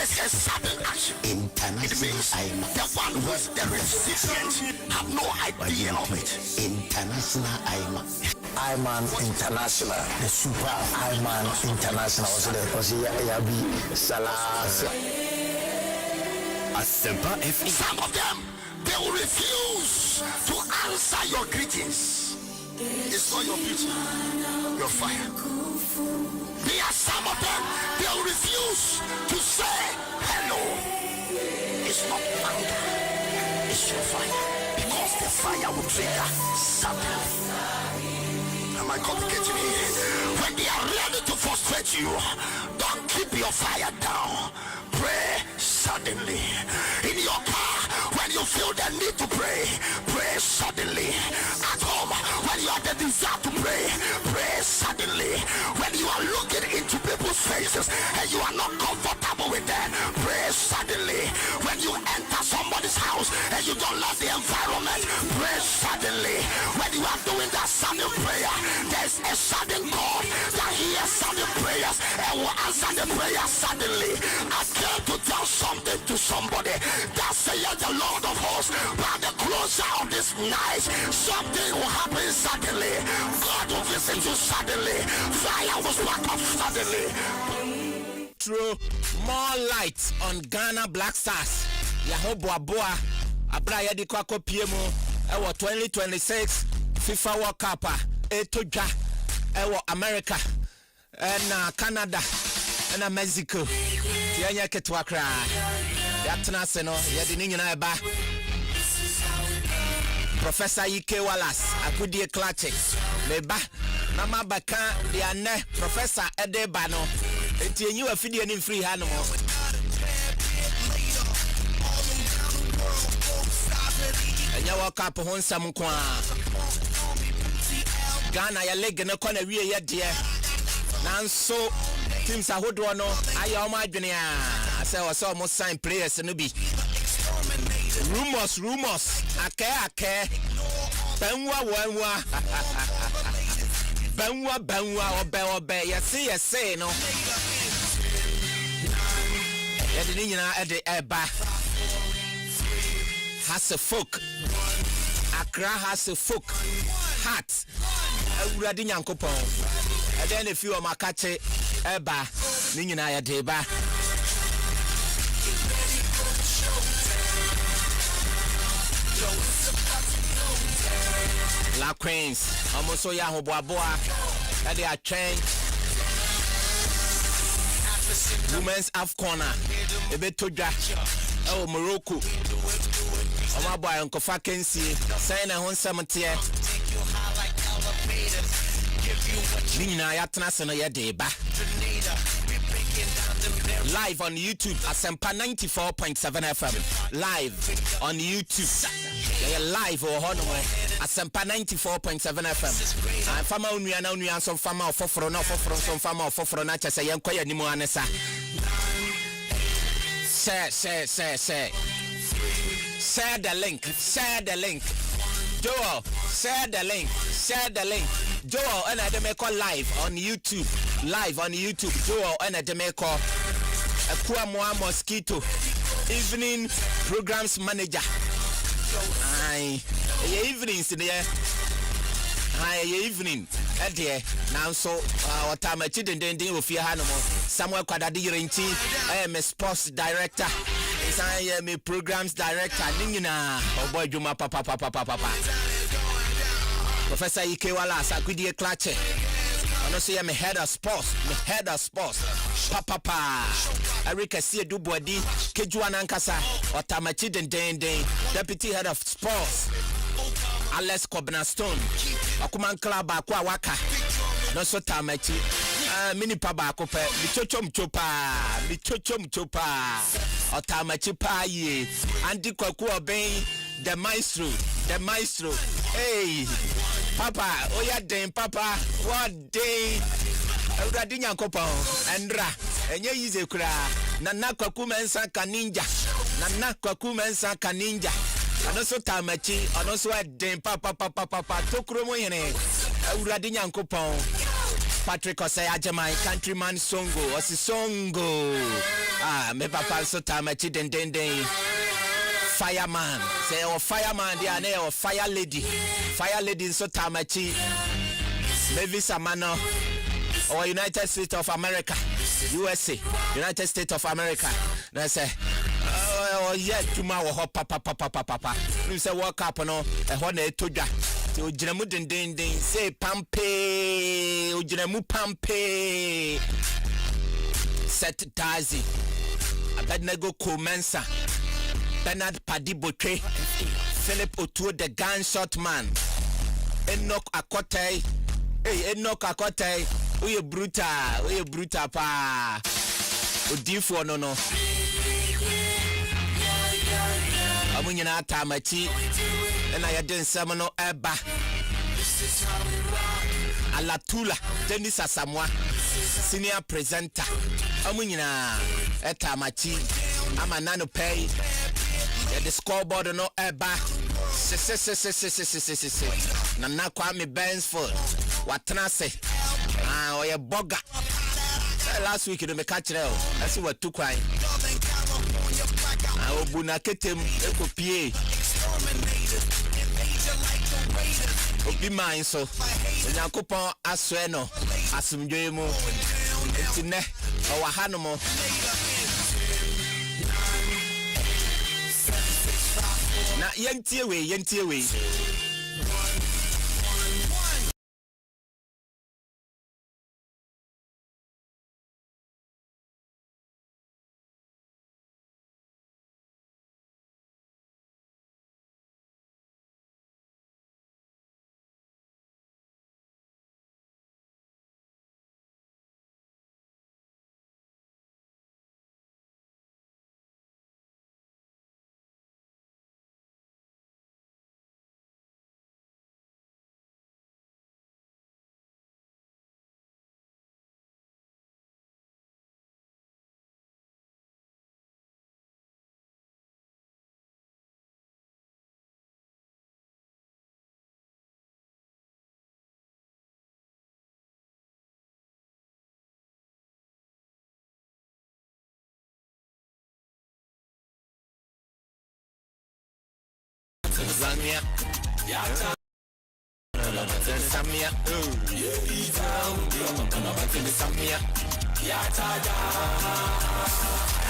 There's a sudden action. It means the one who is the recipient have no idea of it. International Iman International, the Super Iman International, was Yabi Salas. Asempa FM. Some of them, they will refuse to answer your greetings. It's not your beauty, your fire. There are some of them, they will refuse to say hello. It's not anger, it's your fire. Because the fire will trigger something. Am I complicating here? When they are ready to frustrate you, don't keep your fire down. Pray suddenly. In your car, when you feel the need to pray, pray suddenly. At home, when you have the desire to pray, pray suddenly. When you are looking into people's faces and you are not comfortable with them, pray suddenly. When you enter somebody's house and you don't love the environment, pray suddenly. When you are doing that sudden prayer, there's a sudden God that hears sudden prayers and will answer the prayer suddenly. I came to tell something to somebody that saith the Lord of hosts, by the closure of this night, something will happen suddenly. God will visit you suddenly. Fire will spark up suddenly. Throw more light on Ghana Black Stars. Yahoboa Boa Abraya di Kwako PMO Ewo 2026 FIFA World Cup Etoja Ewo America and Canada and Mexico. Tianya Ketwakra Yatna Seno Yadini Eba Professor Ike Wallace Akudie Klache Leba Nama Baka Diane Professor Ede Bano Etienyu afidi ni free hano Enya waka po honsam kwa Ghana ya leg na kona wie ye de nanso teams ahodo no aya o ma adwene a say o so mo sign players no bi rumors ake banwa obe yes no ya de ni nyina e de eba has a folk Accra has a folk heart awurade nyankopon and then if you are makache eba ni nyina ya de ba La Queens amoso ya hoboaboa that they are trained women's half corner ebetoja oh Morocco Oma boy uncle Fakensi saying a honsamte Nina Yatna Seno Yadeba live on YouTube Asempa 94.7 FM live on YouTube live or hono Asempa 94.7 FM and fama unua na unua some fama ofoforo na ofoforo some fama ofoforo na chese yenkoya nimu anesa share the link Joel share the link Joel and Ademeko live on YouTube Joel and Ademeko Akua Moa Mosquito evening programs manager evenings there evening there now so what time I didn't ofia hanomo Samuel Kwadadi Renti I am a sports director I am a programs director ningina oh boy Juma papa Professor Ike Wallace Akudie Klache I say I'm a head of sports papa Erika Sie Dubwadi Kejuana Nkasa Otamachi den deputy head of sports Alex Kobnastone Akuman Club Akwa Waka no so tamachi mini pa ba ko pe mi chochom chopa otamachi pa ye andi kwaku oben the maestro hey papa oya den papa what day awurade nyankopon endra enye yize kura nana kwaku mensa kaninja anoso tamachi anoso den papa tokuro mo yene awurade nyankopon Patrick Osei Ajamai, countryman songo, osi songo. Me papa so tamachi den. Fireman, say fireman dia ne fire lady so tamachi. Maybe Samano or United States of America, USA, United States of America. I say, oh yeah, tomorrow papa. You say walk up no, and what they told ya. Ujinamu den say pampe, ujinamu pampe. Set Dazi, Abednego Komensa, Bernard Paddy Botre, Philip O'Toole the gunshot man, Enoch Akote. Hey, Enoch Akote, we brutal pa. Odifo no. Amunyana tamachi, and I didn't summon eba. Alatula, Dennis Asamoah, senior presenter. Amunyana etamachi, Amanano pay. The scoreboard no eba. Nana Kwame Bensford. What can I say? Or a bogger. Last week you don't catch it. I see what took crying. I will bunaketem ekopie. Obi mine so. Nyankopon aswe no. Asumdwe mu. Etine owa hanomo. Na yentie we. Samia,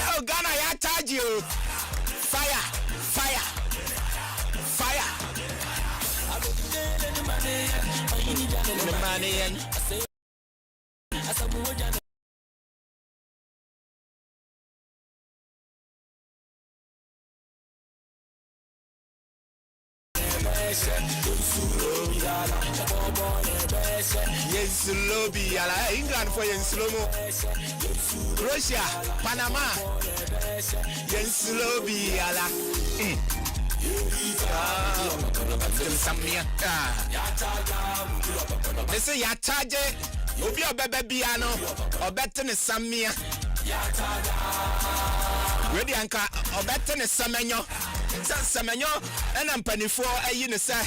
oh Ghana, I charge you. Fire. Yes, lobby, England for Slomo. Russia, Panama. Yes, lobby, they say ya charge obi obebe biano obetene samia ready anka obetene samenyo samenyo ena mpanifo ayi ne say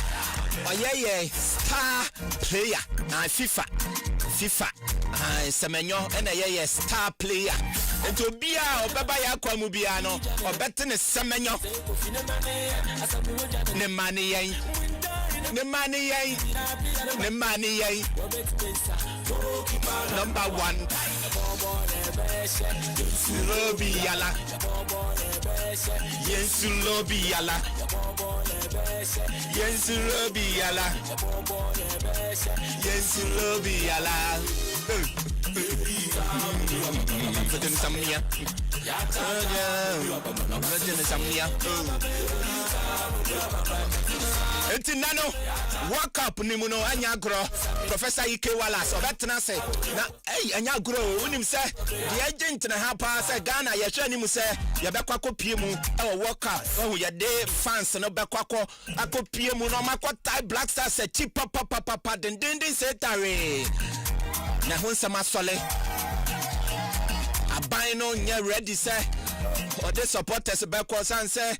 oyeye star player na FIFA samenyo ena yeye star player ento bia obeba ya kwa mu bia no obetene samenyo ne mani yen number 1 Lobby yala Yes lobby yala Enti nano walk up ni muno anyagro Professor Ike Wallace obetena say na anyagro unim say the agent na hapa say Ghana ye hwe ni mu say ye bekwa kopie mu e walk up oh ye dey fans no bekwa akopie mu no makwa tie Black Stars say cheap papa den say tare na honsama sole abai no nye ready say or the supporters because and say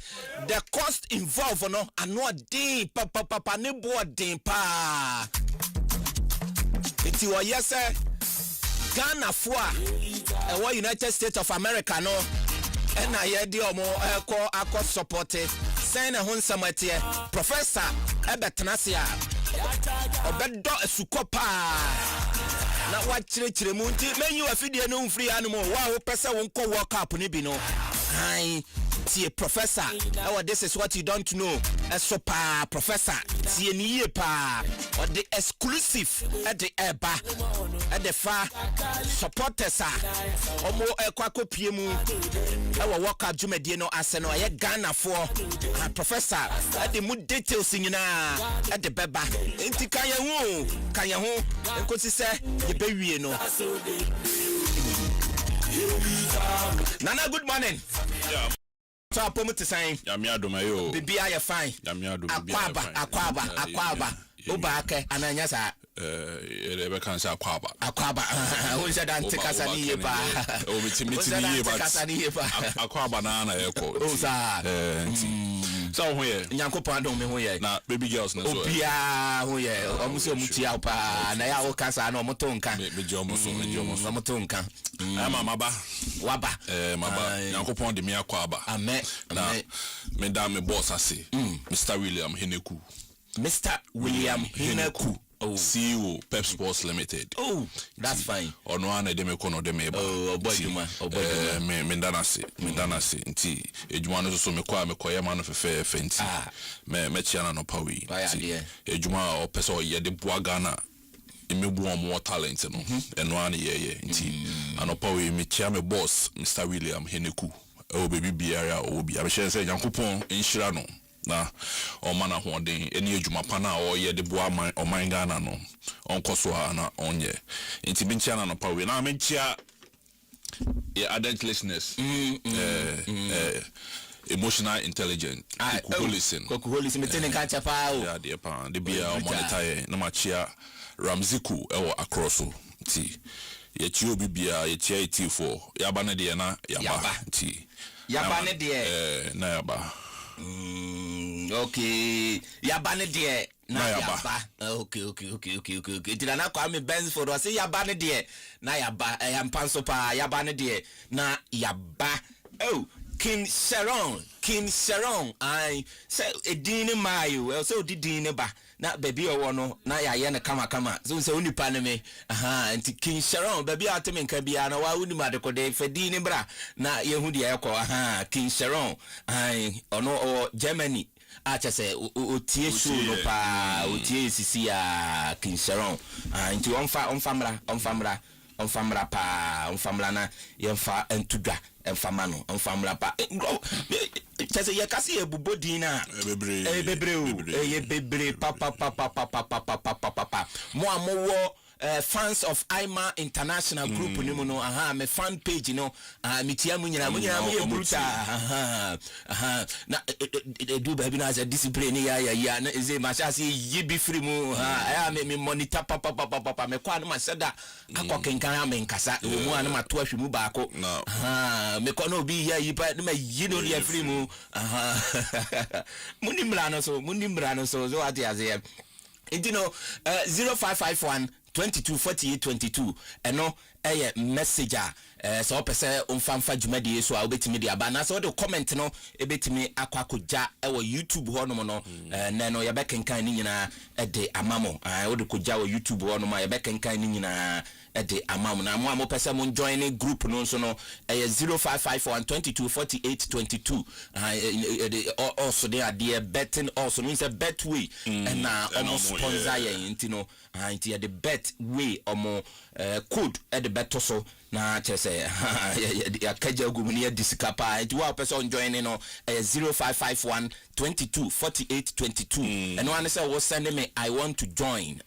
the cost involved no and no din papa ne board din pa iti o yes Ghana for United States of America no and I hear the ako support send a hun samatie Professor Ebetenasia obedo sukopa na wa chire mu nti menyu afidie no mfiri animal wa wo pese wo nko work up ni bi no hi tie Professor this is what you don't know super Professor tie ni ye pa or the exclusive at the eba at the far supporters omo ekwa mu work up jumedie no ase no ye Ghana for Professor at the mood details nyina at the beba enti kan ye ho enkosi se ye bewie no Nana, good morning. Yeah. So I promise to say, Yamiadomayo. Bibi, I am fine. Akwaba. Obake, Ananyasa. Rebecca Akwaba. Who said that take us any ba? Oh, it's Akwaba Nana Echo. So where Yanko Pando me here. Now, baby girls, no, Pia, who ye, almost Mutiapa, Naya Casa, no Motonka, Motonka. I'm a maba. Waba, Maba, Yanko Pond de Mia Kwaba. I met Madame Boss, I say, Mr. William Hineku. Mr. William Hineku. Oh, CEO Pep Sports Limited. Oh, that's fine. On one of them, oh, boy, Mendanasi. Nti, Ejumano so me kwa man of a fair fence. Me Chiana no Pawi. Ejuma or Peso ye de Boagana. Imebu more talent, and 1 year. Nti, Anopawi, me chairman boss, Mr. William Hineku. Oh, baby, Biara, or be. I shall say, Yankupon in Shirano. Na o mana hoden eni adwuma pana o ye de boa man o man Ghana no onko so ha na onye enti binchia na no pawe na menchia adult listeners emotional intelligence kokuholisen metene ka chapa o ya de pa de bia o monitor na machia Ramziku ewo akroso nti ye chi obi bia ye chi IT4 yaba na de na yaba nti yaba ne de na yaba okay yabane de na yaba okay did na kwa me Benz for say yabane de na yaba ampanso pa yabane de na yaba oh King Sharon I say edine mayo so didine ba na baby owo no na ya na kama so say unipa ne me anti King Sharon baby ateme nka bia na wa unima de kode fedine bra na yehu de yakọ King Sharon ai ono o Germany acha say otie show no pa otie sisi ya King Sharon anti onfamra na yemfa entudwa emfama no onfamra pa chese ye kasi e bubodin na bebre papa mo amowo fans of Ima International Group ni mo no me fan page no mitia mu nyina ye bruta na do baby na as discipline ya na ze ma sha say ye bi free mu me monitor papa me kwa no ma seda akokenkan me nkasa mu an ma to ahwe mu baako me kwa no bi ya yi pa ma yi no ya free mu munimra no so so ati aze you know 0551 224822 eno messenger so pese umfamfa dwumade so a obetimi de aba na so de comment no ebetimi akwakoja wo YouTube ho no no na no ye bekenkan ni nyina de amamo wo de koja wo YouTube ho no ma ye bekenkan ni nyina de amamo na mo pese mo join group no so no 0551 224822 also they are there betting also means a bet way and na almost sponsor ye intino anti the bet way omo code at the bet so na chese ya kaja gumuni ya diskapa anti wa person join no 0551 224822 and one say was send me I want to join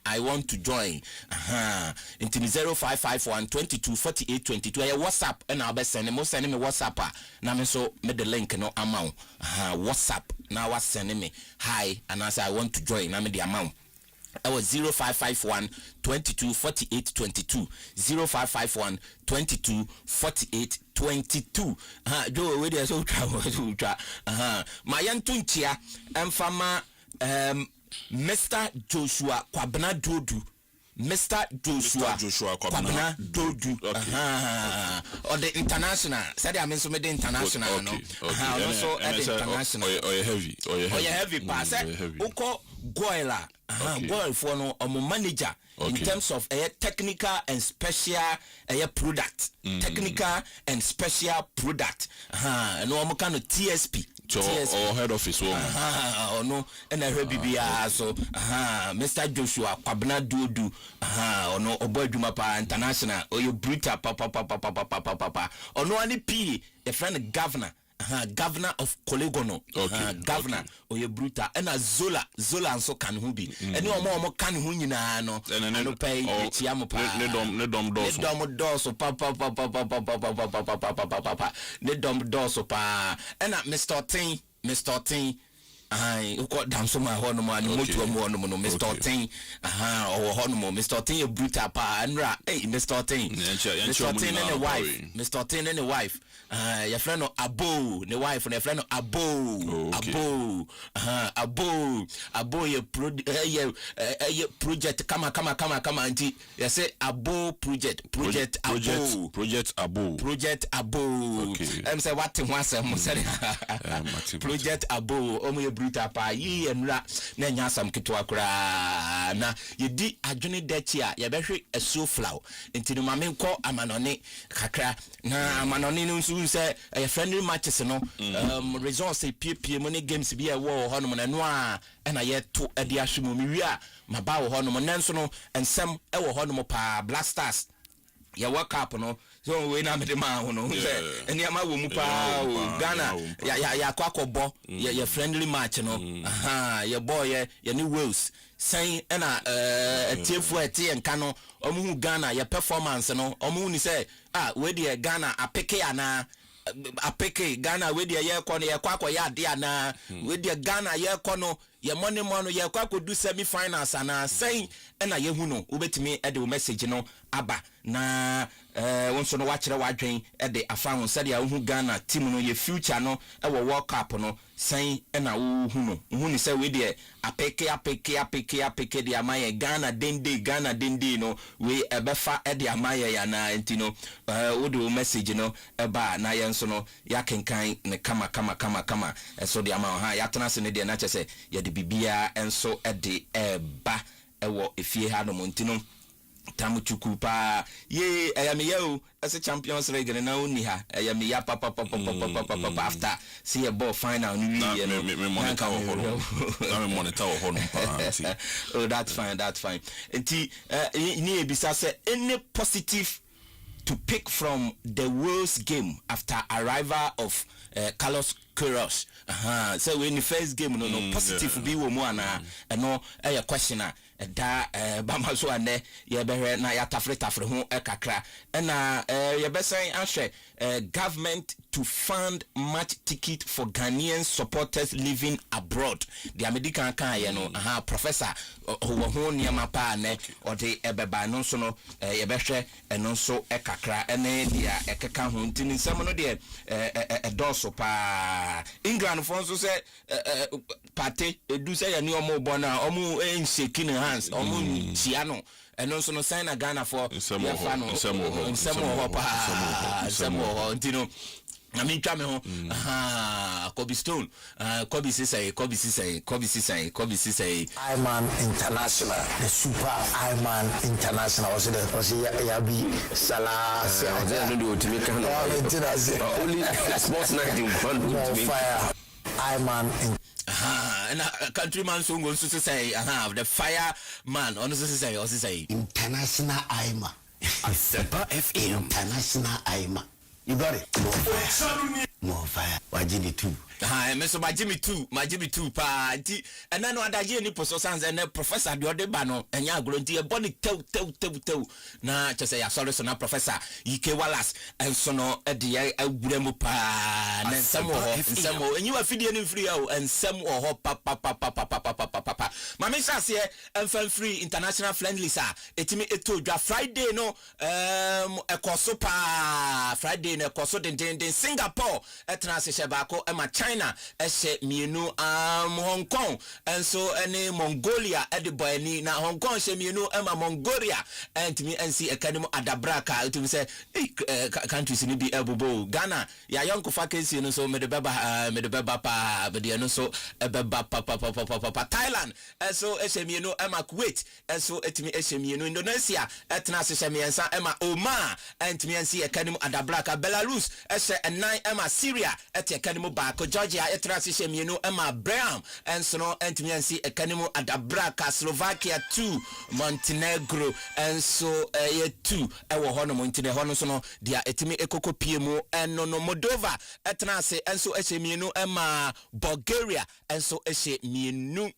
into 0551 224822 ya WhatsApp and I'll be send me WhatsApp na me so me the link no amount WhatsApp now was sending me hi and I say I want to join na me the amount I was 0551 224822 0551 224822 do we dey so twa my yantunchia emfama Mr. Joshua Kwabena Dodu Mr. Joshua Kwabena Dodu. Or the international. Said I mean so made international. No. Also international. Or heavy pass. Uko Goila. Goil for no manager. In terms of a technical and special product. Technical and special product. No I'm kind of TSP. Or head office woman. No, and I heard BBR so Mr. Joshua Kwabena Dodu or no Obodumapa International or you brutal papa or no any P a friend governor. Governor of Kolegono, governor or your brutal and a Zola and so can who be and no more can who you know and pay Chiamopa Nedom Dorso papa Nedom Dorso pa and at Mr. Ting I got down so my honor and Mr. Ting or honor Mr. Ting brutal pa and hey Mr. Ting and the wife Mr. Ting and the wife your friend of Abo, the wife and your friend of Abo, Abo, your project, come on, you say Abo project Abo. I'm say what was project Abo, Omo Bruta Pa, ye and Ra, Nanya some Kitwakra. Na, you did a journey that year, you better a so flow into the Mamin call Amanone, Kakra, na Manoni. Say a friendly matches no results say PP money games be a war honor and noir and I yet to a diashumu miria my bow honor nansono and some ever honor pa blasters ya work up no so we na me de ma hono and ya ma wo mu pa Ghana ya kwakọ bo ya friendly match no ya boy ya ni Wales saying na etiefo etie nka no omu Ghana ya performance no omu ni say we dey Ghana apeke ana apeke Ghana we dey ye kono ye kwakọ ya de ana we dey Ghana ye kono ye money ye kwakọ do semi finals ana saying na ye hu no obetimi e de message no aba na wonso no wachire wadwen e de afa ho said ya hu Ghana team no ye future no e wo World Cup no saying na wo hu ni say we dey apeke de amaye Ghana dende no we ebefa e de amaye ya na ntino wo do message no e ba na ye nso no ya kenkan ne kama so de ama ha ya tena se ne de na chese ye de bibia enso e de ba ewo efie ha no montino tamuchuku pa ye ayame yo as a Champions League na uni ha ayame ya papa after see a ball final ni me monitor oh that's fine enti ni ebisa say any positive to pick from the Wales game after arrival of Carlos Queiroz. So when the first game no positive be wo mu ana no a question da bama so ane ye behwe na ya tafre ho kakra na ye be say ahwe government to fund match ticket for Ghanaian supporters living abroad. The American kan ye no professor ho niam pa ne o de ebeba no so no ye behwe no so kakra ene dia ekeka ho ntini nsam no de doso pa England for so say party do say ni omo bona omo shaking hands omo chiano eno so no sign na Ghana for nsemo ntino na mi twa me ho Kobe Stone Kobe Sisay Iman International, the super Iman International was ya bi Salah do to make only sports night in one fire Iman and a countryman song also say the fireman honestly say International Iman Asempa FM International Iman. You got it. More fire. Wajini 2. Me so Jimmy 2 pa nti ena no adaje ni poso sans ena professor de odeba no enya agronti e body tew na chese ya sorry so na professor Ike Wallace enso no e de aguremu pa na nsemo enyi wa fidie ni free o ensem o ho pa Mame Shase emfan free international friendlies etimi etodwa Friday no ekoso pa Friday no ekoso den Singapore etna se shebako ema China ehye mienu Hong Kong enso ene Mongolia edeboani na Hong Kong hye mienu ema Mongolia entimi ensi ekanemu adabraka etimi se countries ni bi ebubo Ghana ya yonko vacancy no so medebeba pa bede no so ebeba pa Thailand enso ehye mienu ema Kuwait enso etimi ehye mienu Indonesia etna se shemiensa ema Oman entimi ensi ekanemu adabraka Belarus ehye enan ema Syria ete ekanemu baako Georgia etna se shemienu ema Braham enso no entimi ensi ekanemu adabraka Slovakia 2 Montenegro enso ye 2 ewo hono Montenegro hono so no dia etimi ekoko piemu eno no Moldova etna se enso ehye mienu ema Bulgaria enso ehye mienu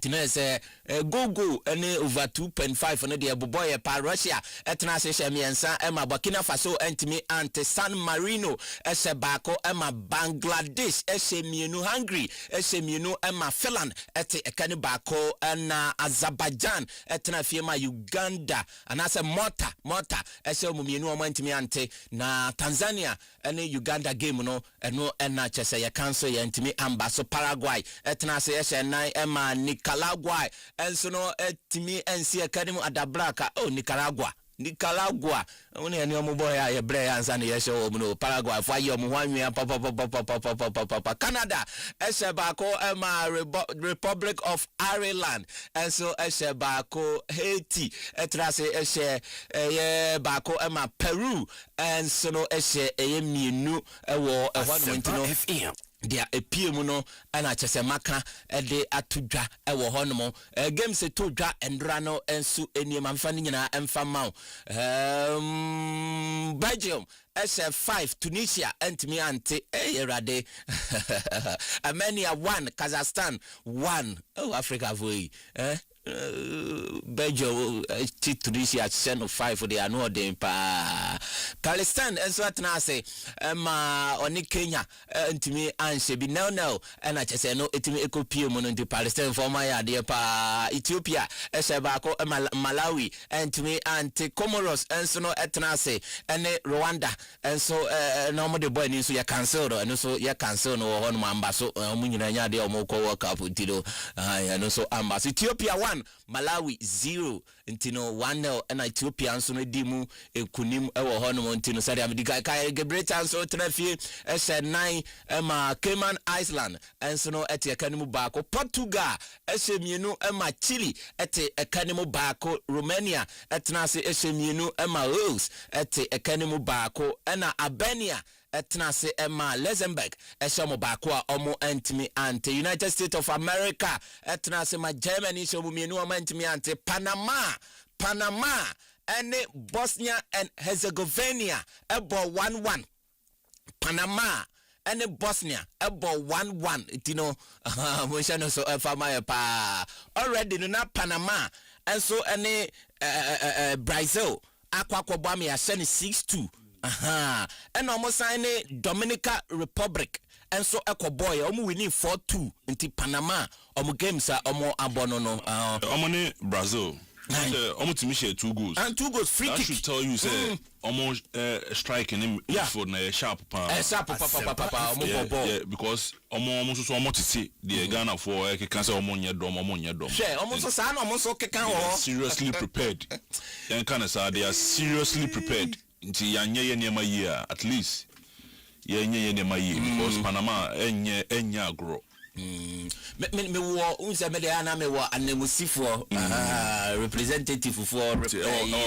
Tina say go any over 2.5 no de boboy pa Russia etna se shemiensa ema Burkina Faso entimi ante San Marino ehye baako ema Bangladesh ehye mienu Hungary ehye mienu ema Finland ete ekane baako na Azerbaijan etna fiema Uganda anase Malta ehye mienu o entimi ante na Tanzania ene Uganda game no eno ena chese ye cancel ye entimi ambaso Paraguay etna se ehye nan ema Nicaragua enso no etimi ensi academy adabraka Nicaragua one ene omubo ya ye bre ansa ne ye show no Paraguay fa ye omu hwanwe papa Canada esebako ema Republic of Ireland enso esebako Haiti etrase eshe ye bako ema Peru enso no eshe ye mienu ewo ehwanu ntino dia epiem no ana chese maka de atudwa ewo hono game se todwa endra no ensu eniema mfa nyina emfa maw Belgium SF5 Tunisia entimi ante erade Armenia 1 Kazakhstan 1 Africa voi Belgium Tunisia channel 5 they are no dem pa Palestine enso atna say ma oni Kenya ntimi anse bi no na chese no etimi ekopie mu no nti Palestine former ya de pa Ethiopia eseba ko Malawi ntimi ante Comoros enso no etna say ene Rwanda enso no mo de boy ni so ya cancel no eno so ya cancel no ho no amba so mu nyina nya de o mo ko world cup ntilo eno so amba Ethiopia 1 Malawi 0 ntino 1-0 and Ethiopia nso no dimu ekunim ewo ho no ntino sade amediga kai Gibraltar nso trafie ese 9 ema Cayman Island enso no ete ekanimu baako Portugal ese mienu ema Chile ete ekanimu baako Romania etna se ese mienu ema Wales ete ekanimu baako na Albania etna se ema Luxembourg eshomo baako a omo entimi ante United States of America etna se ma Germany shomo mienu omo entimi ante Panama and Bosnia and Herzegovina ebo 1-1 Panama and Bosnia ebo 1-1 itino mo shano so fama pa already no na Panama and so any Brazil akwakwobwa me ya 6-2 and almost sign Dominican Republic and so boy omu winning 4-2 inti Panama omu games omu abono no omone Brazil almost to me share 2 goals and 2 goals free kick. I should tell you say almost striking him for na sharp papa because almost so almost see the Ghana for cancel omonye dom share almost so almost so kekan seriously prepared and kind of say they are seriously prepared nti yanye nema year at least yanye nema year because Panama enye agro me wo unse me de ana me wo anemusifo representative for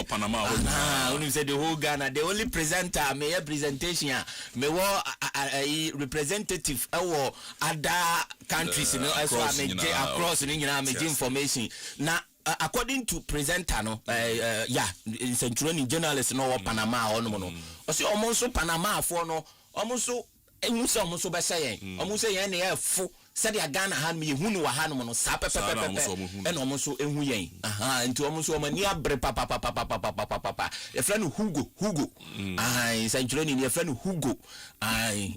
Panama unu say the whole Ghana the only presenter me presentation me wo representative ewo other countries you know as well me across me information na according to presenter no central journalist no Panama on no o almost Panama for no almost emuso be say almost say yen na fu said ya Ghana han me hunu wa han no sa pepe and almost so ehu yen into almost so many abre papa a friend Hugo I say joining your friend Hugo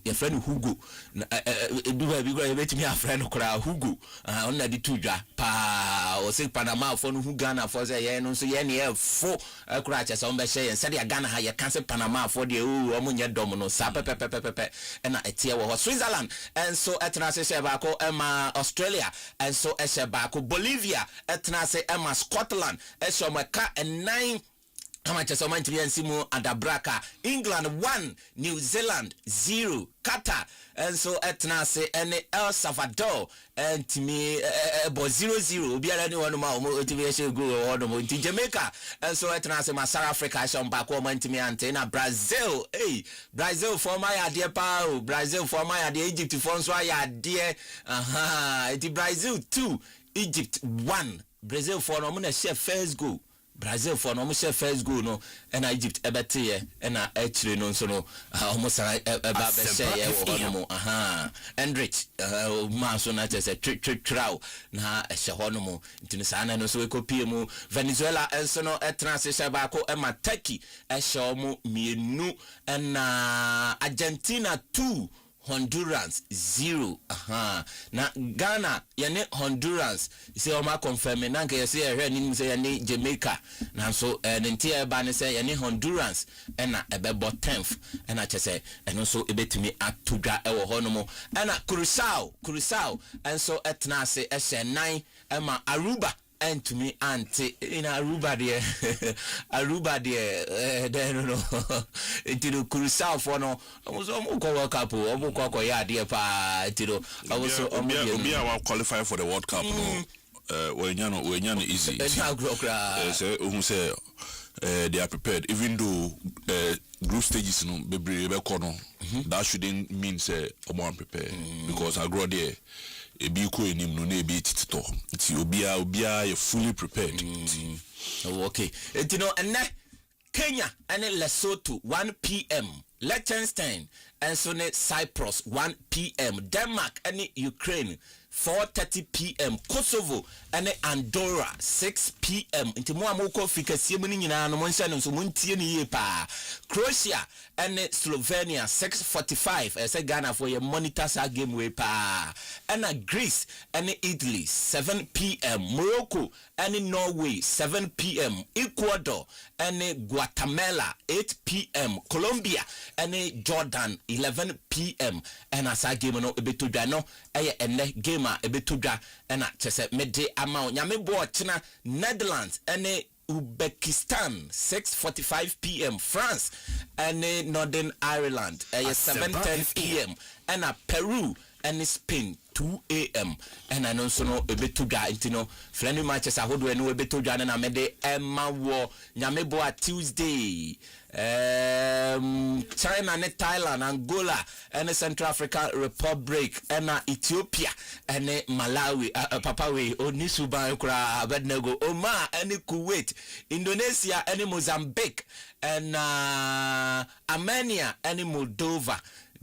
your friend Hugo do be go bet me a friend kra Hugo on the tudwa pa o say Panama for no Ghana for say yen no so yen e fo kra che so be share said ya Ghana ha ya cancel Panama for the omunye dom no sa pepe and na etie wo Switzerland and so etna se bako Emma Australia and so bako Bolivia etna se Emma Scotland so maka and 9 Manchester Simu Adabraka England 1 New Zealand 0 Qatar and so etna se ene El Salvador and to me 0-0 be anyone ma motivation go or no Jamaica and so etna se South Africa shon back o man to me antena Brazil Brazil for my idea pa Brazil for my idea Egypt for so idea it Brazil 2 Egypt 1 Brazil for no na share first goal Brazil for no share first goal no and Egypt ebete and actually no so no almost share no Enrich man so na say trial na ehye no mo ntini sana no so ekopie mu Venezuela enso no etransition ba ko ema Turkey ehye mo mienu na Argentina 2 Honduras 0 na Ghana yene Honduras say o ma confirm na nke say ehwe ni say yene Jamaica na so ntia ba ne say yene Honduras na ebebo 10th na che say eno so ebetumi atodwa ewo ho no mo na Curacao and so etna say ehye 9 ma Aruba and to me auntie in Aruba there then no itiro Curacao for no almost go World Cup go ya there pa itiro also obi a qualify for the World Cup no when you know easy say who say they are prepared even though group stages no bebre be ko no that shouldn't mean say omo prepared because I grow there ebi ko enim no na ebi tito nti obia you fully prepared. Okay you know and Kenya and Lesotho 1 p.m. Liechtenstein and so Cyprus 1 p.m. Denmark and Ukraine 4:30 p.m. Kosovo and Andorra 6 p.m. Inti mo amoko fika siemu ni nyina no monhya no so montie ni ye pa. Croatia and Slovenia 6:45 say Ghana for your monitor sa game we pa. And Greece and Italy 7 p.m. Morocco and Norway 7 p.m. Ecuador and Guatemala 8 p.m. Colombia and Jordan 11 p.m. and asa game no ebetodwa no ene game ebetodwa na chese mede ama nyame bo china Netherlands and Uzbekistan 6:45 p.m. France and Northern Ireland 7:10 p.m. and Peru and Spain 2 a.m. and I know so no ebetodwa intino friendly matches ahodo eno ebetodwa na mede ema wo nyame bo Tuesday China and Thailand, Angola, and Central African Republic, and Ethiopia, and Malawi, Papawe, Onisuba, Abednego, Oman, and Kuwait, Indonesia, and Mozambique, and Armenia, and Moldova.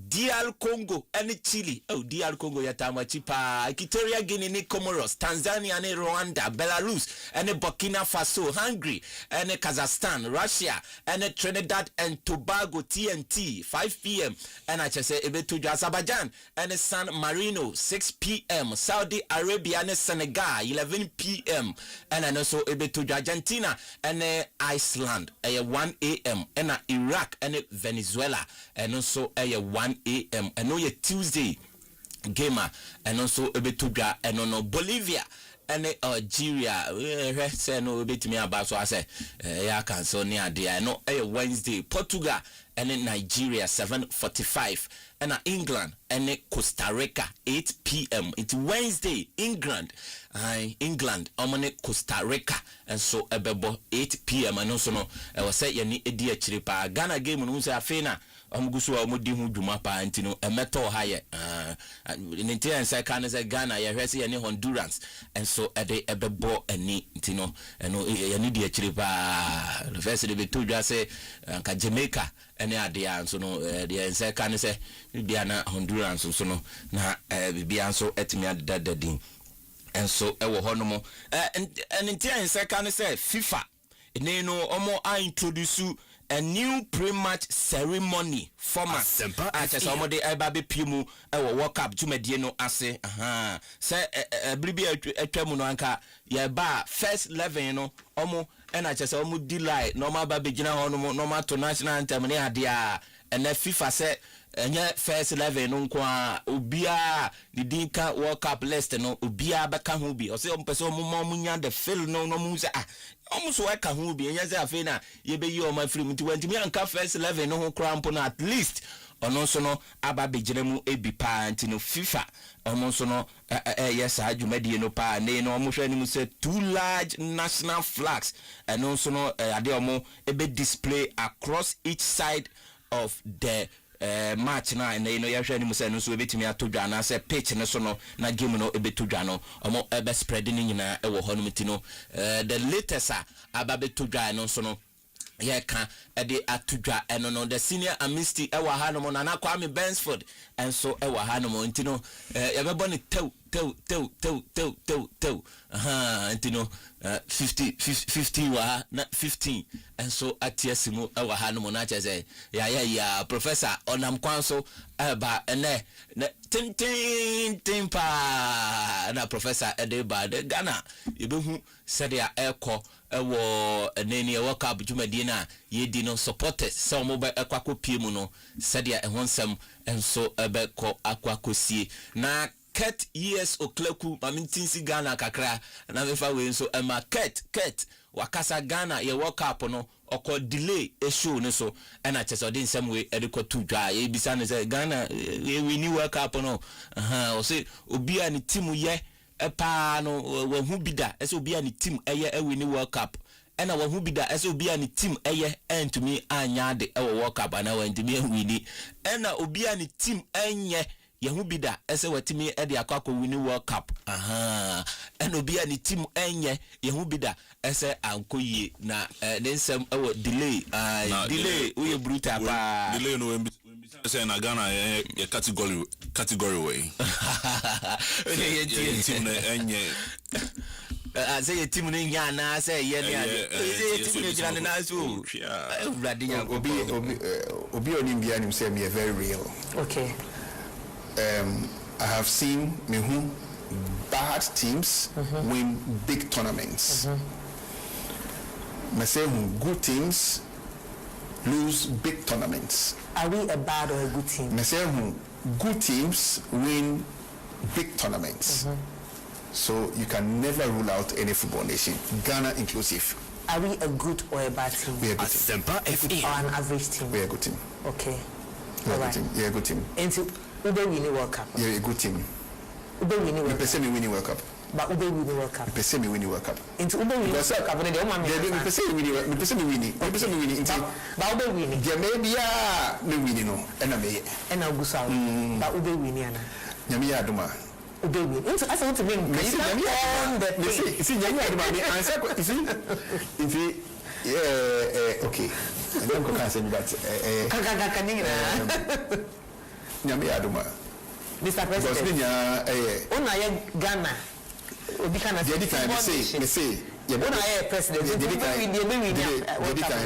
DR Congo and Chile. Oh, DR Congo yatama chipa. Equatorial Guinea, Comoros, Tanzania and Rwanda, Belarus and Burkina Faso, Hungary and Kazakhstan, Russia and Trinidad and Tobago TNT 5 p.m. and I just say to Azerbaijan and San Marino 6 p.m. Saudi Arabia and Senegal 11 p.m. and I also to Argentina and Iceland 1 a.m. and Iraq and Venezuela and also 1 a.m. and no Tuesday gamer and also Ebetudra and no Bolivia and Algeria say no bit me about so I say ya can so near there no Wednesday Portugal and Nigeria 7:45 and England and Costa Rica 8 p.m. It's Wednesday England Costa Rica and so ebebo 8 p.m. and also no I was say yani edi achiri pa Ghana game no say afena Omugusu omudi hu dwuma pa ntino emeto ha ye ntia nsa kan se Ghana ye hwese ye ne Honduras enso ede ebebo ani ntino eno ye ne die chiri pa the first de beto dwa se ka Jamaica ene ade anso no de nsa kan se bia na Honduras so no na bibia anso etimi adadadin enso ewo hono ntia nsa kan se FIFA ene no omo a introduce a new pre-match ceremony format. Asempa Achese omo de eba be piemu World Cup jumedie no ase. Se bribi atwam no anka ye ba first 11 no omo na achese omo delay normal ba be gina ho no normal to national anthem ne ade a na FIFA se enye first 11 no nko obia didinka World Cup list no obia beka ho bi o se omo pese omo munya the fill no mu se almost work ho bi enya se afi na ye be yi o ma free mti wantimi anka first 11 no ho cramp no at least ono so no aba begire mu ebi pa anti no FIFA ono so no yes adwumadie no pa ne no omo hwe ni mu se two large national flags and also no ade omo ebe display across each side of the match na you know yahwe ni musa no so ebetimi atodwa na se pitch ne so no na game no ebetodwa no omo ebe spread ni nyina ewo ho no mtino the latest ababetodwa no so no ye ka ede atodwa eno no the senior amnesty ewo ha no na na Kwame Bensford enso ewo ha no ntino ye bebo ni tew ntino 50 wa na 15 enso atiasimu ewo ha no na cheze ya professor onam kwanso ba ene tin pa na professor edeba de Ghana yebehu sedia eko ewo eneni World Cup jumadi na yedi no supporters so mo ba ekwako piemu no sedia ehonsem enso ebe ko akwakosie na Ket yes okleku mamintinsi Ghana kakra na mefa we so ema ket wakasa Ghana ye World Cup no oko delay show ne so na chese odin some way ediko tudwa ye bisa ne say Ghana we win World Cup no o say obi ani team ye epa no we hu bida ese obi ani team eye win World Cup ena we hu bida ese obi ani team eye entumi anya de e World Cup na we entumi win ena obi ani team enye yehu bida ese watimi ede akwa win World Cup eno bia ni team enye yehu bida ese ankoyie na densem ewo delay we brutal pa delay no say na Ghana ye category way team na enye say your team ni nya na say ye ni say team ni jira na so radinya obi oni bia ni say me very real. Okay. I have seen bad teams win big tournaments. I say good teams lose big tournaments. Are we a bad or a good team? I say good teams win big tournaments. So you can never rule out any football nation, Ghana inclusive. Are we a good or a bad team? We are a good team. Or an average team? We are a good team. Okay. We are a good team. Yeah, a good team. Ube winning World Cup. Yeah, a good team. Ube winning World Cup. Me pese me winning World Cup. But Ube winning World Cup. Me pese me winning World Cup. Into Ube winning World Cup. But the woman me pese me winning. Me pese me winning. Me pese me winning. But Ube winning. Yeah, maybe me winning no. Ena me. Ena gusa. But Ube winning ana. Nyami ya aduma. Ube winning. Into I want to win. Me see nyami ya. Me see nyami ya aduma. Me answer. You see. Yeah. Okay. I don't can say that. Nyami aduma. Mr. President. Ona ye Ghana. Obi kana say. Me say. Ona ye president.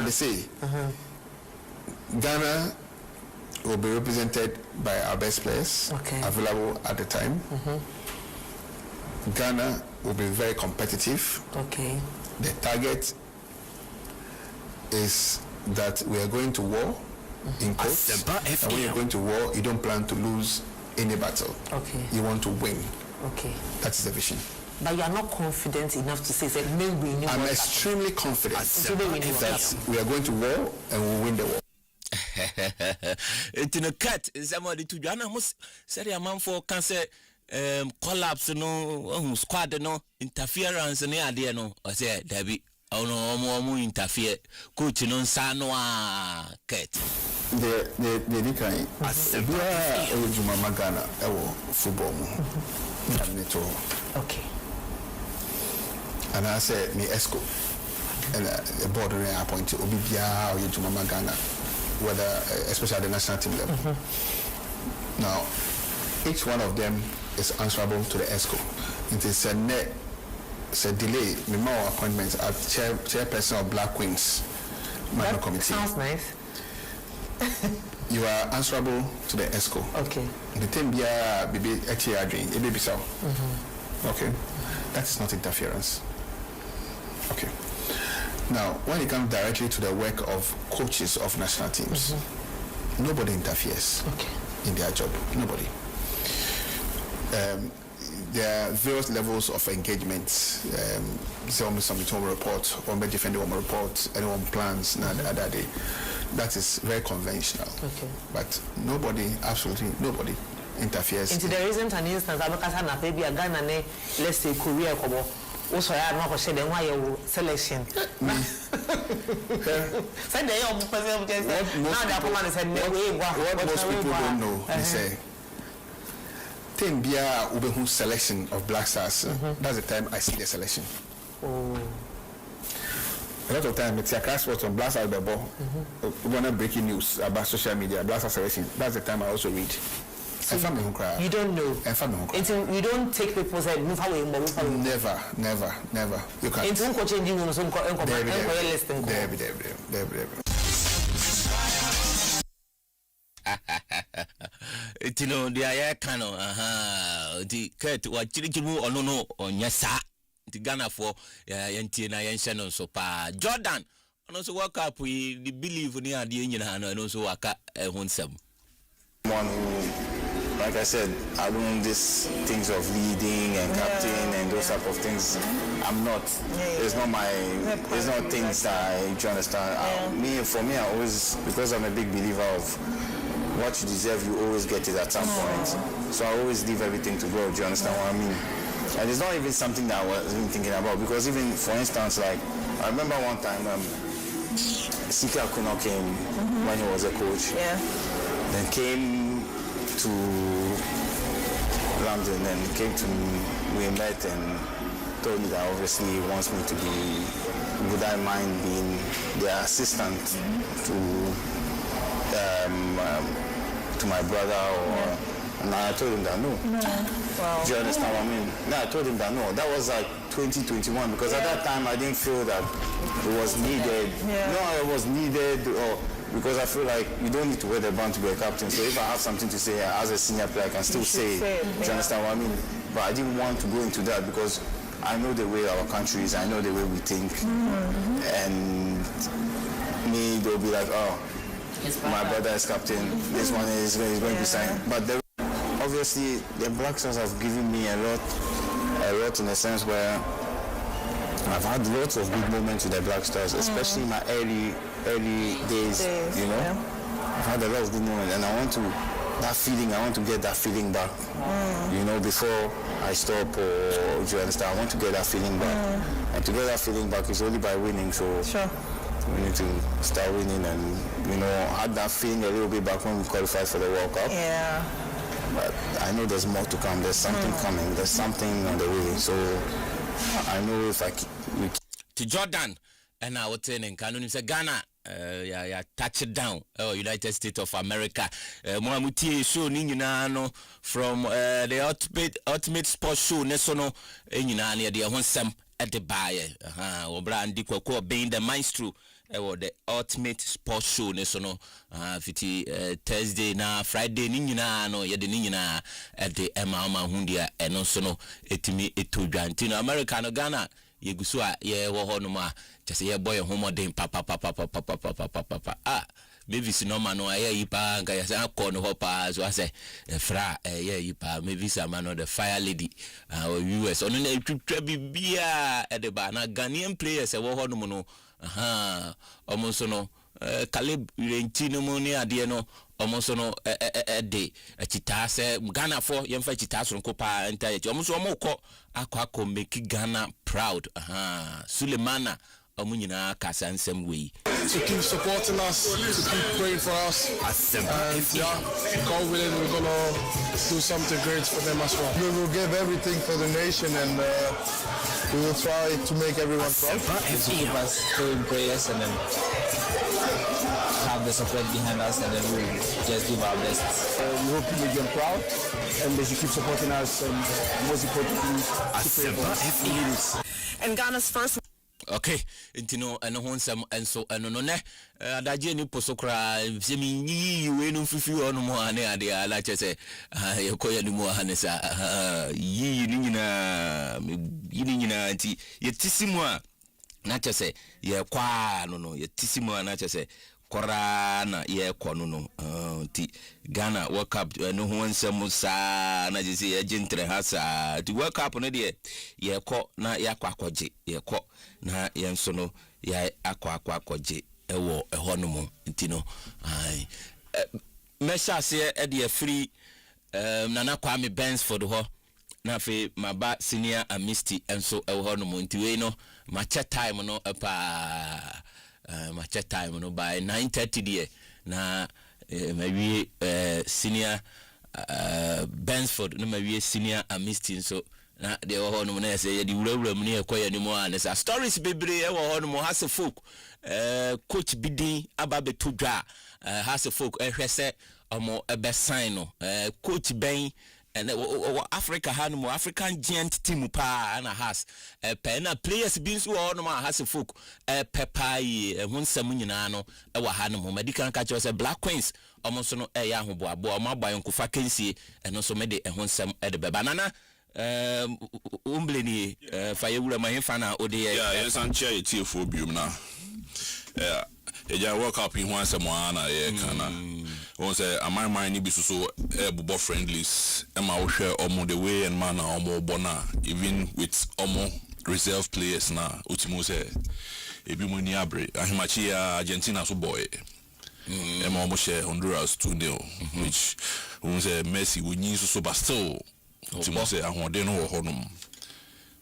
They say. Ghana will be represented by our best players available at the time. Ghana will be very competitive. Okay. The target is that we are going to war in quotes. And when you're going to war, you don't plan to lose any battle. Okay. You want to win. Okay. That is the vision. But you are not confident enough to say that maybe I'm extremely confident that we are going to war and we'll win the war. It's in a cut. Somebody to Jana must say a man for cancer collapse no squad no interference no idea no. I say Debbie omo interfere coach no nsa no ket the dikai Asempa ejuma magana ewo football mu to okay and I said me esco and a board appointed obi bia ejuma magana whether especially at the national team level. Now each one of them is answerable to the ESCO. It is a delay. More appointments at chairperson of Black Queens Minor Committee. Sounds nice. You are answerable to the ESCO. Okay. The thing be a baby so. Okay. That is not interference. Okay. Now, when it comes directly to the work of coaches of national teams, nobody interferes in their job. Nobody. There are various levels of engagement. Some report, one defend one report, anyone plans that day. That is very conventional. Okay. But nobody, absolutely nobody, interferes. Into there isn't an instance. Maybe a Ghana, let's say Korea, also I have not said why your selection. What most people don't know is say. Bia Ubehu selection of Black Stars. That's the time I see the selection. A lot of time it's a crash on Black Stars the ball. We're breaking news about social media, Black Stars selection. That's the time I also read. So you don't know. You don't take people's head, move away. Never. You can't. It's coaching you you know the air cano the cat what chirichimu or no on yes the Ghana for yentina yenshano so pa Jordan and also work up we believe near the union and also work honsem one who, like I said, I don't these things of leading and captain and those type of things. I'm not. It's not my. It's not things that I understand. For me, I always, because I'm a big believer of what you deserve, you always get it at some point. So I always leave everything to God. Do you understand what I mean? And it's not even something that I was even thinking about, because even, for instance, like, I remember one time, Sika Kuno came when he was a coach. Then came to London and came to me. We met and told me that obviously he wants me to be, would I mind being the assistant to my brother or and I told him that no. Wow. Do you understand what I mean? No, I told him that no. That was like 2021, because at that time I didn't feel that it was needed. No, it was needed, or because I feel like you don't need to wear the band to be a captain. So if I have something to say as a senior player, I can still say it. Do you understand what I mean? But I didn't want to go into that because I know the way our country is, I know the way we think. And me, they'll be like, oh, my brother is captain, this one is going to be signed. But obviously, the Black Stars have given me a lot in a sense where I've had lots of good moments with the Black Stars, especially in my early days, you know. I've had a lot of good moments, and I want to get that feeling back, you know, before I stop, or do you understand? I want to get that feeling back. And to get that feeling back is only by winning, so we need to start winning and, you know, add that feeling a little bit back when we qualified for the World Cup. Yeah. But I know there's more to come. There's something coming. There's something on the way. So I know if to Jordan, and I was saying, Canon is a Ghana. Touchdown, United States of America. Moamuti show Ninano from the ultimate sports show Nesono Ninani the Honsem at the buyer. Obrandi Koko being the maestro. The ultimate sports show Nesono fiti Thursday na Friday Ninina no yede Ninina at the Emma Hundia and also no etimi etudwantino America no Ghana yeguso a ye wo honoma just ye boy homo den papa maybe sinoma no aye yipa nka yasa akọ no hopa so ase fra ye yipa maybe sama no the fire lady or US ono na twitwa bibia e de ba na Ghanaian players e wo hono no almost no Caleb Rentino Moni ade no almost no de chita se Ghana for yemfa chita so nko pa enta almost omoko akọ make Ghana proud Sulemana omunyina kasa nsem we to keep supporting us, to keep praying for us, and God willing, we're gonna do something great for them as well. We will give everything for the nation, and we will try to make everyone proud. To keep us doing prayers and then have the support behind us, and then we just give our best. We hope to make them proud, and they should keep supporting us, and most importantly, and Ghana's first. Okay, intino eno honsam enso eno no ne adaje ni posokra semi nyi we no fifi ono mo ane ade ala chese ye koya ni mo ane sa yi ni nyina nti ye tisimu a na chese ye kwa no ye tisimu a na chese kora na ye kono no ti Ghana World Cup no honsam sa na je ye gentre ha sa ti World Cup no de ye ko na yakwa akwaje ye ko na yenso no ya akwaje ewo ehonom ntino ai mesha se e de free nana Kwame Bensford ho na fe maba senior amisti enso ehonom ntiwe no macha time no pa macha time no by 9:30 die na maybe senior Bensford no maybe senior amisti so na de ho no na say de wurawura mu ne ekoya ni mo an say stories bebre e ho no mo has folk coach bidin ababeto dwa has folk hwese omo ebe sign no coach ben and Africa ha no mo African giant team pa na has pe na players bin so ho no mo has folk pepai hunsam nyina no e wa ha no mo medical catch say Black Queens omo so no ya ahoboabo omo abayenkofa kensie eno so me de hunsam de beba nana umbleni fayewura mahefana ode yes and chair TFO bium na eja World Cup in one semana kana won say amai man ni bisuso bubo friendlies e ma wo hwe omo the way and manner omo bona even with omo reserve players na ultimo say ebi mo ni abre ahimachi ya Argentina so boy e ma omo share Honduras 2-0 which won say Messi wonyi so but still ultimo say ahode no honum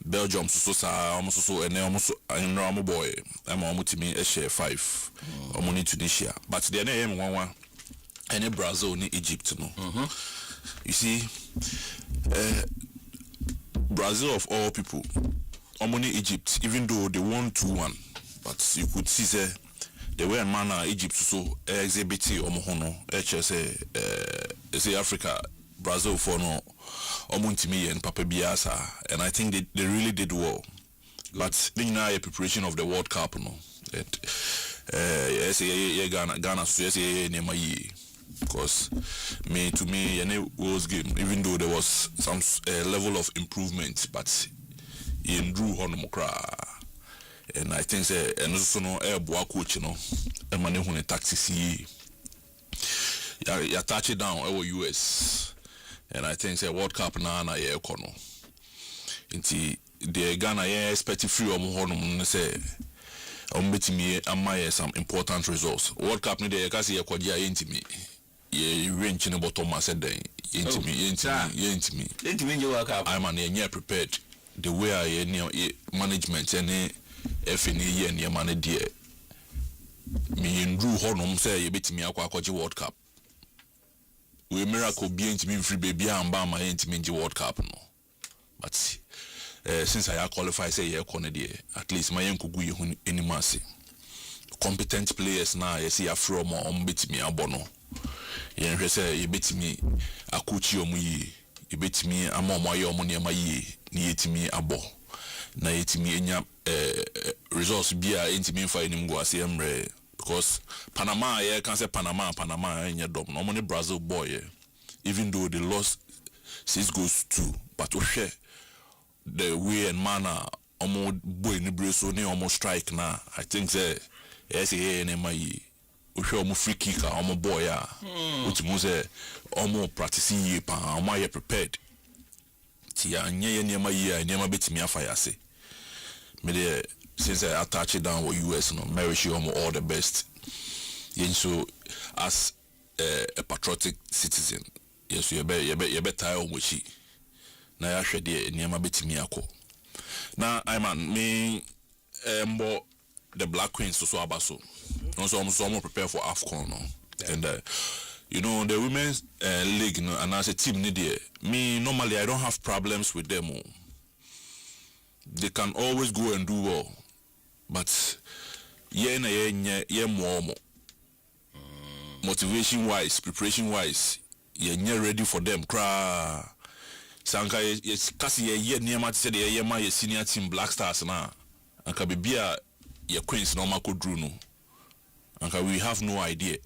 Belgium so almost so and almost in normal boy I'm almost to me a share 5 in Tunisia but the name 1-1 and Brazil ni Egypt no you see Brazil of all people in Egypt even though they won 2-1 but you could see the way and manner Egypt so exhibit hono say Africa Brazil for no Omuntimi and Papa Biasa, and I think they really did well. But they now a preparation of the World Cup, no. Yes, Ghana, so yes, because to me, any World game, even though there was some level of improvement, but in Drew Honomokra, and I think and also no air coach, you know, and money when a taxi ya touch it down over US. And I think the World Cup na ye kono. Inti the Ghana ye expect free honum say betimi amaye some important results. World Cup ni de kasi ye kwaji ye ntimi. Ye range ni bottom ma said den. Ye ntimi nje World Cup. I man ye prepared the way I management any FNE ye ni man die. Me ndru honum say ye betimi akwaji World Cup. We miracle being to me free baby and bam my intimate World Cup no. But since I qualify say yeah at least my young kugu you any mercy. Competent players now you see afro mo bit me abono. You say you bit me akuchi omuyi, you bit me amomo yo money ma yi ni yetimi abo. Na yetimi enya results bia intimi fa enim go ase emre. Because Panama, yeah, can say Panama, in your dom. No Brazil boy, yeah. Even though they lost 6-2, but we share the way and manner, almost boy in the Brazil, almost strike now. I think that yes, we share almost free kicker, almost boy, yeah. Which means almost practicing ye pan, almost prepared. Tia, near my year, never bit me a fire say. Me since I attach it down with US, no, Mary all the best. Yen so as a patriotic citizen, yes, you better on which he. Na ya shede niyama beti miyako. Na I man me mbo the Black Queens so abaso. Also I'm prepare for AFCON no. And you know the women's league no, and as a team me normally I don't have problems with them. They can always go and do well. But more motivation wise, preparation wise, you're ready for them. Sanka yes kasi ye near said ye senior team Black Stars na anka bibia ye Queens no makodru no anka we have no idea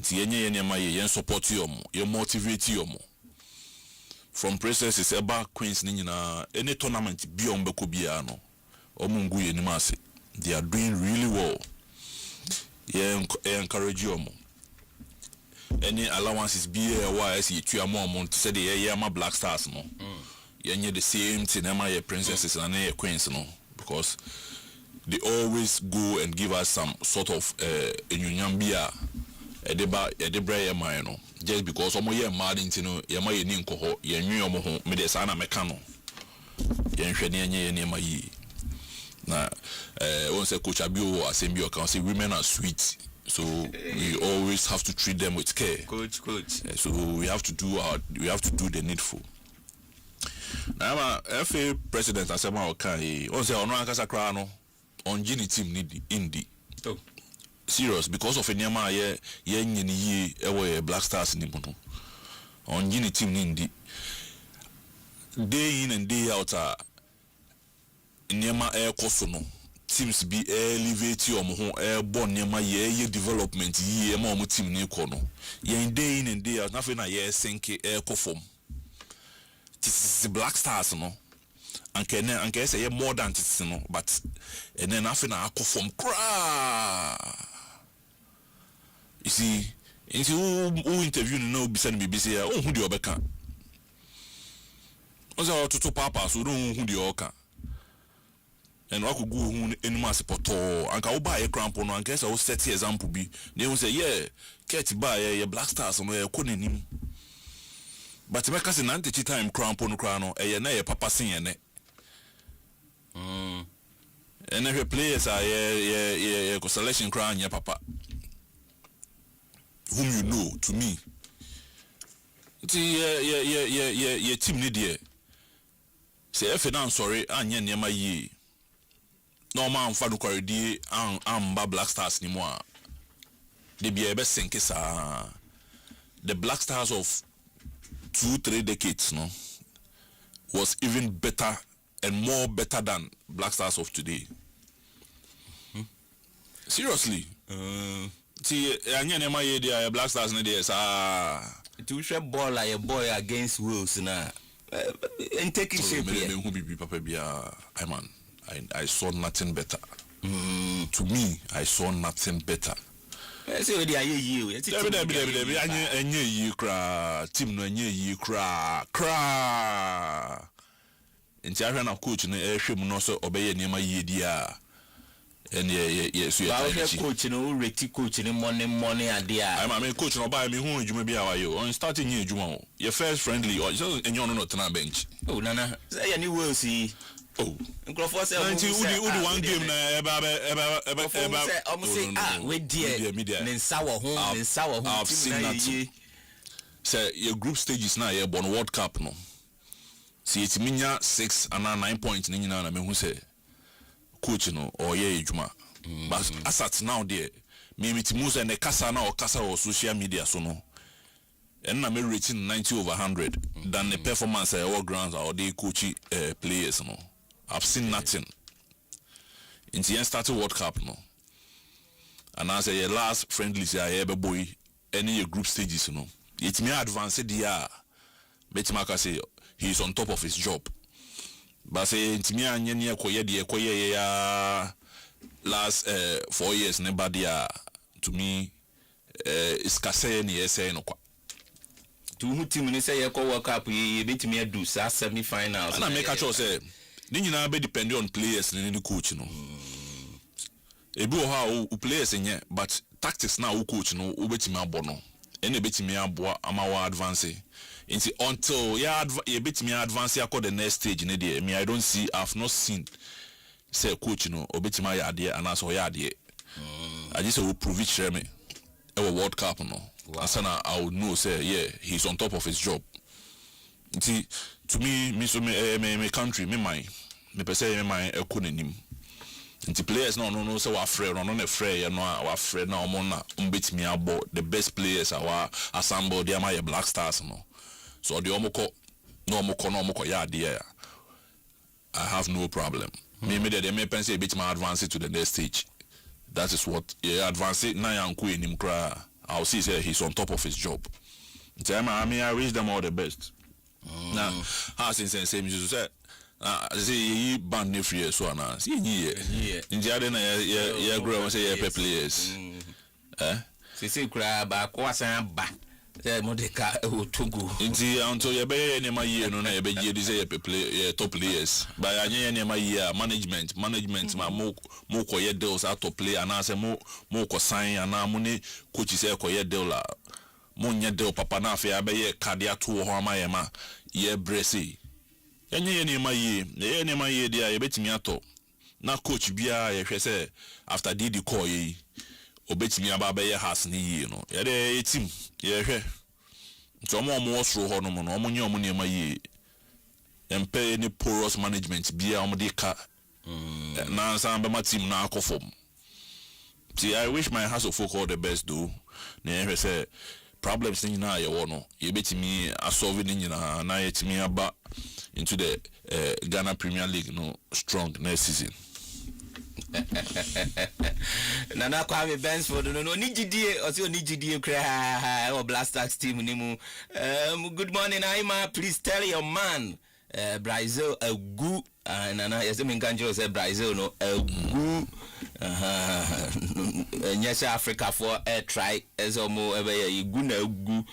nti ye near ye support you ye motivate you from processes eba Queens ni nyina any tournament bi on beko bia no omungu ye nimase they are doing really well ye encourage you any allowances be YS you amount to say the Black Stars no you the same thing your princesses and your queens no because they always go and give us some sort of union beer no just because omo ye mad into no ye ma ye ni nkoho ye nwi omo ho me de sa na meka no ye nhwe ne ye ne ma yi na won say coach Abio Asempa can say women are sweet. So we always have to treat them with care. Coach. So we have to do the needful. Now, FA President Asempa okay. On say ono ankasa kra no on gini team need indi. Oh. Serious because of enyama ye nyini yi ewe Black Stars ni mono. On gini team indi. Day in and day out enyama koso no. Teams be elevate your born near my year development ye mom team ni kono. Ye day in and day out nothing a year sink air conform. This is the Black Stars no. And can say more than this no, but and then nothing a conform cry. You see, into who interview no be send me busy who do you beka. Also to papa so don't who do you oka. And I could go in my support and go buy a cramp on and guess I will set the example be. They will say, yeah, get buy a Black Stars on where couldn't him. But make us an anti time cramp on crano, a papa singing it. And every players are selection crown, yeah, papa. Whom you know to me. Yeah, team need say, if I'm sorry, and yeah, near my ye. No man fadu koridi amba Black Stars ni moi. They be ebe senke sa. The Black Stars of 2-3 decades no was even better and more better than Black Stars of today. Seriously. See, anya nema ye dia Black Stars ne dia sa. To share ball like a boy against Wolves na. And taking shape here. Who be papa bia man. I saw nothing better. To me, I saw nothing better. Team no nye cra. And Tiana coach in the airship no so obey near my year. And yes, we are coach no reti coach in money idea. I'm a coach no buy me who you may be our you on starting year Jumo. Your first friendly or just and you're not on a bench. Oh Nana, say any will see. Oh, one game I've seen that. Say your group stages now you're born World Cup no. See it's minya 6 and 9 points ni nyina na me hu say coach no or ye ejuma. But as at now there me mitimuza and the kasa na or kasa or social media so no. And na me rating 90 over 100 than the performance or grounds or the coachy players no. I've seen nothing. In the end started World Cup no. And as a last friendly say I boy any group stages no. It may advance the year. Betimaka say he's on top of his job. But say it me anya koye last 4 years never there to me is kase ni say no kwa. To who team ni say World Cup ye betimi do semi-finals. And I make a choice say you na be depend on players and the coach no. Ebi o ha o players enye but tactics na o coach no o betimi abo no. Ene betimi abo amawa advance. Until you betimi advance akọ the next stage ne there me I don't see I've not seen say coach no obetima ya ade anaso ya ade I just will prove it share me a World Cup no asana I would know say yeah he's on top of his job. See, to me so me country me person me my ekononim nti players no say wa frɛ no na frɛ ya no wa frɛ na omo na umbetimi abo the best players our assemble they are Black Stars no so the omoko ya ade I have no problem. Me they may pense a bit more advance to the next stage. That is what advance na yanku enim kra. I'll see say he's on top of his job. I wish them all the best. Now, since same you say see band new free so na. See ye. India na ya grow say ya players. See kra ba kwa san ba. Modeka Togo. Inti until you be any my year no na be ye say top players. But anya any my year management ma mo ko ye deals out to play and say mo ko sign and na mo ni coach say ko ye deal la. Mo nya deal papa na afia be ye cardia to ho amaye ma ye brese. Anya any my year dia ye betimi ato. Na coach bia ye hwe say after did the call ye obetimi aba be ye has ni ye no. Ye dey team ye hwe so mo osro ho no mo no mo nye mo nema yi empe ni porous management bia o mo de ka na san be ma team na akofom. See, I wish my house of folk all the best though. Na hwe say problems ni na ye wo no ye betimi asolve ni nyina na ye timi aba into the Ghana Premier League no strong next season. Nana Kwame Bensford no nijidie osi nijidie kra o Black Stars team ni mu. Good morning Aima, please tell your man Brazil agu nana yese minkanjo say Brazil no agu nyesha Africa for try ezomo ebe igu na agu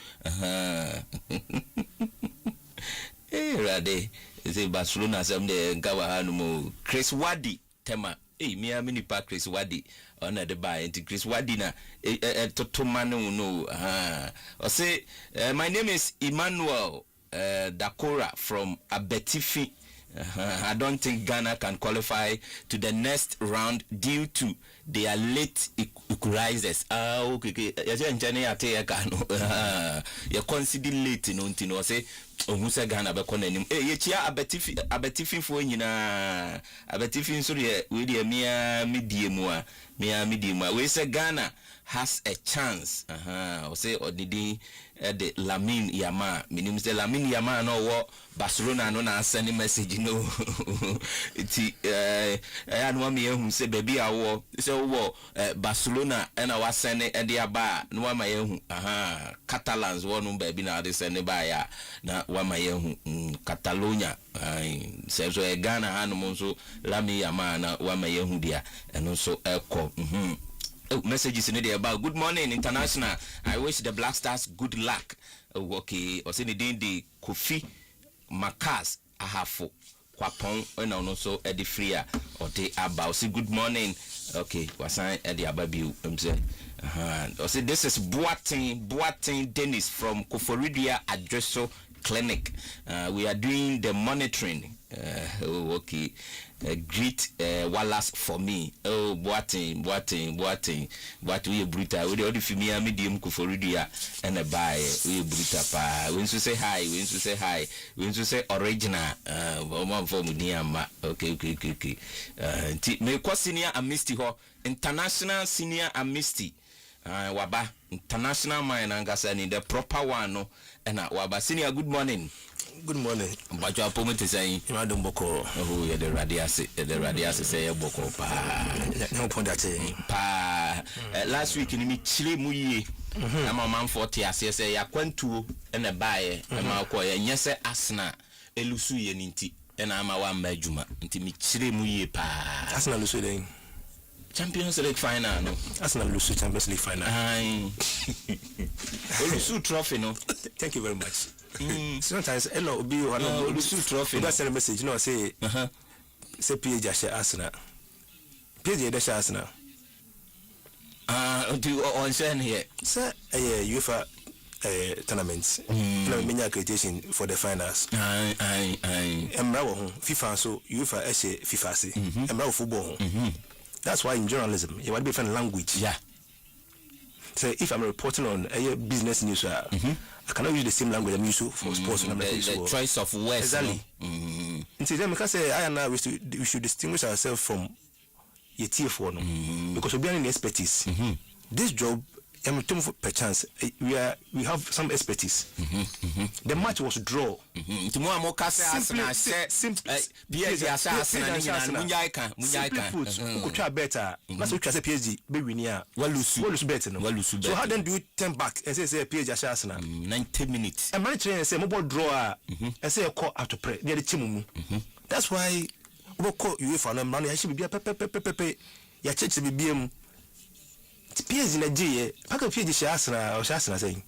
rade say Barcelona some de ngawa hanu mo Chris Wadi tema me mini pa Chris Wadi on the buy into Chris Wadi na totomanu no I say my name is Emmanuel Dakora from Abetifi. I don't think Ghana can qualify to the next round due to their late equalizers. Okay. Yes, engineer ate Ghana. You consider late no ntino say omusa Ghana be kona nim. Ye chia Abetifi fo nyina. Abetifi nso ye we de mia medium a. We say Ghana has a chance. I say odidi the Lamine Yama. Minim say Lamine Yama no wo Barcelona no na send message no. Iti anwa me ehun say baby awo say wo Barcelona and wa send e dia ba no wa ma ehun Catalans wo no baby na de send ba ya na wa ma ehun Catalonia say so Ghana hanu so Lamine Yama na wa ma ehun dia eno so eko messages in there about good morning international. I wish the Black Stars good luck. Okay, or say the Kofi Makas ahafo kwapon and also Eddie Freya or the about say good morning. Okay, wasan Eddie Ababiu say or say this is Boating Dennis from Koforidia Adresso Clinic. We are doing the monitoring. Okay. Greet Wallace for me. Oh, Boating. What we brutal. We the female medium Kuforidia and a buy. We brutal pa. When to say hi. When to say original. One for Muniama. Okay. Me kwa senior amnesty ho. International senior amnesty. Waba international man angasani the proper one no. And Waba senior good morning. Good morning. But you are promoting saying you are doing boko. Oh, yeah, the radias say boko pa. No point that pa. Last week in me chile muye. I'm a man 40 as say ya kwantu and a buy. I'm a koya yes asna elusu ye ninti and I'm a one majuma until me chile muye pa. Asna lusu then. Champions League final no. Arsenal lose Champions League final. Olusu trophy no. Thank you very much. Sometimes hello obi o no Olusu trophy. That's a message you know say say PSG share Arsenal. PSG dey share Arsenal. Do on send here. Sir, yeah, UEFA tournaments. Many accreditation for the finals. FIFA so UEFA FIFA say. Football. That's why in journalism you want different language. Yeah. So if I'm reporting on a business news, I cannot use the same language I'm used to for sports. The choice of words. Exactly. Because I and I we should distinguish ourselves from your TF1 because we are in expertise. This job, per chance, we have some expertise. The match was draw. Simply put, who could try better? That's what you say. PSG, be winning. Well, lose better. So how then do you turn back and say PSG Arsenal? 90 minutes. And manager and say mobile draw and say a call out to pray. Near the team. That's why we call UEFA and money. I should be a pepe. Ya church to be BM. PSG in a G. How can PSG Arsenal or Arsenal saying?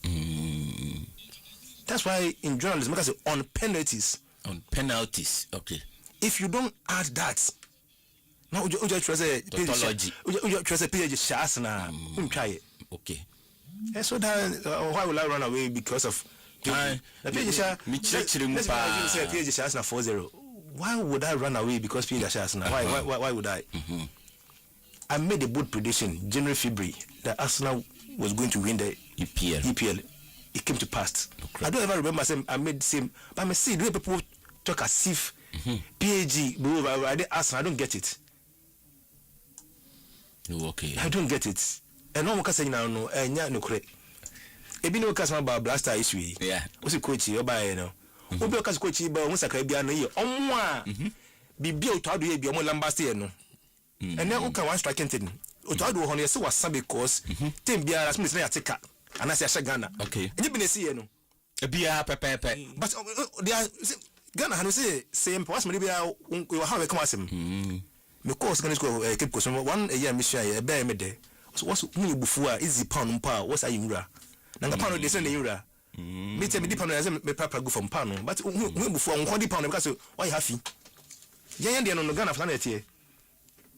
That's why in journalism, because on penalties. On penalties, okay. If you don't add that, now you just say PSG Arsenal. Try it. Okay. And so that why will I run away because of PSG Arsenal 4-0? Why would I run away because PSG Arsenal? Why would I? I made a bold prediction, January, February, that Arsenal was going to win the EPL. It came to pass. Okay. I don't ever remember saying I made the same, but I see the way people talk as if PSG, I Arsenal, I don't get it. Okay. I don't get it. And no one can say now, no, no correct. Ebi no case about blaster issue. Yeah. What's the coach here? Oba no. Obi case coach here, but once I can be an year. Omwa. Bibi o to do here bi omo lambast no. And then who can one striking thing? Oto do honey say was because team biara as me say ateka and I say Ghana. Okay. And you been see no. Bia pepe. But they are Ghana hanu say same was me bia we how we come asem. Me course can go keep question one a year me share e be me de. So what's me bufu a easy pound mpa what's ayi nwura. Na nga pound dey say na nwura. Me tell me di pound na say me papa go from pound but we bufu on di pound because why happy. Yan dey no Ghana for na tie.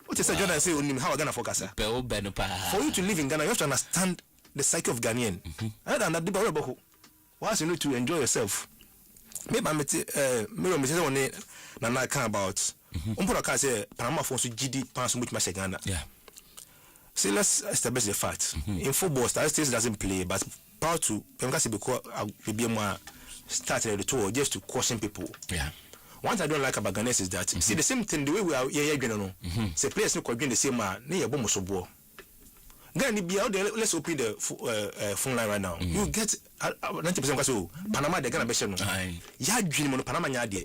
What is Jordan say on him how Ghana focus? For you to live in Ghana, you have to understand the psyche of Ghanaian. Other than that, once you need to enjoy yourself. Maybe I'm say one na can about. Can say Panama for so GD pass much much Ghana. Yeah. See, let's establish the fact. In football, statistics doesn't play, but proud to because be more started the tour just to caution people. Yeah. What I don't like about Ghanaians is that see the same thing the way we are here no. Say players no could the same man. Ne yebo mosobo. Ghana be out there. Let's open the phone line right now. You get 90% because Panama they Ghana be no. Ya dream on Panama nya there.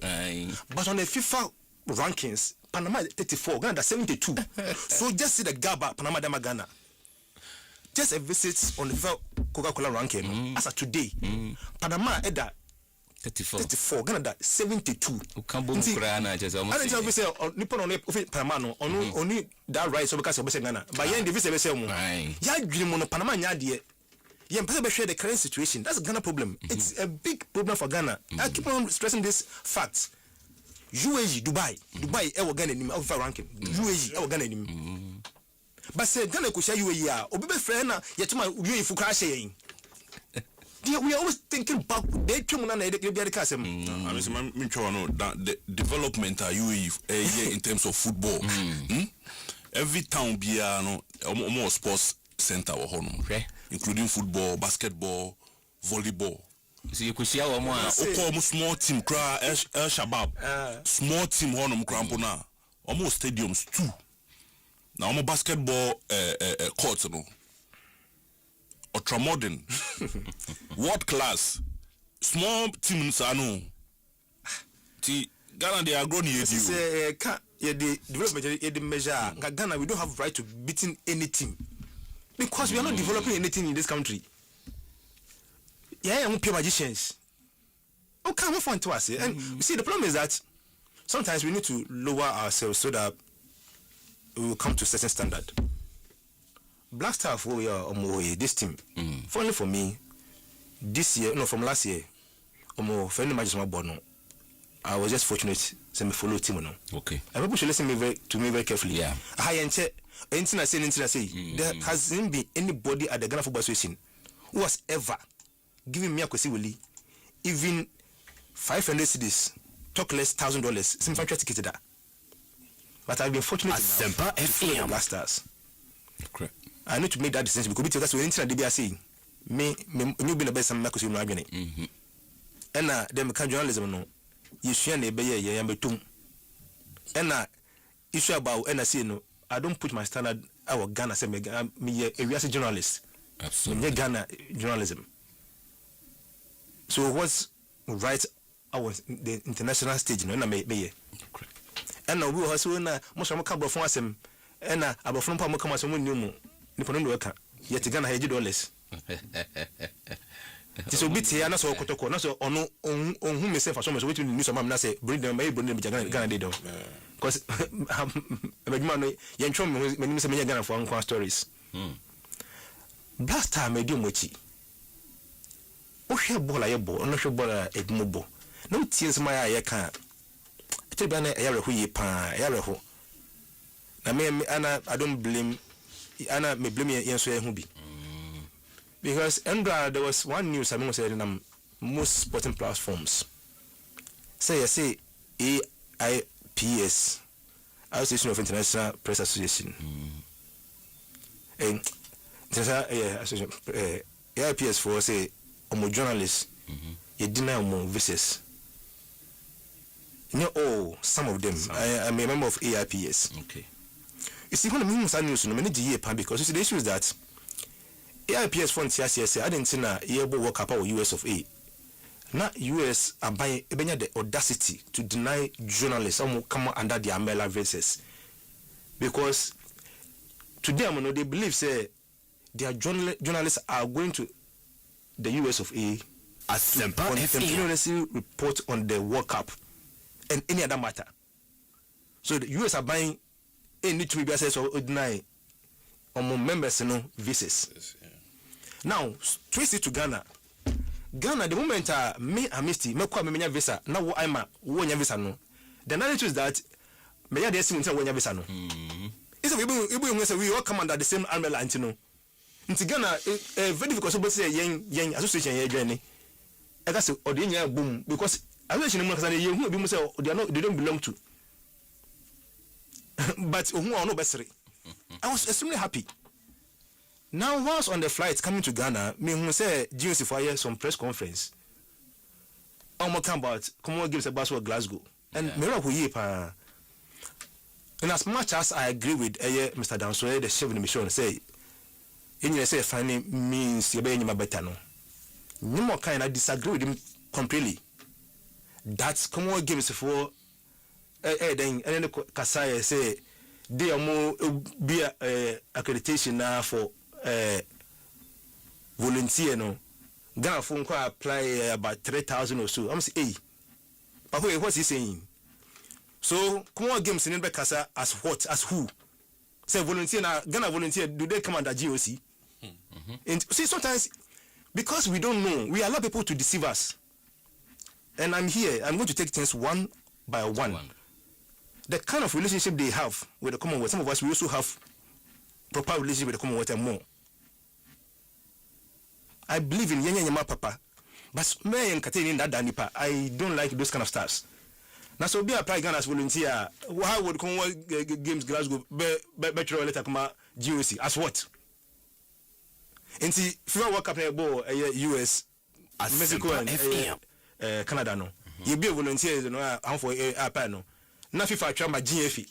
But on the FIFA rankings, Panama 34, Ghana 72. So just see the gap Panama dama Ghana. Just a visit on the FIFA Coca-Cola ranking as of today. Panama at that 34 Ghana 72 ukambo mkurana just almost I don't know say nippon on Panama no only that right so because of Ghana but yen the visa be say mu ya dwini no Panama nya de yen pese be share the current situation. That's a Ghana problem. It's a big problem for Ghana. I keep on stressing this fact. UAE Dubai e wo Ghana nim of ranking UAE e wo Ghana nim but say Ghana ko share UAE a obi be frɛ na yetuma UAE fu kra share yen. We are always thinking back. They come on and they be the case. I mean, the development are you in terms of football. Every town be more sports center or home, including football, basketball, volleyball. So you could see our almost small team, El Shabab, small team honum crampona, almost stadiums too. Now I'm basketball courts, no. Ultra modern, world class, small teams are no. Ghana they are grown here. Say, the development, the measure. Ghana we don't have right to beating any team because we are not developing anything in this country. Yeah, I'm pure magicians. Oh, come on, to us. And you see, the problem is that sometimes we need to lower ourselves so that we will come to a certain standard. Black Star for this team. Only for me, this year, no, from last year, friendly matches my board. I was just fortunate to me follow team. Okay. And people should listen to me very carefully. Yeah. Anything I say, there hasn't been anybody at the Ghana Football Association who has ever giving me a kwesi even 500 cedis, talk less $1,000. Some factory ticket that. But I've been fortunate enough to follow Black Stars. Correct. I need to make that decision because that's what anything they are saying. Me be the best some because you know again. And them can journalism no. You share ne be ye betum. And issue about and I say no. I don't put my standard our Ghana say me a journalist. Absolutely. Ghana journalism. So what's right our the international stage no na me ye. And we also na most of them from asem and about from pa come asem ni mu ni pono do ka yet Ghana $100. This will be here na so kotoko na so onu hu me say for so we need some na say bring them me Ghana dey do because abaduma no ye ntwom me say me Ghana for uncle stories. Blast time me di mochi o hwe bola ye bo no hwe bola edmubo no tie nsema ya ka tell me I who ye pa yareho na me ana I don't blame ana me blame yen so yen hu bi because there was one news I mean said in most sporting platforms say AIPS Association of International Press Association and association AIPS for say journalists you deny visas. No, some of them. I'm a member of AIPS. Okay. You see, when the news no many because you see the issue is that AIPS fund CSS I didn't see na able work up our US of A. Now US are buying the audacity to deny journalists some come under the umbrella visas because today they believe say their journalists are going to the US of A Asempa continuously report on the World Cup and any other matter. So the US are buying any to be assessed or deny on members visas. Now trace it to Ghana. Ghana the moment me amisti me kwa me visa na wo ima wo nya visa no. The narrative is that me ya dey see wo nya visa no. Is we say we all come under the same umbrella antino. Nti Ghana very difficult so say yen association yen join ni. I can say nya boom because association mo kasa yen hu bi mo say they don't belong to. But who are no besere. I was extremely happy. Now, once on the flight coming to Ghana, me who say GOC for some press conference. I'm talking about Commonwealth Games about Glasgow, and me who ye pa. And as much as I agree with Mr. Dansoe, the chef of the mission, say, in your say finding means you be in my better no. No more kind. I disagree with him completely. That's Commonwealth Games for. Then and then Kasai say they are more be accreditation now for volunteer no. Ghana phone call apply about 3,000 or so. I'm saying, but what's he saying? So Commonwealth Games in Kasa as what as who? Say volunteer now. Ghana volunteer do they come under GOC? And see sometimes because we don't know, we allow people to deceive us. And I'm here. I'm going to take things one by one. The kind of relationship they have with the Commonwealth, some of us we also have proper relationship with the Commonwealth and more. I believe in Yenya Papa, but me and Katini that Danipa, I don't like those kind of stars. Now so be apply Ghana as volunteer. How would Commonwealth Games Glasgow better later come GOC as what? And see, FIFA World Cup US, Mexico and Canada no. You be a volunteer, you know, for a panel. Na FIFA trama GFE.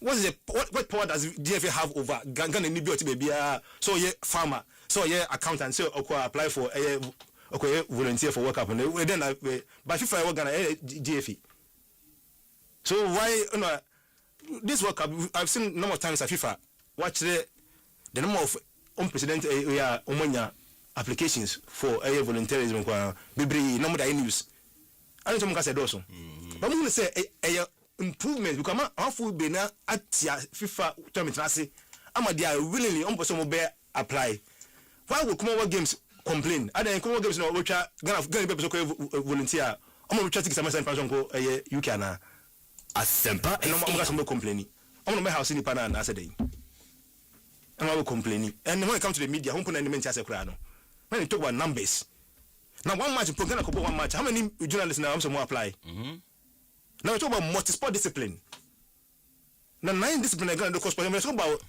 What power does GFE have over Ghana ni bi baby so ye farmer so ye accountant so apply for volunteer for work up and then by FIFA work Ghana GFE. So why this World Cup I've seen number of times at FIFA watch the number of unprecedented applications for volunteerism kwa bibri number that news. I don't know say also. But we say a improvement because how be na atia FIFA tournament na say ama they are willingly on person be apply. Why would Commonwealth Games complain? And then Commonwealth Games no which Ghana people so volunteer. I'm going to take some person go UK na Asempa and I'm going to complain. I'm going to house in Pana na say dey. I'm going to complain. And when it comes to the media, who put any mention as a crano. when you talk about numbers. Now one match, one match. How many journalists now have more apply? Now we talk about multi-sport discipline. Now 9 discipline are going to cost. When we talk about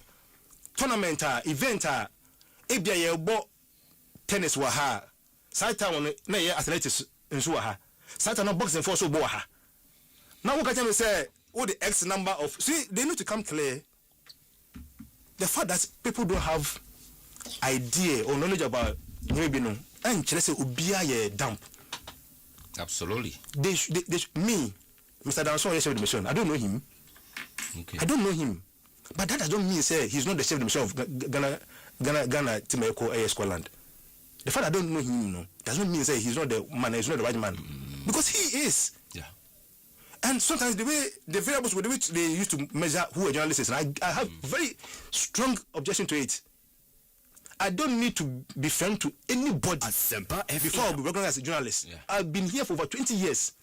tournament, event, ABA, tennis, waha, Saita on athletics in Suaha, Saita no boxing for so boha. Now what can we say? All the X number of they need to come clear. The fact that people don't have idea or knowledge about maybe no and say ubia dump. Absolutely. They me, Mr. Danson, chef of the mission. I don't know him. Okay. I don't know him. But that doesn't mean say he's not the chef of the mission of Ghana Timeko AS Scotland. The fact I don't know him, no, doesn't mean say he's not the man, he's not the right man. Because he is. Yeah. And sometimes the variables with which they used to measure who a journalist is, and I have very strong objection to it. I don't need to be friend to anybody before I'll be recognized as a journalist. Yeah. I've been here for over 20 years.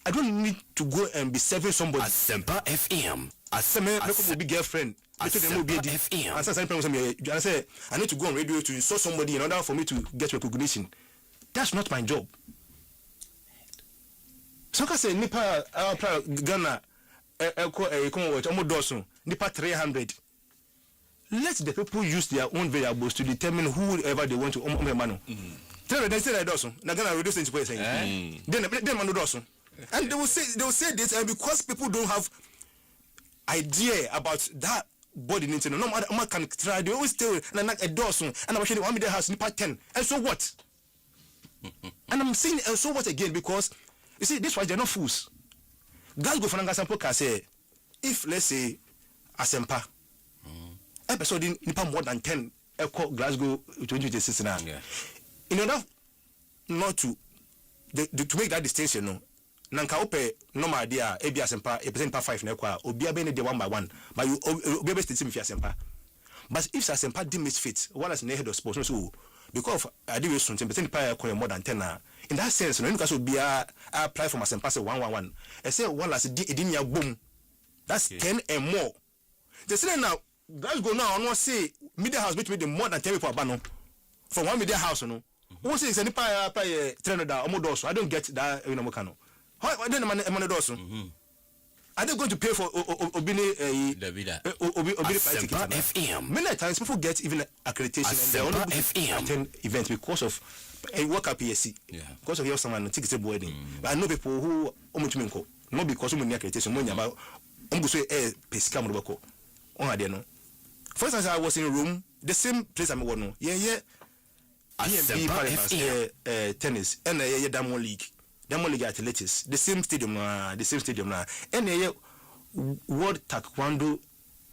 I don't need to go and be serving somebody. Asempa FM. Asempa will be girlfriend. Asempa FM. I say I need to go on radio to insult somebody in order for me to get recognition. That's not my job. So I say nipa Ghana nipa 300. Let the people use their own variables to determine whoever they want to mano. They say that also. Na Ghana radio station saying. Then man do also. And they will say this, and because people don't have idea about that body into no man can try. They always tell and a dozen and I'm actually 1 million house nipa 10. And so what? And I'm saying and so what again, because you see this why they're not fools. Glasgow for Asempa can say if let's say Asempa episode nipa more than 10 echo Glasgow 2026 now. In order not to make that distinction, no. Nanka ope normal idea ebi Asempa represent 5 na kwa obi abene de 1 by 1 but you obi be still fi Asempa. But if Asempa did misfit one as head of sports so because I did something percent pa more than 10 na in that sense no because obi apply for Asempa say 111 I say one as edinya boom that's 10 and more. They say now guys go now no say media house between the more than 10 people abano from one media house no who say say nipa pay 300 omodo so I don't get that you know kano. How then man does? Are they going to pay for Obini FM? Many times people get even accreditation and they only attend events because of a work at PSC. Yeah. Because of your someone tickets a wedding. But I know people who not because of accreditation, money about pesca mobile. On I know. For instance, I was in a room, the same place I'm going. Yeah. Tennis and a Diamond League. Diamond League athletics, the same stadium now. And a World Taekwondo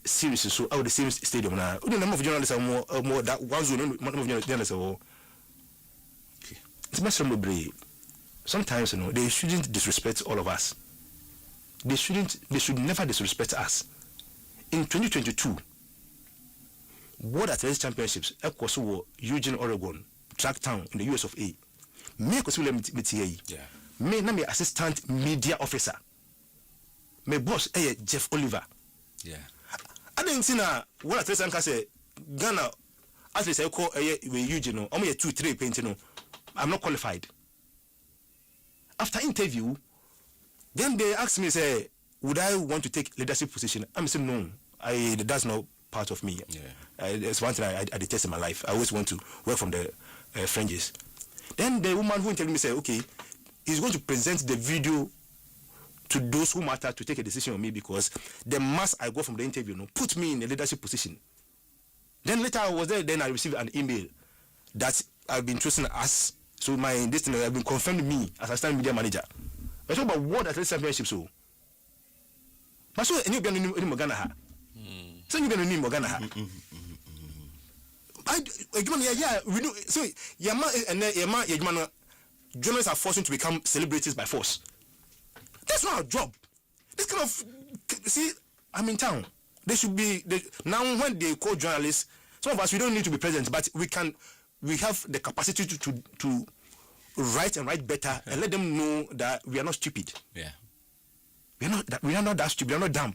series so out the same stadium now. The number of journalists are more that one zone number of journalists are. It's much sometimes they shouldn't disrespect all of us. They should never disrespect us. In 2022, World Athletics Championships, Ekoso Eugene, Oregon, Track Town in the US of A. Me me na me assistant media officer. My boss Jeff Oliver. Yeah. I didn't see na what at first say Ghana at least I call Eugene no. I'm 2-3 painting no. I'm not qualified. After interview, then they asked me say would I want to take leadership position? I'm saying no. That's not part of me. Yeah. It's one thing I detest in my life. I always want to work from the fringes. Then the woman who interviewed me said, okay, he's going to present the video to those who matter to take a decision on me because the mass I got from the interview put me in a leadership position. Then later I was there, then I received an email that I've been chosen as, so my destiny have been confirmed me as assistant media manager. I talk about World Athletics Championship so. But so any Ghana ha. So you gonna need Ghana ha. We know. So Yama and Yama journalists are forced to become celebrities by force. That's not our job. This kind of I'm in town. They should be now when they call journalists. Some of us we don't need to be present, but we have the capacity to write better and let them know that we are not stupid. Yeah, we are not that stupid. We are not dumb.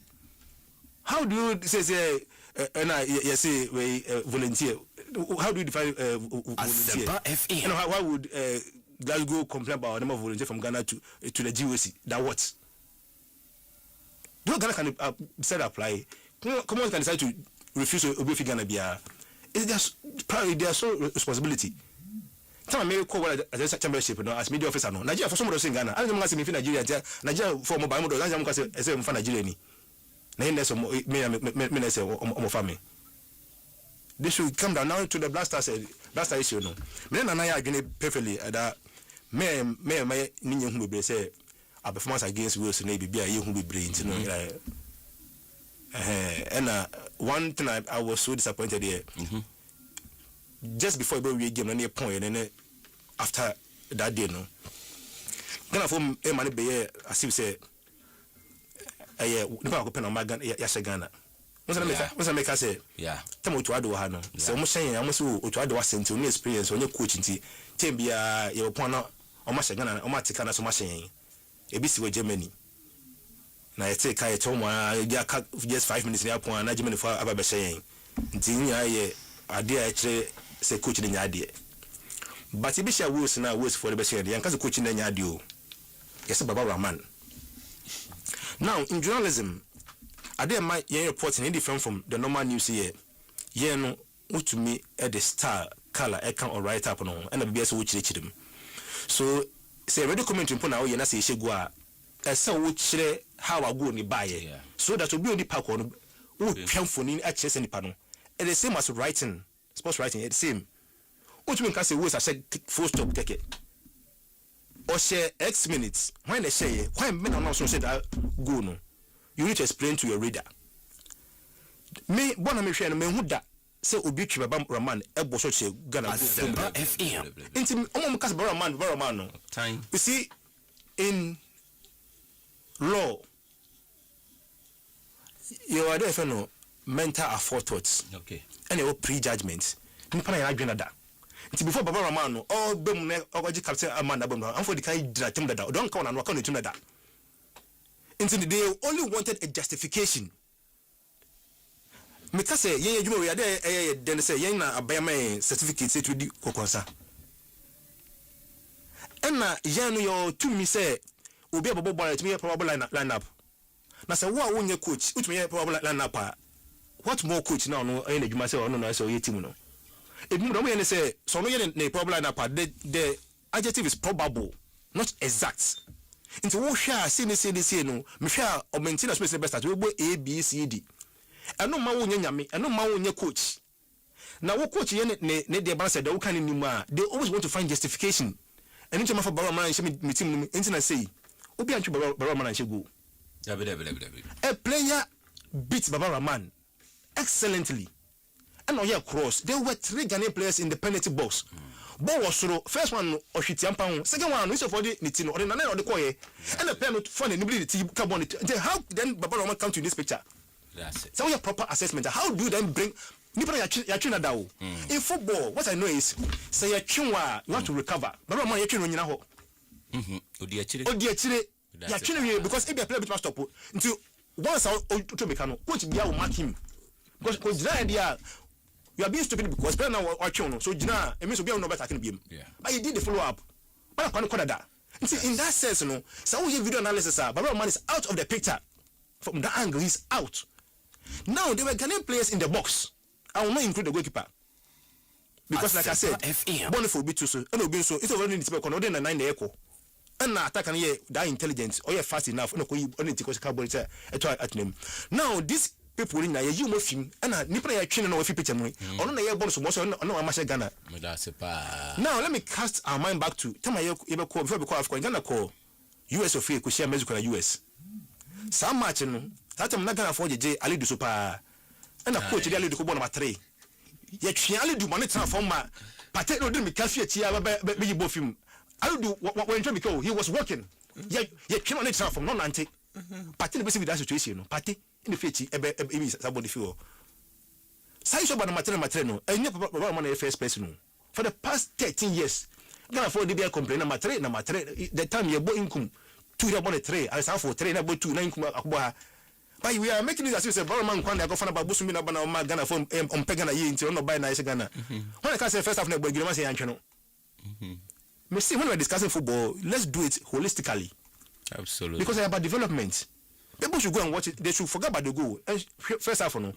How do you say and I say volunteer. How do you define volunteer? You know, why would Glasgow complain about a number of volunteers from Ghana to the GOC? That what? No Ghana can decide to apply. Come on, can decide to refuse to obey Ghana Bia. It's just probably their sole responsibility. Time I may call as a championship, no, as media officer, no. Nigeria for some of those in Ghana. I don't know if Nigeria, Nigeria for mobile model. I don't say for Nigeria. Me say family. They should come down now to the blaster issue, no. Me and I agree perfectly that me ninja who be say a performance against Wilson maybe be a you who be brains, you know. And one thing I was so disappointed here. Just before we game on the point and then after that day, no. Ghana from a money be as you say, never open on my gun, Ghana. What's a make us say, yeah, Tamo to Adohano. So much saying, I must to Adoa sent to experience on your coaching tea, Timbia, your opponent, or Mashagana, or Maticana, so much saying, a busy with Germany. Now I take I told my just 5 minutes in the upon and Germany for Abba saying, Tinia, idea actually say coaching in your idea. But if Bisha was now worse for the best idea, and because coaching in your idea, yes, Baba Rahman. Now, in journalism, I did my reporting any different from the normal news here. Yeah, no, to me at the star color, I can't write up on, and I'll be as which them. So, say, ready comment upon our Yana say, Shegua, as so which how I go and buy it. So that will be on the park on who come for at chess and panel. And the same as writing, sports writing, it's the same. What you can say was I said, full stop, take it. Or share X minutes. When they say, why men are not so said, go no. You need to explain to your reader. Me, one of my friends, me who that say obituary about Raman, Eboso che Ghana Asempa FM. Intim, almost Baraman, no. Time. You see, in law, you are there for no mental aforethoughts. Okay. And your prejudgments. Nipa na agwena da. Nti before Baba Raman no, all bem na ogaji captain Amanda bem no. Amfo di kan dra tem da. Don't count na no tem da. They only wanted a justification. Me say ye adwuma we ade den say ye na abayama certificate say to di kokonsa. Enna ye no yo to me say obi abobo ball to me probable line up. Na say wo a wonye coach, to me probable line up. What more coach now no e na adwuma say ono na say ye team no. Ebi mo ye say so no ye na probable line up. The adjective is probable, not exact. Into what share see no me share or maintain a space best at we A B C D. And no man nyame and no man coach. Now what coach ne the balance that we can anymore. They always want to find justification. And into my for Baraman she meeting internet say obi antu Baraman and she go. A player beats Baraman excellently. And no here cross. There were 3 Ghanaian players in the penalty box. Ball was so first one Oshitiampa, second one is for the Nitino or the Nana or the Koye, and the pen for the ability carbon. How then Baba Rama come to this picture? That's it. So your proper assessment. How do you then bring Yachina Dao? In football, what I know is say Yachua, you want to recover. Baba Rama Yachino Yinaho. Odiachire. Yachino because if they play with stop until once I to mechano, coach Bia will mark him. Because the idea. You are being stupid because people now watching. So Jina, it means we are not better can be him. But he did the follow up. But I can't that. In that sense, no. So we video analysis. Baba Man is out of the picture. From that angle, he's out. Now there were Ghanaian players in the box. I will not include the goalkeeper because, like I said, Bonifo be too so. And will be so. It's already in the corner. Then the 9 echo. And now attack and yeah, that intelligence or yeah fast enough. No, only because cowboy at name. Now this. People in you move him and Nipa training no picture money. Or no bonus no Amasha Ghana. Now let me cast our mind back to time before we call Ghana call US of free share Mexico and US. Some match no that I'm not gonna afford J Ali do super and a coach Ali do go number 3. Yet Ali do money transform my Pate no do me cafe chia be both him. I do when because he was working. Yet cannot transform no anti. Pate the basic with that situation no Pate in the future, somebody feel. Size about the material, and you have money first person. For the past 13 years, Ghana afford to be a complaint. Number 3, the time you're income 2 about 3, I have for 3 about 2 9 But we are making it as if say brother man kwanda go fana ba busumi na bana ma Ghana from Pegana ye nti no buy na Ghana. When I can say first half na Gbagirima say antwe no. Me see when we are discussing football, let's do it holistically. Absolutely. Because it's about development. People should go and watch it. They should forget about the goal. First half no.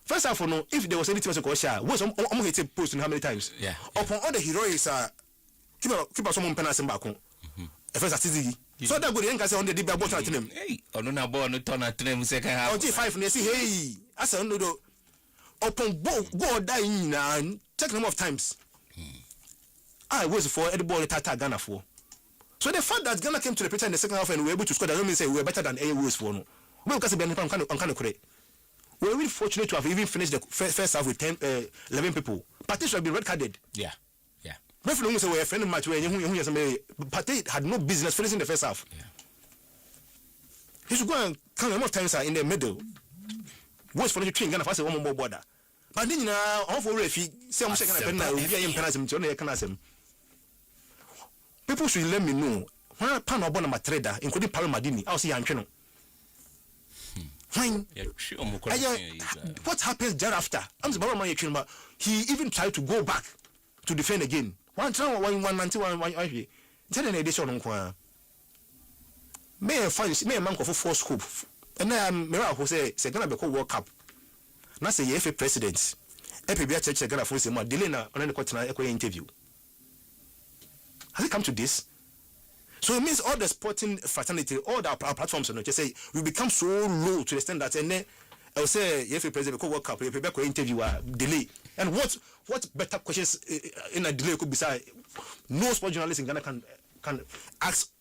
First half no. If there was anything to share, was hit post how many times? Yeah. Upon all the heroics keep up someone penalty back on. First half so that good can say on the deep ball at them. Hey, on no ball no turn at them second half. On G5 and say hey, I said no do. Upon go die in and check number of times. I was for the ball that Ghana for. So the fact that Ghana came to the picture in the second half and we were able to score doesn't mean say we were better than any was for no. We because we were really fortunate to have even finished the first half with 11 people. Partey should have been red carded. Yeah. Referee say we a friendly match where Partey had no business finishing the first half. Yeah. He should go and count enough times in the middle. What's for the train Ghana for one more border. But then all for referee say I'm second penalty. People should let me know when pan or bonama trader, including Paramadini, I'll see Anchino. Fine. What happens thereafter? I'm the Barama Yakin, he even tried to go back to defend again. One time, 191, tell an edition on Qua. May I find me a monk of 4 scoop. And then Mira who say, Second World Cup. Not say FA president. Epibia Church, Ghana for some Delena on any quarter interview. Has it come to this? So it means all the sporting fraternity, all our platforms, just say we become so low to the extent that and then I will say if a president could work up, if a interview delay. And what better questions in a delay could be said? No sport journalist in Ghana can ask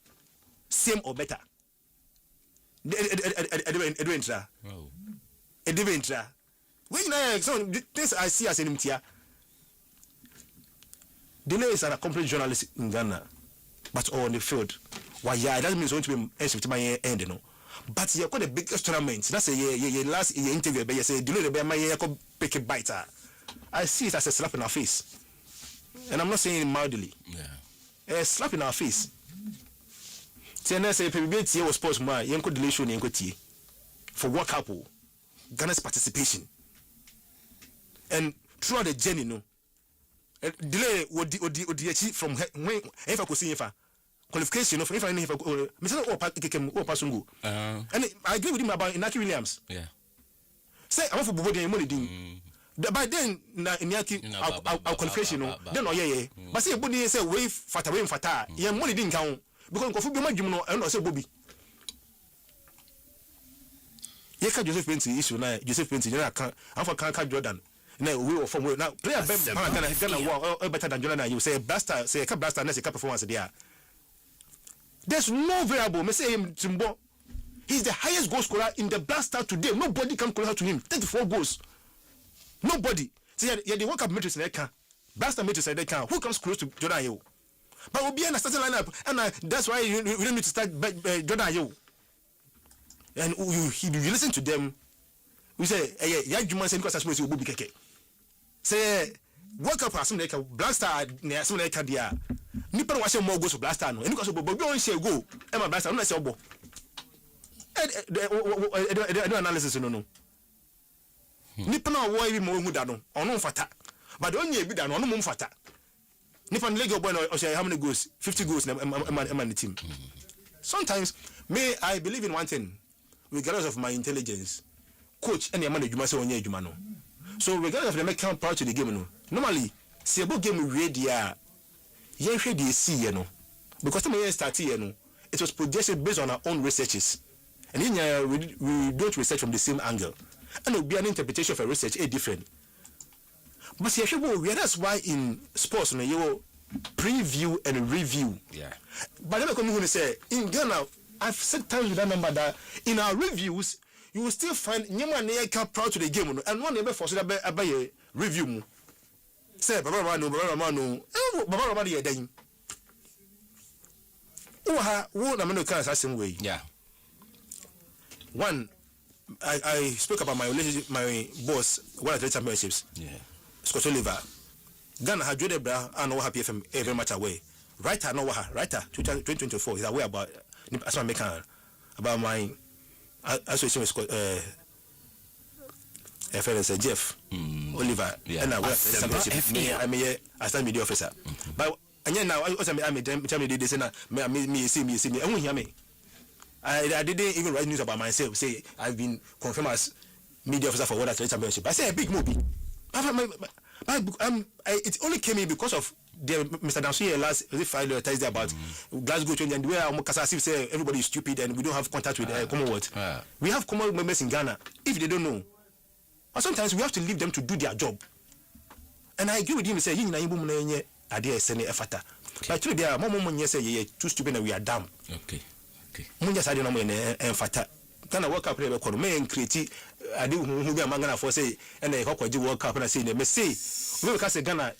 same or better. Adventure. When things I see as an MTR. Delays are accomplished journalists in Ghana, but on the field. Why, yeah, that means going to be to my end, you know. But you got the biggest tournament. That's a year last year interview, but you say, delay the my year pick a biter. I see it as a slap in our face. And I'm not saying it mildly. Yeah. A slap in our face. TNS say, PBT was sports, my yanko delay show for World Cup, Ghana's participation. And throughout the journey, no. Delay would achieve from when if I could see if I qualification of if I never Mr. Opasungu. And I agree with him about Inaki Williams. Yeah. Say I'm for Bobo money ding. By then Inaki our qualification then oh yeah. But say Bodi say way fata yeah money didn't count because Kofu be majumo and also Bobby. Yeka Joseph Penty issue na Joseph Penty can I'm for can Jordan. Now we from now player Gonna better than Jordan. You say blaster say a blaster next performance there. There's no variable. Me say him Timbo. He's the highest goal scorer in the blaster today. Nobody can close to him. 34 goals. Nobody. See, yeah, the World Cup matrix in that can. Blaster matrix in that can. Who comes close to Jordan Ayew? But we'll be in a starting lineup, and that's why we don't need to start Jordan Ayew. And you listen to them. We say, yeah, you must say because that's what you keke. Say, World Cup has some like a blaster near some like a dia. Nipa wa say more goals for blaster no. And because Bobo won say go. E ma blaster no say obo. The analysis no. Nipa na wo ebi mo hu da no. Ono mfata. But the only ebi da no ono mo mfata. Nipa Lego boy no say how many goals? 50 goals na the team. Sometimes I believe in one thing. Regardless of my intelligence, coach and the man adwuma say onye adwuma no. So regardless of the make count part to the game no. Normally, see about game ready yen hwe dey see ye no. Because the year start here no, it was projected based on our own researches. And then we don't research from the same angle. And it will be an interpretation of a research different. But see, that's why in sports no you preview and review. Yeah. But let me come here and say in Ghana, I've said times with that number that in our reviews you will still find nyama na yeka proud to the game no, and one never force that by review mu. Say baba no baba no dey dan. Wo na me no can say way. Yeah. One, I spoke about my relationship, my boss, one of the championships. Yeah. Scott Oliver. Ghana had Jode Bra and no happy FM very much away. Writer, no, writer, 2024 is aware about as I make about my association with Jeff Oliver and I was I'm a assistant media officer. But and now I was me say na me see me and hear me. I didn't even write news about myself. Say I've been confirmed as media officer for World Athletics Championship. I say a big movie. It only came in because of the Mr. Dansuye last Friday Thursday about Glasgow 20 and where Mukasasi say everybody is stupid and we don't have contact with Commonwealth. We have Commonwealth members in Ghana. If they don't know, but sometimes we have to leave them to do their job. And I agree with him. Say you na ibu mnenye ade sene efata. But today there more say you too stupid and we are dumb. Okay. Mun just ade no mo enfata. Ghana World Cup play be call me create ade hu be amanga for say and e kokwaji World Cup na say me say we can say Ghana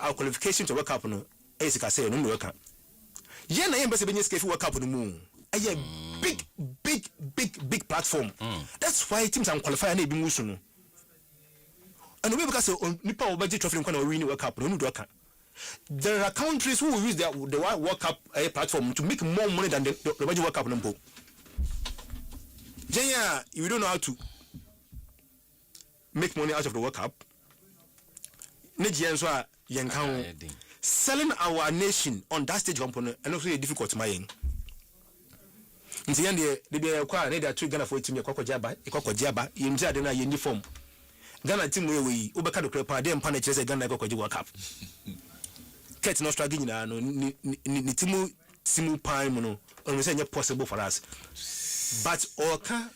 our qualification to World Cup no e sika say no World Cup. Ye na yembe se benye sika fi World Cup no mu. A big platform. That's why teams are qualified na e bi musu no. And we because nipa obaji trophy no na win World Cup no do aka. There are countries who will use the World Cup platform to make more money than the World Cup no. Jenya, we don't know how to make money out of the World Cup. Selling our nation on that stage component and also difficult to my nti they be kwa na dey Ghana for team ekoko jaba yimzi ade na uniform Ghana team we obeka do krepa dem pa na chese Ghana ekoko ji World Cup ket no struggle nyina no ni timu pan mu no on say possible for us but oka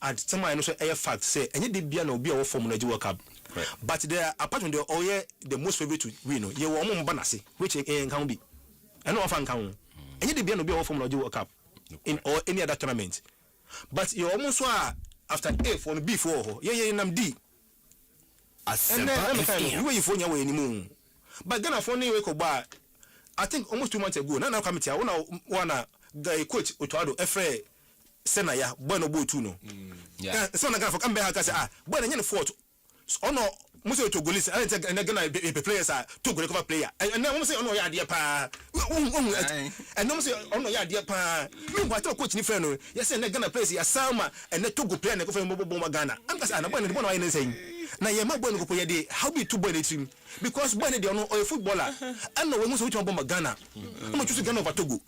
at time I know say a fact say any dey bia na obi a form na ji World Cup. But there apart from the most favorite to win no ye wo mo banase which can be and no fan kan any dey bia na obi a form na ji World Cup in or any other tournament. But you almost after A for B for ye nam D. Asempa you for nya we anymore. But Ghana for ni we ko ba I think almost 2 months ago na committee one guy coach Otuado Efre Senaya boy no boy no. Yeah. So na Ghana for come be ha say boy na nya fourth. Ono muso to golis and Ghana players are to go cover player. And now say ono ya dia pa. And no say ono ya dia pa. Me what coach ni friend no. Yes na Ghana players ya Salma and na Togo player na go for Bobo Ghana. Am kasa na boy no boy no saying. Na ye ma boy no go play dey how be two boy the team because boy dey ono a footballer. And no we muso which one Bobo Ghana. Am choose Ghana over Togo.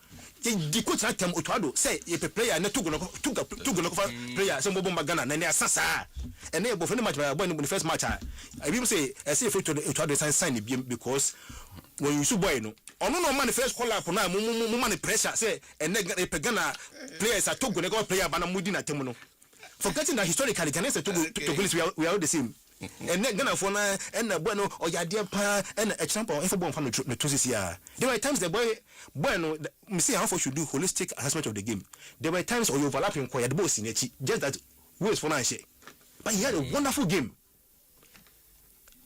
The coach at time Otuado say if a player na Togo no cover player some Bobo Ghana na na sasa. And they both match by boy in the first match. I will say I say for Otuado sign the because when you boy no no man first call up na man pressure say and Ghana players are Togo no player bana mudi na temu no. Forgetting that historically Ghana say Togo we are all the same. And Ghana for na and bueno or ya dear pa and a champion if born from the process here. There were times the boy no me see how for should do holistic assessment of the game. There were times or you overlapping quite the boss in it just that ways for now. But he had a wonderful game.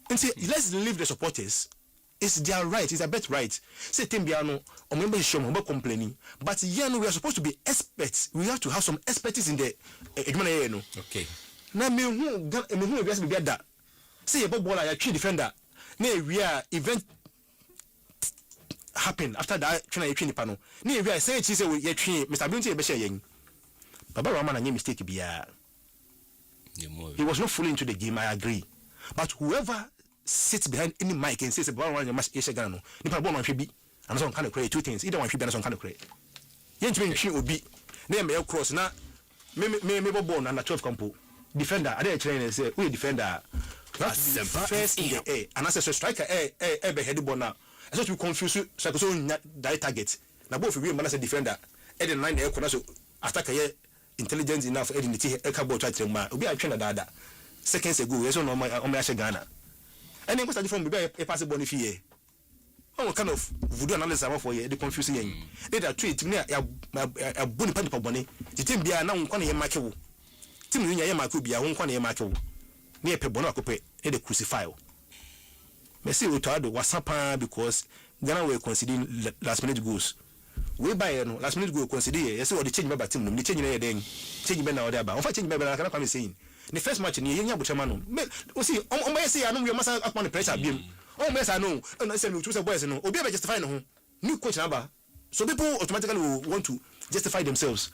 And say let's leave the supporters. It's their right, it's a bet right. Say Timbiano or member show about complaining. But yeah, no, we are supposed to be experts. We have to have some expertise in the okay. Na me hu bias be that. Say a baller ya tree defender. Na we are event happen after that try na tree pano. Na we are say chi say we tree Mr. Binti e be share yen. Baba Rama na mistake bia. He was not fully into the game, I agree. But whoever sits behind any mic and says Baba Rama must share Ghana no. Nipa born one be and some kind of create two things. Either one should be and some kind of create. Yen to tree obi. Na me cross na me born under 12 campo. Defender, I didn't train and say, we defender. First in the air, and as a striker, be headed ball now. I thought you confuse you, so I could die target. Now, both of you, man, as a defender, Eden 9 air corner, so attack a intelligence enough, Eden the cabo try to man. We are trained that. Seconds ago, yes, on my Ghana. And then what's the difference? A passable bonifie. Oh, kind of voodoo analysis for you, the confusing. They are treating me a bunny panther bonnet. The team be a now one year Michael. Tim nya ma ko bia won kwa na ma ke wo na ye pebono akope e de crucify wo me see Otuado wasapa because Ghana were considering last minute goals we buy no last minute goal consider yes we change member team no ni change na ye den change be na order ba on fa change member na kana kwa me saying the first match ni ye nya butema no o see on may say anu we masa akwa pressure biem on may say no na say me choose boys no obi be justify no ho new coach na ba so people automatically will want to justify themselves.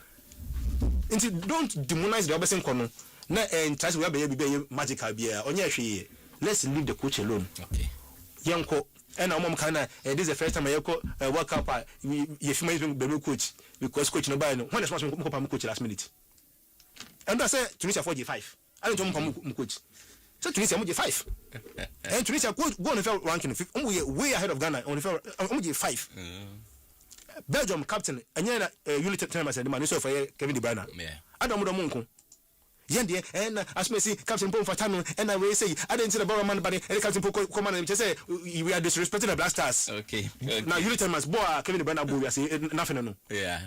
Don't demonize the other kono. Na try to be magical beer. Let's leave the coach alone. Okay. Yanko and mom kana this is the first time I work up you feel be coach because coach no buy no when the coach last minute. And I say Tunisia 45. I don't come coach. So Tunisia mo 5. And Tunisia go on the ranking way ahead of Ghana on the 5. Belgium captain and unit time I said the man so for Kevin De Bruyne. I don't know Monko. Yende and as me see Captain Paul Fatano and I will say I didn't see the ball man but the Captain Paul command and say we are disrespecting the Black Stars. Okay. Now unit time must boy Kevin De Bruyne we say nothing no. Yeah.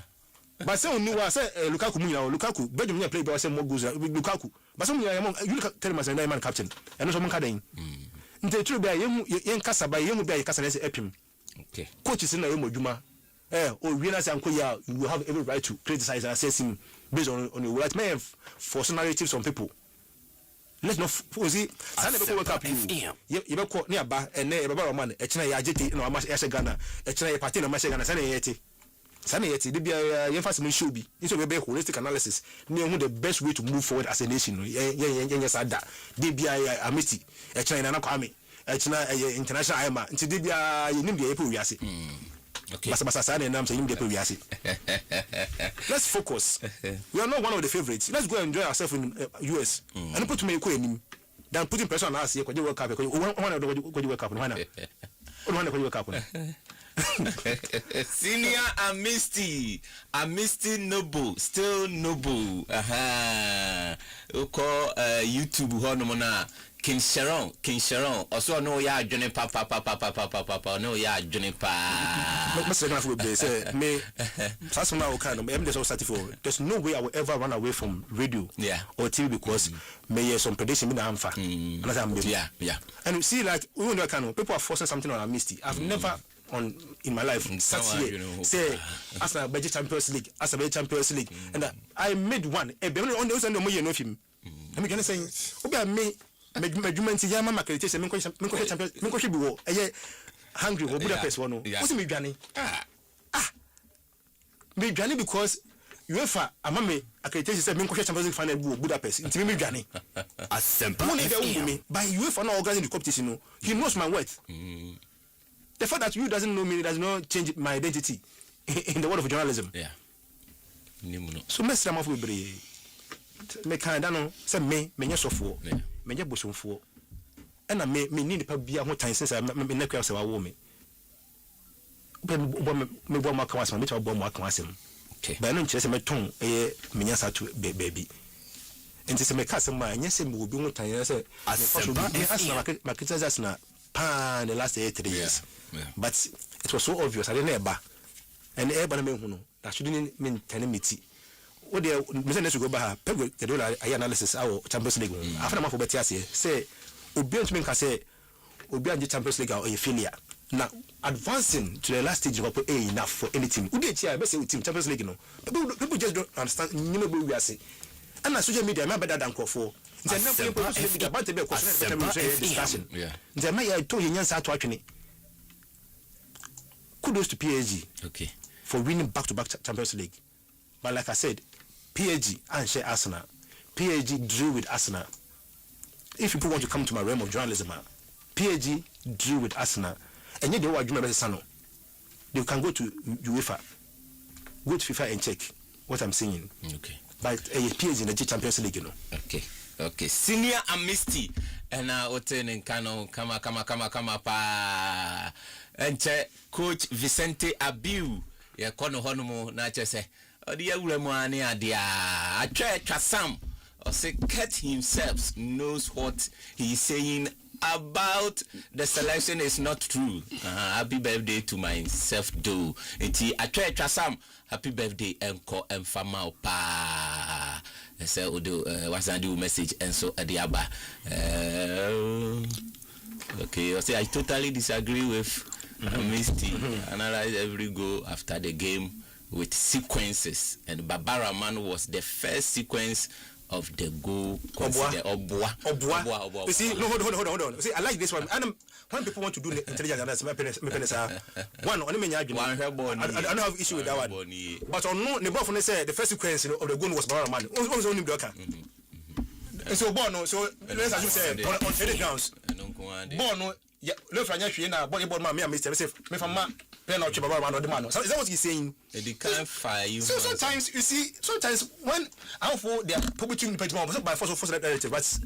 But so knew I say Lukaku Belgium play by say more goals Lukaku. But some you tell us and man captain and no man cadin. Nte true be yen kasa ba yen be kasa na say epim. Okay. Coach is na yen moduma. We na say ankoya you will have every right to criticize and assess him based on your right man for some narratives from people. Let's not see Sunday before wake up you be call near ba and e baba man e chena ya jeti na ma e Ghana e chena ya party na ma Ghana Sunday yeti de bia yen fast me show bi so be holistic analysis na who the best way to move forward as a nation yen sada de bia amity e chena na kwame e chena international IMA nti de bia yenim de epo wiase. Okay. Let's focus. We are not one of the favorites. Let's go and enjoy ourselves in US. And put me then putting pressure on us here. Could you work up? Could you work up? Senior Amisty Noble, still Noble. Call YouTube Honomona. King Sharon. Also no ya Johnny Papa. No ya Johnny Pa. Me. There's no way I will ever run away from radio or TV because may some prediction in the Amfa. Yeah. And you see, like people are forcing something on a Misty. I've never in my life sat here say as a budget Champions League, and I made one. On the no more of him. I'm gonna say, me. Measurement ya mama accreditation me ko bi wo eye hungry wo Budapest wo no wo se me dwane me dwane because UEFA amame accreditation say me ko Champions League final wo Budapest nti me dwane Asempa me by UEFA no organizing the competition no he knows my worth. The fact that you doesn't know me does not change my identity in the world of journalism. So mess them off with brave me kan da no say me nya sofo me nya bosomfo e na me need pa bia ho tan sense me na kwa se wa wo me me bo ma kan asem me cha bo ma kan asem okay ba no nche se me ton me nya sa to baby enti se me ka asem ma nya se me obi ho tan se asem ma criticize na pan the last 3 years but it was so obvious I didn't eba and eba na me hu no that shouldn't mean tenimity. What they let's go back the dollar analysis our Champions League after my for better say obi to me can say obi and the Champions League or a failure now advancing to the last stage of enough for any team who did here say team Champions League no people just don't understand we are say and social media am better than for the never about the question discussion the may to yansa to atwene kudos to PSG okay for winning back-to-back Champions League. But like I said, PSG and share Arsenal. PSG drew with Arsenal. If people want to come to my realm of journalism, PSG drew with Arsenal. And yet they were arguing about the they can go to UEFA, go to FIFA and check what I'm saying. Okay. But PSG in the Champions League, you know. Okay. Senior Amisty and Oten and Kano kama pa and Coach Vicente Abiu. Ya kono hono na chese odi awuremu ani adia atwa Sam or say Ket himself knows what he is saying about the selection is not true. Happy birthday to myself do enti atwa Sam happy birthday enko emfama pa say odo wasandi message enso adiaba okay I say I totally disagree with Misty analyze every goal after the game with sequences, and Babara Man was the first sequence of the goal considered Obwa. You see, no, hold on. See, I like this one. And when people want to do intelligence analysis, one only I don't have issue with that one. But on no, the both say the first sequence of the goal was Baraman. Only Blocker. So Bono, so let's assume say on any grounds. Bono, look for you now, body board man, Mr. Safe, me from ma, penalty Baraman or the man. So is that what he's saying? They can't fire you. So sometimes you see, sometimes when I for they are publishing the page by force of narrative, but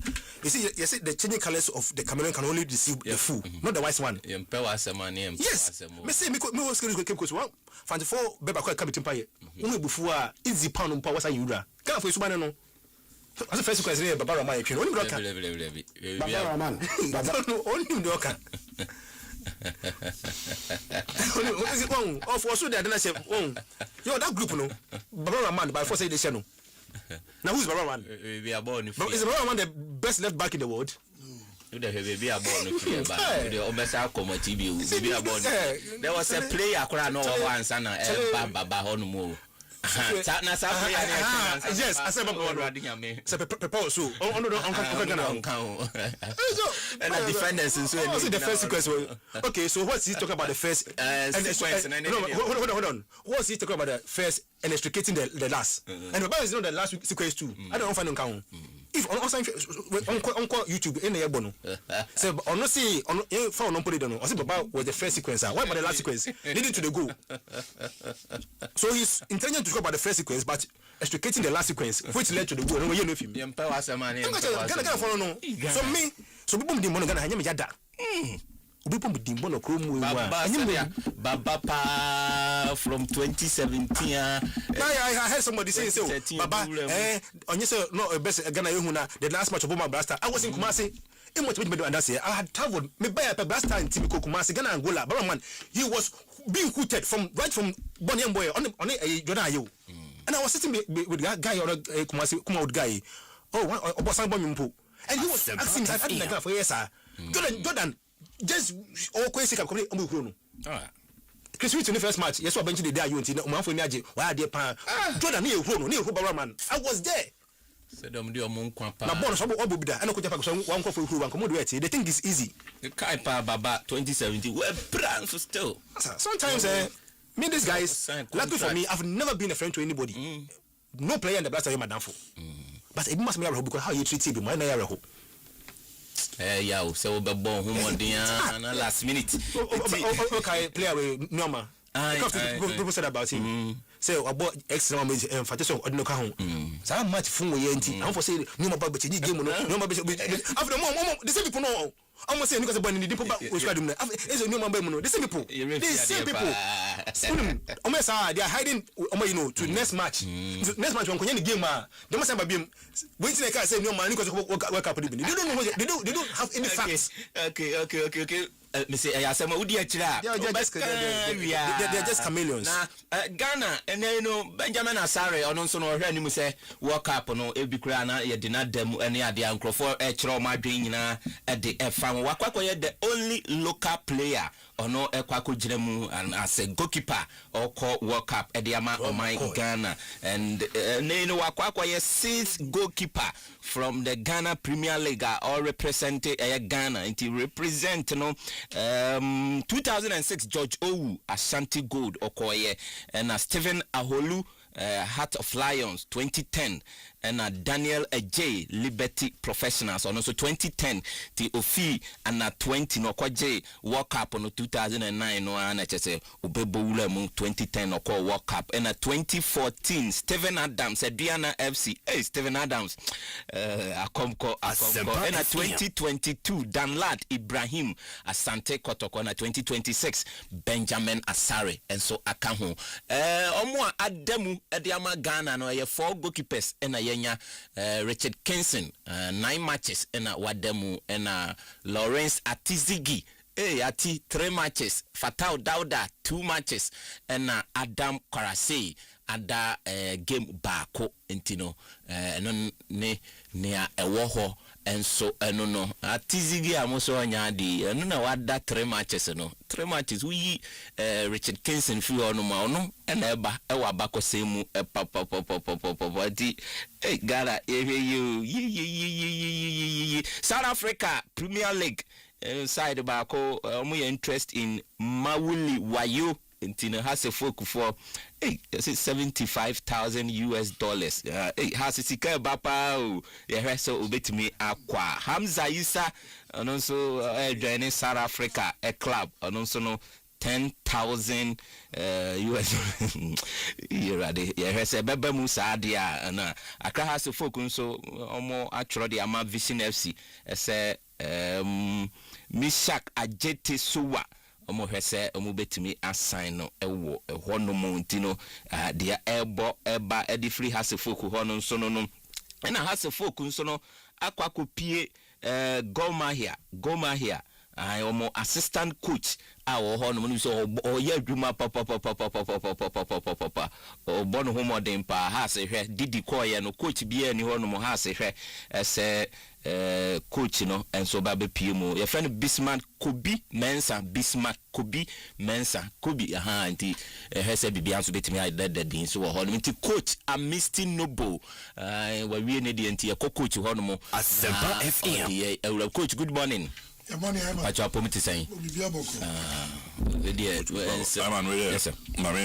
you see, the changing colors of the chameleon can only deceive the fool, not the wise one. Yes, me say me was going to keep because one, 54 beba quite coming to pay. Only before easy pound on power saying you da. Can't for you man. As a first question here, Baba Rama, you only broke. Baba Raman, only broken. What is it wrong? Oh, for sure, they didn't say, oh, you're that group, no? Baba Raman, by force, they channel. Now, who's Baba Raman? We are born. Is Baba Raman the best left back in the world? There was a player once and Baba Honmo. Yes, I said about so and the defenders the first question. Okay, so what's he talking about the first hold on. What's he talking about the first and extricating the last? And the Bible is not the last sequence too. I don't find on count. If on YouTube in the Ebono. So on not see on found on put it on. I said Baba was the first sequence. Why about the last sequence? Leading to the goal. So he's intending to talk about the first sequence, but extricating the last sequence, which led to the goal. No, you know him. So me, so people didn't want to get yada. People didn't want to come Baba from 2017. I heard somebody saying so. Baba, on you no best Ghana the last match of Boma Blaster. I was in Kumasi. I had traveled me by a blaster in Timiko Kumasi, Ghana, Angola. But man, he was being hooted from Bonnie and Boy on a Jonayo. And I was sitting with that guy or a Kumasi Kumaud guy. Oh, Obasan Bomimpo. And he was asking me, I didn't for yes, sir. Jordan, just all crazy complete Omukuno. Chris in the first match, yes, I mentioned the day you want for Naji. Why dear Pan? Jordan, near Baraman. I was there. Said I'm doing mon quampa. My bonus of Obuda, and I could have one for who one commodity. They think it's easy. The Kaipa Baba 2017 were plans still. Sometimes, me, these guys, lucky for me, I've never been a friend to anybody. No player in the blaster, Madame. But it must be a because how you treat him, my neighborhood. Yeah, so the born home last minute. Okay, player with Norma. People said about him. So about extra emphasis on no count. So how much fun we ain't. I'm for saying no more but you game no more. After the moment, the same people know. I'm not saying because about the people was quite doing. It's a new member. The same people. These same people. Almost they are hiding. You know to next match. Next match when the game. They must have been waiting. I can't say no man because work up. They don't know. They don't have any facts. Okay. Me say Asempa udi achira. They're just chameleons. Ghana and you know Benjamin Asare ono nso no hwe anim say World Cup no ebikura na ye de na dem ene ade ankrofo echiro ma dwen nyina e de efam wakwakoye the only local player ono ekwako giremu and as a goalkeeper oko World Cup e de ama oman Ghana and you know wakwakoye 6th goalkeeper from the Ghana Premier League or represented Ghana and represent 2006 George Owu Ashanti Gold Okoye and Stephen Aholu Heart of Lions 2010 and Daniel J Liberty Professionals on also 2010 the Ofi and 20 no kwaje World Cup on 2009 no ana chese obebo wula mu 2010 no kwa World Cup and 2014 Steven Adams Adriana FC Steven Adams akomko and 2022 Danlad Ibrahim Asante Kotoko na 2026 Benjamin Asare and so akaho omo ademu ediama Ghana no ye 4 goalkeepers and Richard Kenson 9 matches and wademu and Lawrence Atizigi ati 3 matches Fatau Dauda 2 matches and Adam Karase ada game baako ntino eno ne nea ewo ho enso eno no atizigi amoso nya di eno na wada 3 matches no 3 matches we Richard Kingston fi ono ma ono ena eba ewa bakosemu papa di gara South Africa Premier League side baako omo interest in Mawuli Wayo Ntino has a folk for $75,000 has a sika bapa so ubetimi akwa Hamza Isa and also joining South Africa a club and also no $10,000 US has a bebe musa dia and Accra has a folk so almost actually ama Vision FC as a Mishak Ajete Suwa omo hwese omo betimi assign no ewo hono montino dia eba edi free hasefok hono nso no na hasefok nso no akwakopie Goma here omo assistant coach awo hono mo so oya adwuma papa obono homo den pa hase hwe didi koye no coach bia ni hono mo hase hwe ese coach no enso ba be pie mu ye friend Bismarck Kobi Mensa Kobi anti hese bibia so betimi aidede din so ho no nti coach Amisti Noble wa wie ne de nti coach hono mo Asempa FM coach good morning. Good morning, I'm to say.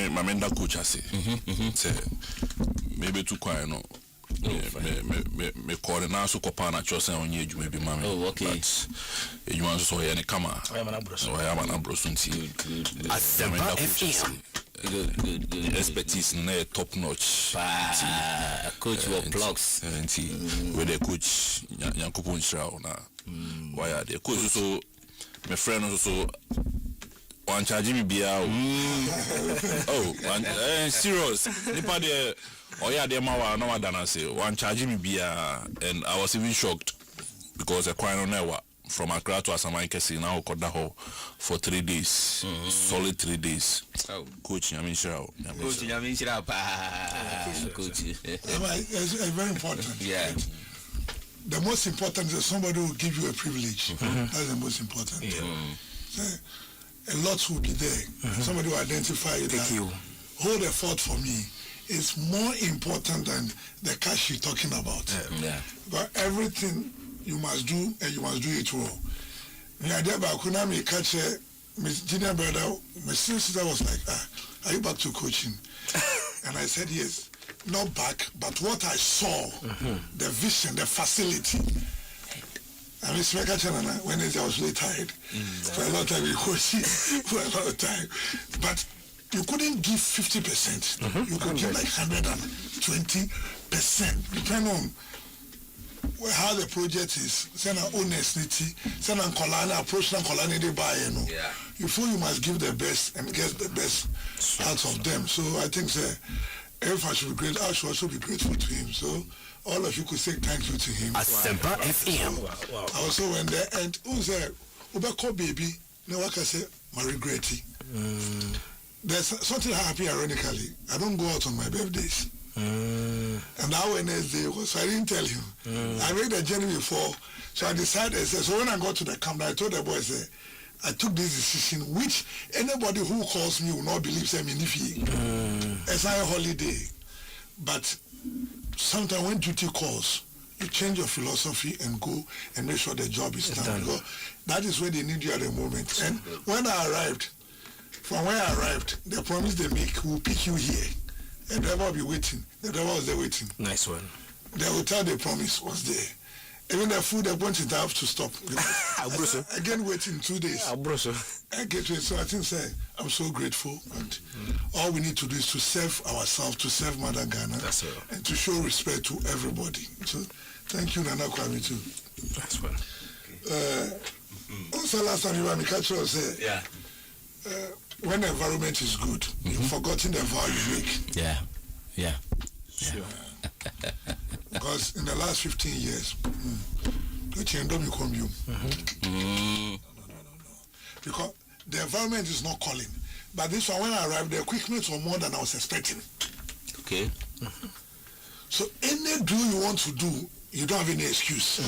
Mamenda coach say maybe too quiet no. Me coordinate so kopana chose onye adwuma bi mame. Oh, okay. But adwuma so here ne kama. I am an abroso nti. Asempa FM. Good. Expertise na top notch. Coach will plugs. Nti with the coach Yankopon Shrao na. Why are the coach so my friend also one charge me bia serious nipa de oya de ma wa no wadana say one charge me bia and I was even shocked because a crime on from Accra to Asempa Kesi now koda ho for 3 days solid 3 days coach Nyamishira coach it's very important. Yeah. The most important is that somebody will give you a privilege. That's the most important. A lot will be there. Somebody will identify that. Hold the fort for me is more important than the cash you're talking about. But everything you must do, and you must do it well. Me catch my junior brother, my sister was like, are you back to coaching? And I said yes. Not back, but what I saw, the vision, the facility. I mean, when I was really tired. For a lot of time, we coached for a lot of time. But you couldn't give 50%. You could give like 120%, depending on how the project is. Send an honestly, send an Kolana, approach an Kolana, they buy, you feel you must give the best and get the best out of them. So I think if I should be grateful, I should also be grateful to him. So all of you could say thank you to him. Asempa FM. I also went there and who said, Ubeko baby, no one can say my regretty. There's something happened ironically. I don't go out on my birthdays. And that Wednesday was, so I didn't tell him. I made the journey before, so I decided. So when I got to the camp, I told the boys, I took this decision, which anybody who calls me will not believe. Say, it's not a holiday, but sometimes when duty calls, you change your philosophy and go and make sure the job is done. Because that is where they need you at the moment. And when I arrived, from where I arrived, the promise they make will pick you here. And the driver will be waiting. The driver was there waiting. Nice one. The hotel they promised was there. Even the food they wanted to have to stop. Again waiting 2 days. I get to it. So I think I'm so grateful. And all we need to do is to serve ourselves, to serve Mother Ghana, and to show respect to everybody. So thank you, Nana Kwame, too. That's one. Also last time you were in Kacho said, when the environment is good, you've forgotten the vow you make. Sure. Because in the last 15 years, no. Because the environment is not calling. But this one, when I arrived, the equipment was more than I was expecting. Okay. So any drill you want to do, you don't have any excuse.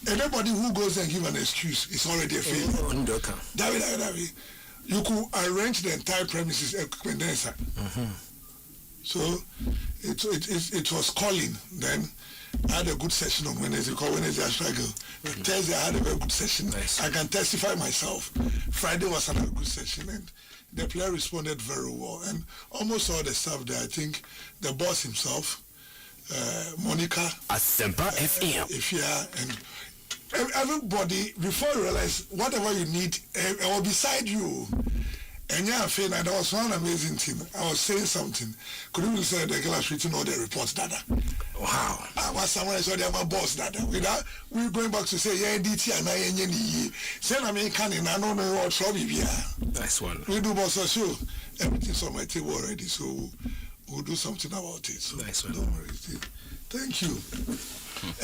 Anybody who goes and give an excuse is already a failure. David, you could arrange the entire premises equipment there, sir. So it was calling. Then I had a good session on Wednesday. Called Wednesday I struggled. Thursday I had a very good session. Nice. I can testify myself. Friday was another good session, and the player responded very well. And almost all the staff there, I think the boss himself, Monica, Asempa FM, and everybody, before you realize whatever you need, or beside you. And yeah, that was one amazing thing. I was saying something. Could you say the girl has written all the reports, Dada? Wow. I was somewhere, so they are my boss, Dada. We're going back to say, yeah, DT and I, say, I'm in Canning, I don't know what trouble we are. Nice one. We do boss, so everything's on my table already, so we'll do something about it. So nice one. Don't worry. Thank you.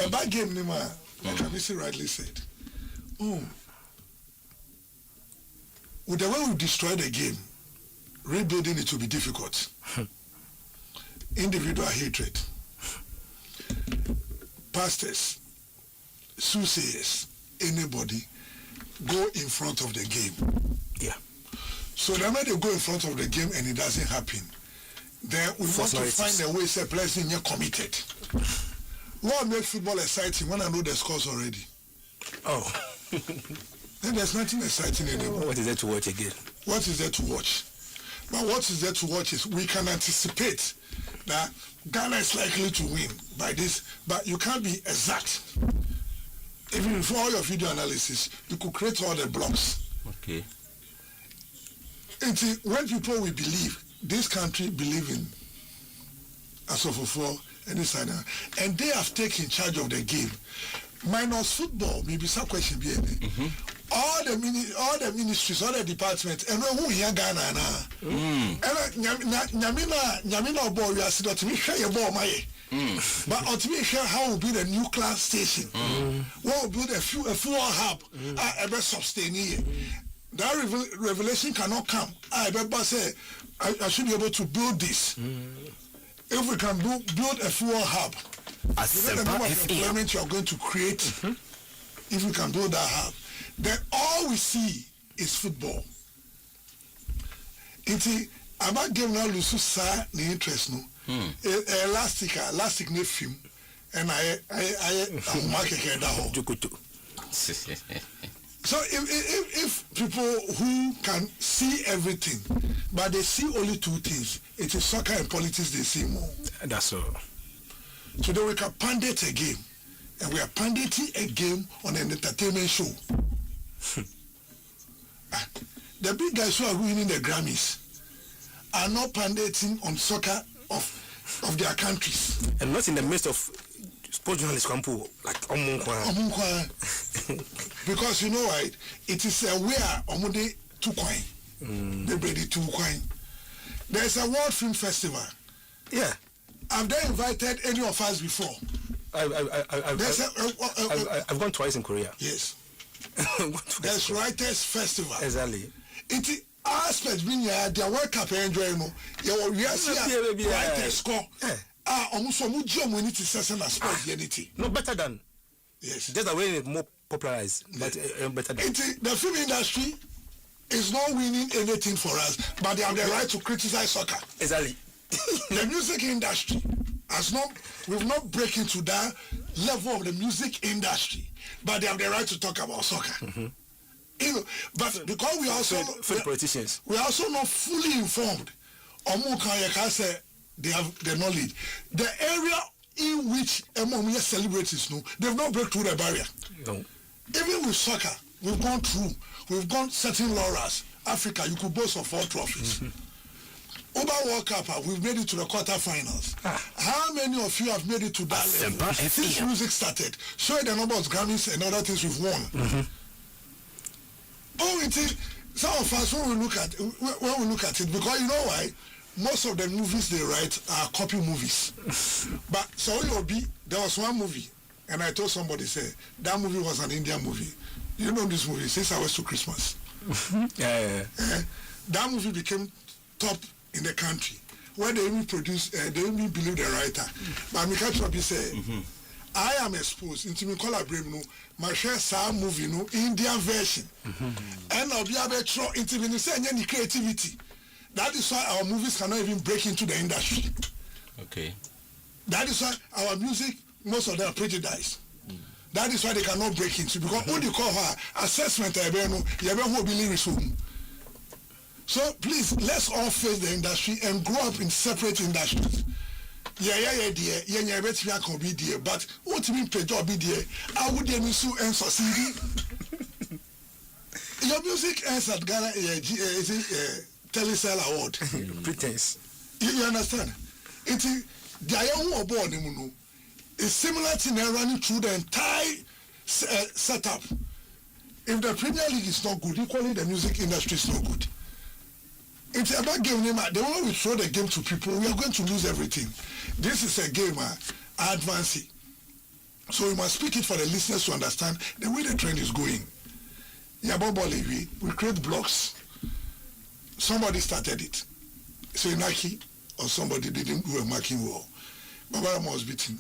A bad game, Nima, like Mr. rightly said. With the way we destroy the game, rebuilding it will be difficult. Individual hatred. Pastors, soothsayers, anybody go in front of the game. Yeah. So the moment they go in front of the game and it doesn't happen, then we want to find a way to say, "Blessing, you're committed." What made football exciting when I know the scores already? Oh. Then there's nothing exciting anymore. What is there to watch again? What is there to watch? But what is there to watch is we can anticipate that Ghana is likely to win by this, but you can't be exact. Even for all your video analysis, you could create all the blocks. Okay. And see, when people will believe, this country believe in Asofofo and this and they have taken charge of the game. Minus football, maybe some question be all the ministries, all the departments, and who here Ghana now. Nyamina boy, we are sitting to me share your ball, my. But ultimately, how will be the nuclear station? What will build a fuel hub? I better sustain here. That revelation cannot come. I better say I should be able to build this. If we can build a fuel hub, the number of employment you are going to create, if we can build that hub, then all we see is football. It's about game now lose the interest no. Elastic ne film, and I market that whole. So if people who can see everything, but they see only two things, it is soccer and politics they see more. That's all. Today we can pandit a game, and we are panditing a game on an entertainment show. The big guys who are winning the Grammys are not panditing on soccer of their countries. And not in the midst of sports journalists like Omunkwa. Because you know why? It is where Omude 2 coin. They ready 2 coin. There's a World Film Festival. Yeah. Have they invited any of us before? I've gone twice in Korea. Yes. There's Writers Festival. Exactly. It aspects being their World Cup enjoying. We are seeing Writers score. Almost some we need to session as sport unity. No better than. Yes. Just the way it's more popularized, but better than. The film industry is not winning anything for us, but they have the right to criticize soccer. Exactly. The music industry we've not break into that level of the music industry, but they have the right to talk about soccer. You know, but because we also politicians, we are also not fully informed. They have the knowledge. The area in which among celebrities they've not break through the barrier. No. Even with soccer, we've gone certain laurels. Africa, you could boast of 4 trophies. Over World Cup, we've made it to the quarterfinals. How many of you have made it to that level since music started? Show the number of Grammys and other things we've won. Some of us when we look at it, because you know why? Most of the movies they write are copy movies. But so there was one movie, and I told somebody, say that movie was an Indian movie. You know this movie, Since I Was to Christmas. That movie became top in the country. where they even produce, they even believe the writer. But I catch up, he say, I am exposed into me collaborate no my share some movie no Indian version. And I'll be able to throw into me say any creativity. That is why our movies cannot even break into the industry. Okay. That is why our music, most of them are prejudiced. That is why they cannot break into, because what you call her assessment, so please, let's all face the industry and grow up in separate industries. But what mean pay job dear? I would succeed. Your music ends at Ghana Telecel Award. Pretense. You understand? It's the young board is similar to running through the entire setup. If the Premier League is not good, equally the music industry is not good. It's about game. They want to throw the game to people. We are going to lose everything. This is a game advancing. So we must speak it for the listeners to understand the way the trend is going. We create blocks. Somebody started it. So Nike or somebody didn't do a marking wall. Barbara was beaten.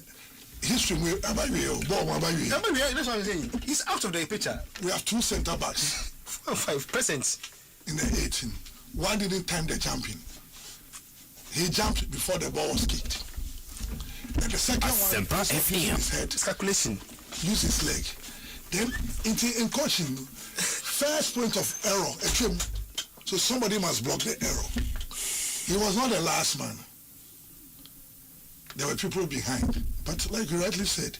History, that's what I'm saying. He's out of the picture. We have 2 center backs. 5% in the 18. One didn't time the champion. He jumped before the ball was kicked. And the second one used his head. Calculation. Use his leg. Then in coaching, first point of error. So somebody must block the error. He was not the last man. There were people behind. But like you rightly said,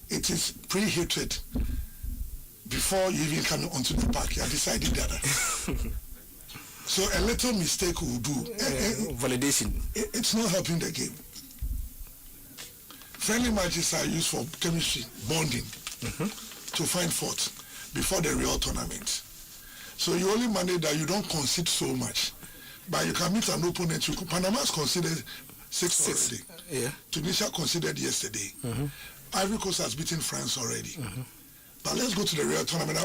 it is pre-hatred. Before you even come onto the park, you have decided the other. So a little mistake will do. Validation. It's not helping the game. Friendly matches are used for chemistry, bonding, to find fault before the real tournament. So you only manage that you don't concede so much. But you can meet an opponent. Panama's considered 6 already. Yeah. Tunisia considered yesterday. Ivory Coast has beaten France already. But let's go to the real tournament.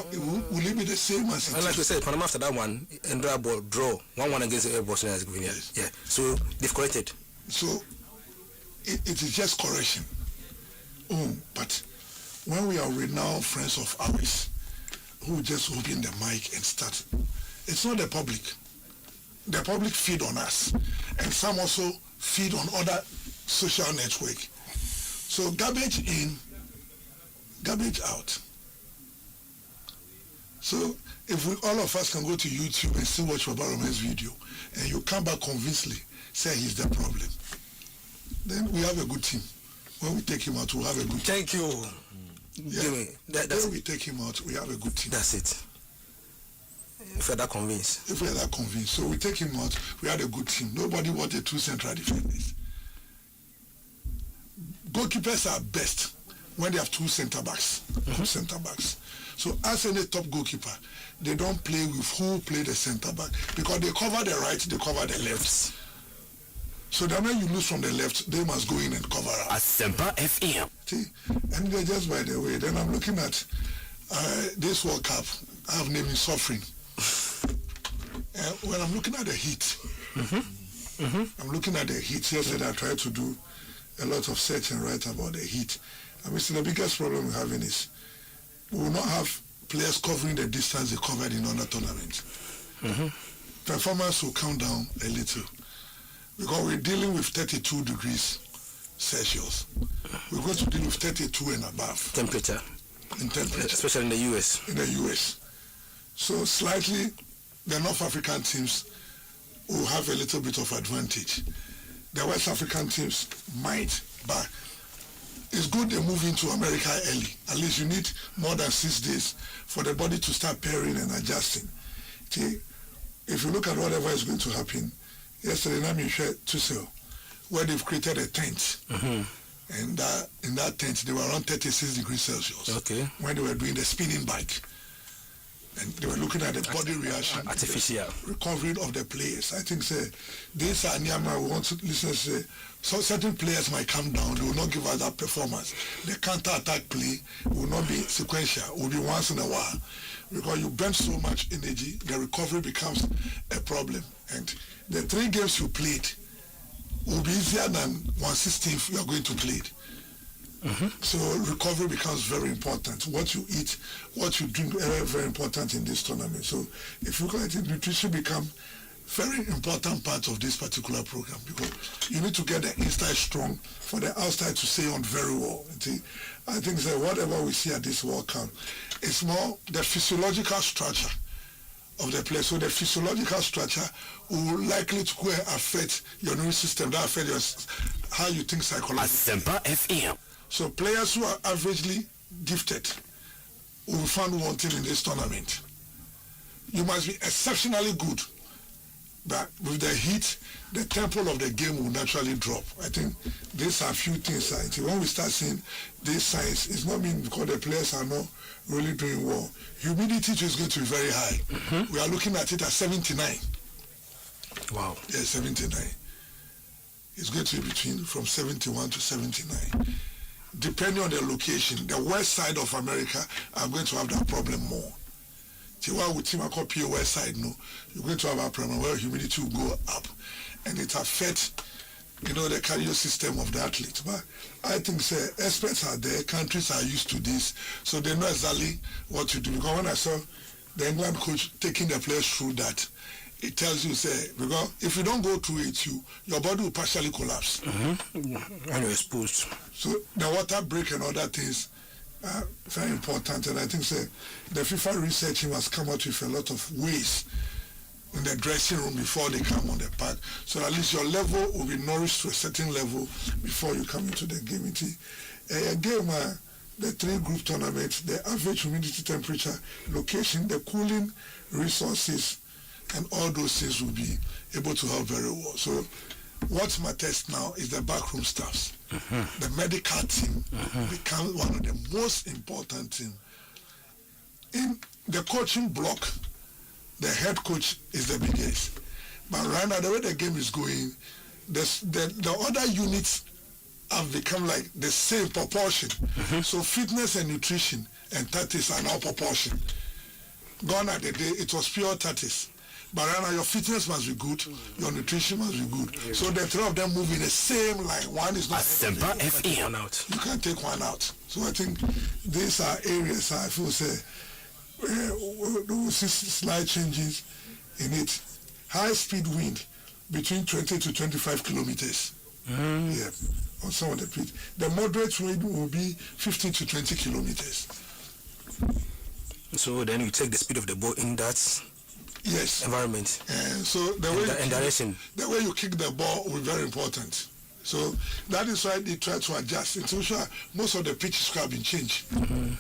Will it be the same as it? And like we said, Panama after that one, and draw 1-1 against Bosnia and Herzegovina. Yes. Yeah. So they've corrected. So it is just correction. But when we are renowned friends of ours who just open the mic and start, it's not the public. The public feed on us, and some also feed on other social network. So garbage in, garbage out. So if all of us can go to YouTube and see watch Roman's video, and you come back convincingly, say he's the problem, then we have a good team. When we take him out, we'll have a good team. Thank you. When we take him out, we have a good team. That's it. If we're that convinced. So we take him out, we had a good team. Nobody wanted 2 central defenders. Goalkeepers are best when they have 2 center backs. 2 center backs. So as any top goalkeeper, they don't play with who play the center back, because they cover the right, they cover the left. So the moment you lose from the left, they must go in and cover up. Asempa FM. See, and they're just by the way. Then I'm looking at this World Cup. I have named it suffering. When I'm looking at the heat, I'm looking at the heat. Yesterday I tried to do a lot of search and write about the heat. I mean, so the biggest problem we're having is we will not have players covering the distance they covered in other tournaments. Performance will come down a little, because we're dealing with 32 degrees Celsius. We're going to deal with 32 and above. Temperature. In temperature. Especially in the US. In the US. So slightly, the North African teams will have a little bit of advantage. The West African teams might, but it's good they move into America early. At least you need more than 6 days for the body to start pairing and adjusting. See, if you look at whatever is going to happen, yesterday Nami shared Tussle, where they've created a tent. And in that tent, they were around 36 degrees Celsius. Okay. When they were doing the spinning bike. And they were looking at the body reaction, artificial recovery of the players. I think this are Nyama. We want to listen. Say, so certain players might come down. They will not give us that performance. The counter-attack play will not be sequential. Will be once in a while, because you burn so much energy, the recovery becomes a problem. And the 3 games you played, will be easier than 1/16 you are going to play it. So recovery becomes very important. What you eat, what you drink, very, very important in this tournament. So if you look at it, nutrition become very important part of this particular program, because you need to get the inside strong for the outside to stay on very well. I think that whatever we see at this World Cup, it's more the physiological structure of the player. So the physiological structure will likely to go and affect your nervous system, that affect your, how you think psychologically. Asempa FM. So players who are averagely gifted will be found wanting in this tournament. You must be exceptionally good, but with the heat, the tempo of the game will naturally drop. I think these are a few things. When we start seeing these signs, it's not mean because the players are not really doing well. Humidity is going to be very high. We are looking at it at 79. Wow. Yeah, 79. It's going to be from 71 to 79. Depending on the location, the west side of America are going to have that problem more. Tiwa with team copy west side, no, you're going to have a problem where humidity will go up, and it affects, the cardio system of the athlete. But I think experts are there, countries are used to this, so they know exactly what to do. Because when I saw the England coach taking the players through that, it tells you, because if you don't go through it, your body will partially collapse. And you're exposed. So the water break and other things are very important. And I think the FIFA research team has come out with a lot of ways in the dressing room before they come on the park. So at least your level will be nourished to a certain level before you come into the game. The 3-group tournament, the average humidity temperature, location, the cooling resources, and all those things will be able to help very well. So what matters now is the backroom staffs. The medical team becomes one of the most important things. In the coaching block, the head coach is the biggest. But right now, the way the game is going, the other units have become like the same proportion. So fitness and nutrition and tactics are now proportion. Gone are the day, it was pure tactics. But right now, your fitness must be good, your nutrition must be good. So the three of them move in the same line. One is not Asempa FM. You can take one out. So I think these are areas I feel we see slight changes in it. High speed wind between 20 to 25 kilometers. Yeah, on some of the pitch. The moderate wind will be 15 to 20 kilometers. So then you take the speed of the ball in that environment. So the way direction. The way you kick the ball will be very important. So that is why they try to adjust. Until most of the pitches have been changed. And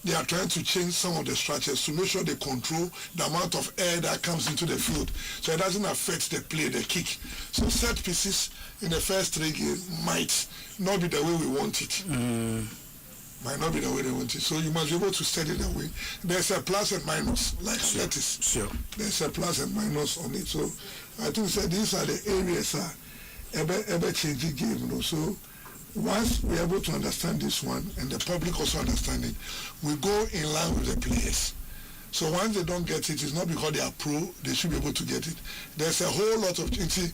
they are trying to change some of the structures to make sure they control the amount of air that comes into the field, so it doesn't affect the play, the kick. So set pieces in the first 3 games might not be the way we want it. Might not be the way they want it. So you must be able to study the way. There's a plus and minus, like athletics. Sure. There's a plus and minus on it. So I think these are the areas ever changing game. So once we're able to understand this one, and the public also understand it, we go in line with the players. So once they don't get it, it's not because they are pro, they should be able to get it. There's a whole lot of things.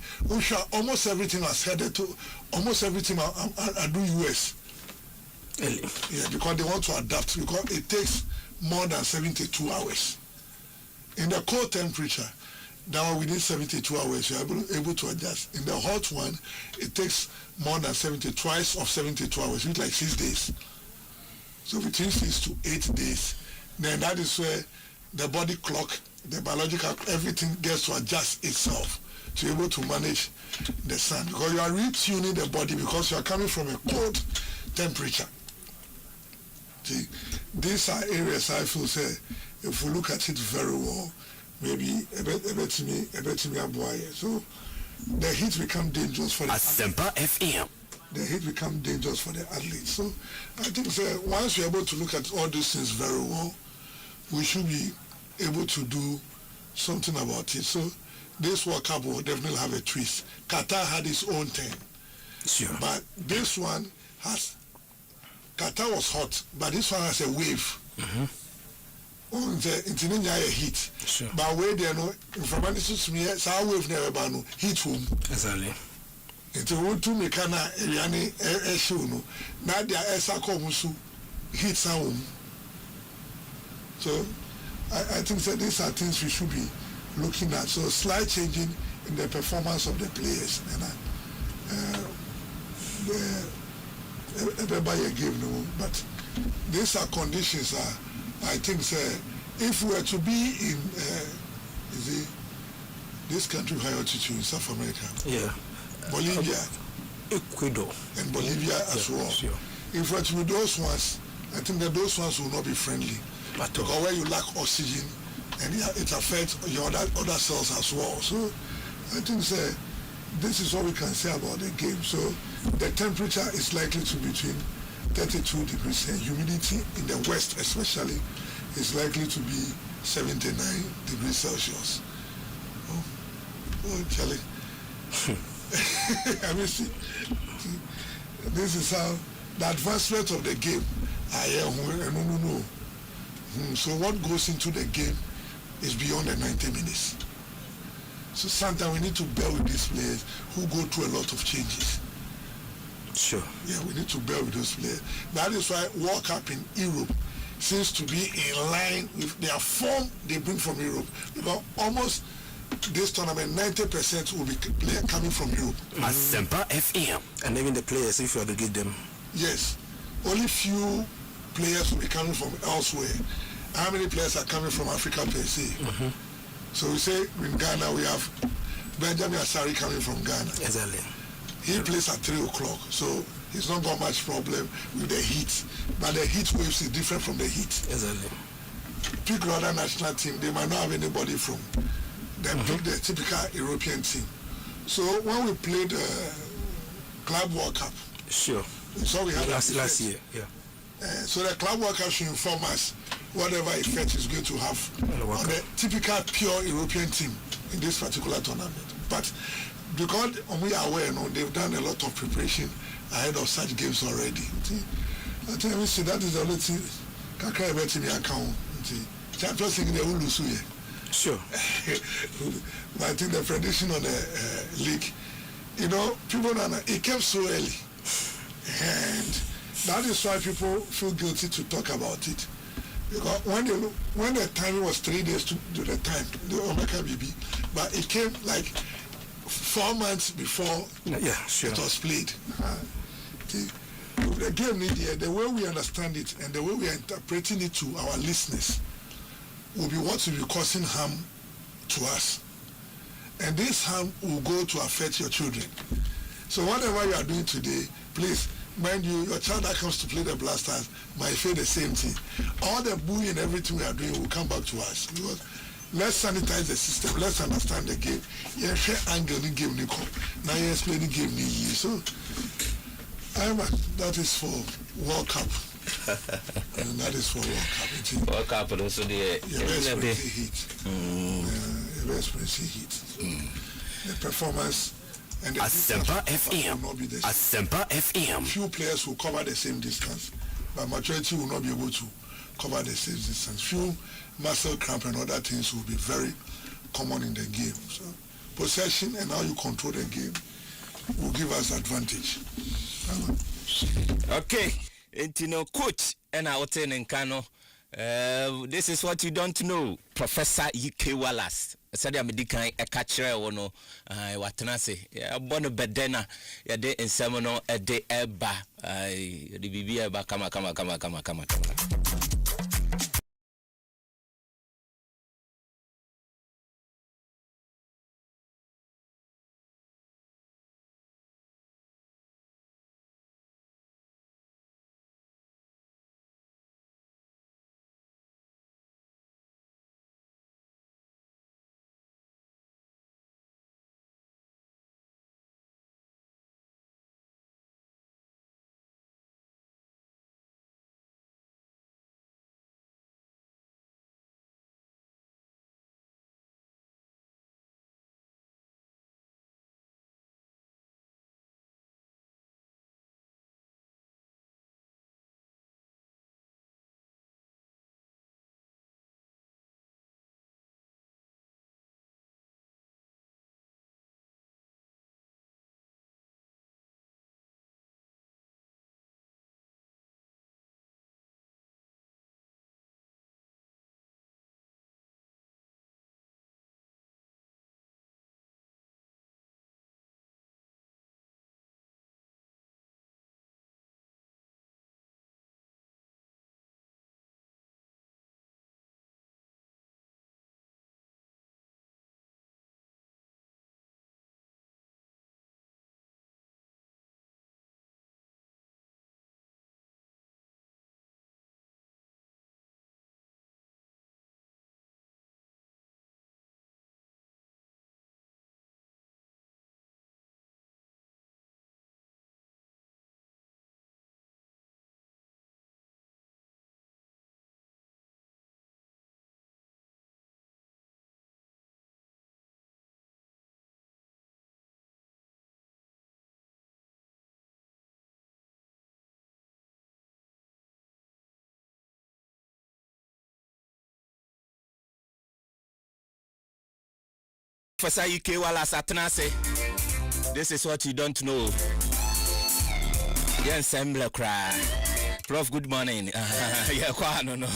Almost everything has headed to, almost everything I do US. Yeah, because they want to adapt, because it takes more than 72 hours. In the cold temperature, that within 72 hours, you're able to adjust. In the hot one, it takes more than 72 hours, which is like 6 days. So between 6 to 8 days, then that is where the body clock, the biological, everything gets to adjust itself to be able to manage the sun. Because you are retuning the body because you are coming from a cold temperature. See, these are areas I feel if we look at it very well, maybe a bit to me. So the heat become dangerous for the Asempa FM. The heat become dangerous for the athletes. So I think once we're able to look at all these things very well, we should be able to do something about it. So this World Cup will definitely have a twist. Qatar had its own thing. Sure. But this one Qatar was hot, but this one has a wave. on the internet heat. But where they know information to me, so I will never ban heat room. Exactly. Into what to make an Eliani Eshuno. Now they are Esakomusu heat sound. So I think that these are things we should be looking at. So slight changing in the performance of the players. Everybody give no, but these are conditions. I think if we were to be in this country high altitude in South America, Bolivia, Ecuador, and Bolivia as well. Sure. If we were to be those ones, I think that those ones will not be friendly. Because where you lack oxygen, and it affects your other cells as well. So I think this is what we can say about the game. So the temperature is likely to be between 32 degrees, and humidity in the west especially is likely to be 79 degrees Celsius. Oh Charlie. I mean, see, this is how the advancement of the game. No. So what goes into the game is beyond the 90 minutes. So sometimes we need to bear with these players who go through a lot of changes. Sure. Yeah, we need to bear with those players. That is why World Cup in Europe seems to be in line with their form they bring from Europe. Because almost this tournament, 90% will be coming from Europe. Asempa FM. And even the players, if you aggregate them. Yes. Only few players will be coming from elsewhere. How many players are coming from Africa per se? So we say in Ghana we have Benjamin Asari coming from Ghana. Exactly. He plays at 3 o'clock, so he's not got much problem with the heat. But the heat waves is different from the heat. Exactly. Pick other national team, they might not have anybody from them. Pick the typical European team. So when we played Club World Cup, sure. So we had last year, yeah. So the Club World Cup should inform us whatever effect is going to have on the typical pure European team in this particular tournament. But because we are aware, they've done a lot of preparation ahead of such games already. I think we see that is the only thing. Champions League they will lose here. Sure. But I think the prediction on the league, people it came so early, and that is why people feel guilty to talk about it. Because when the time was 3 days to the time, the Omega BB, but it came like 4 months before it was played. The game, the way we understand it and the way we are interpreting it to our listeners will be what will be causing harm to us. And this harm will go to affect your children. So whatever you are doing today, please, mind you, your child that comes to play the Blasters might feel the same thing. All the bullying and everything we are doing will come back to us. Because let's sanitize the system. Let's understand the game. Yeah, share angle the game. Now you explain the game. So, that is for World Cup. And that is for World Cup. World Cup also the heat. The performance. And the Asempa FM. Asempa FM. Few players will cover the same distance, but majority will not be able to cover the same distance. Few muscle cramp and other things will be very common in the game. So possession and how you control the game will give us advantage. Okay, coach and our in Kano. This is what you don't know, Professor UK Wallace. Said I'm a catcher or no, what can I say? Bono bedena, ya de in semono a de eba, the BB eba, come. Professor UK Wala Satanase. This is what you don't know. Yes, Sembla cry. Prof, good morning. Yeah, no.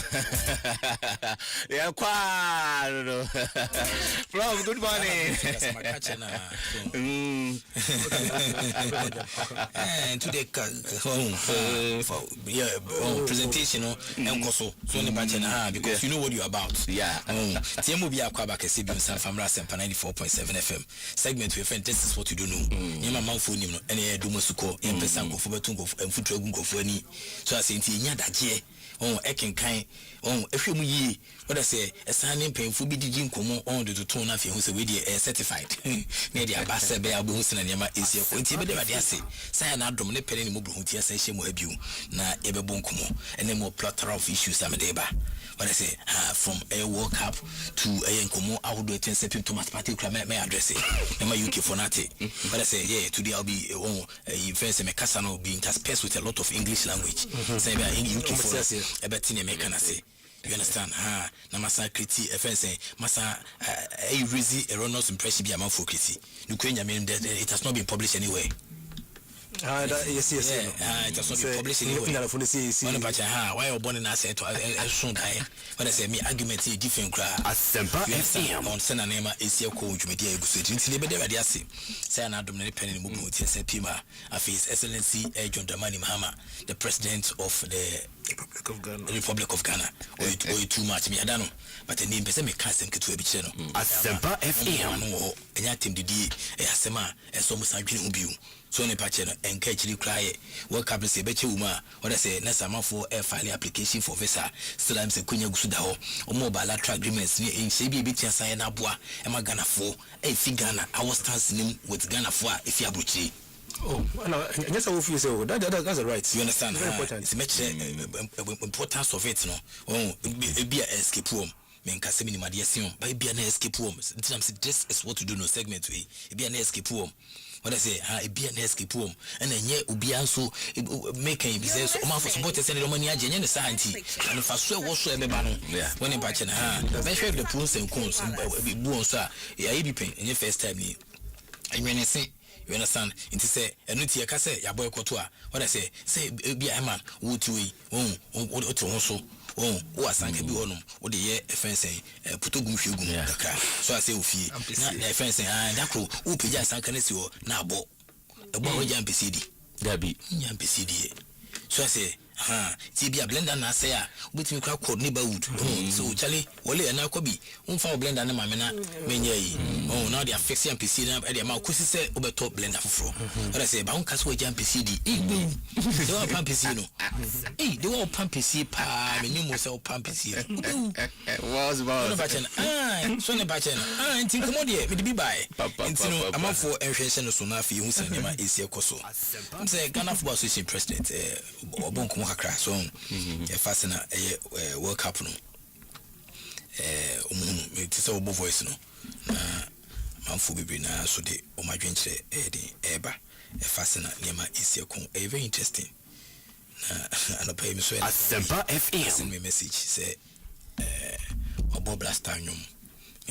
Yeah, no. Prof, good morning. Today, presentation, because you know what you're about. Yeah. Tiamu be akwa back from Asempa 94.7 FM. Segment with friend. This is what you don't know. Yema manfo nim no. Ene dumosuko. Yempesa nkofo betungo. Mfutu egu nkofo ani. So I say nti nya daje. Ekenkan. Ehwemu yi. What I say, a signing painful be digging come on the tone of who's already certified. Near the Abasa Bear Boson and Yama is your point. I say, say an abdominal penny mobile who tears a shame will you. Na ebe bonkumo, and then more platter of issues I'm a deba. What I say, from a World Cup to a Yankomo, I would do a 10 second to particular may address it. And my UK for Nati. But I say, yeah, today I'll be a friends and a Casano being interspersed with a lot of English language. Say, in UK for a betin say. You understand? Namasa kriti FNC masa a easy erroneous impression be among for kriti. You can't mean that it has not been published anywhere. Yes. It has not been published anywhere. Why are born in asset to soon die? When I say me argument is different. Asempa FM on Senanema is your coach media executive. Say an abdominal penny movement. Say Pima, His Excellency John Dramani Mahama, the president of the Republic of Ghana. Or too much me, I don't know. But the name person me cast them to a bitch. Asempa FM. And yet him did a Asema and so much ubu. So ne patch and catch you cry. Work up to say betcha uma. What I say, Nasama for a file application for visa. Still I'm saying Kunya Gusudaho or mobile agreements in Shabi Bitcha Sayana Bois and my Ghana for a Ghana. I was dancing with Ghana for if you are Buchi. Oh, and yes, I will feel so. That's right. You understand? Very important. It's much importance of it, no. Oh, be a escape room. Men Casemini Madiation, by be an escape room. This is what to do no segment way. Be an escape room. What I say, be an escape room. And then yet, be also making business or for supporters and money again in the science. And if I swear whatsoever, when in Pachana, measure the prunes and cones and be born, sir. Yeah, you be paying in your first time. I mean, I say. You understand? It is a nutia case, ya boy cotua. What I say be a man, would you also who sang a bonum, what the year offense putugum fugum. So I say, Ufi, offense and Dako, who pija sancanesio, now bo a boy jam PCD. Gabi, yam PCD. So I say, be a blender na say, with me crowd called neighborhood. So Charlie, Wally and Nakobi, for blender and mamma, Menye. Now they are fixing PC and the amount Kusi say over top blender for. But I say, Bound Casway jam PCD. They all pump PC. They all pump PC, pa, and you must all pump PC. Was about Sonny Bachan, and think commodity, with the be by. I'm up for inflation of Sonafi, who sent him a easier coso. I'm saying Ghana Football Association President, Bonko. So, a fascinating World Cup. No, it's a voice. No, Manfubi na so de o my drink eba a fascinating Nema is a very interesting. And I pay me so Asempa FM send me message say about blastanium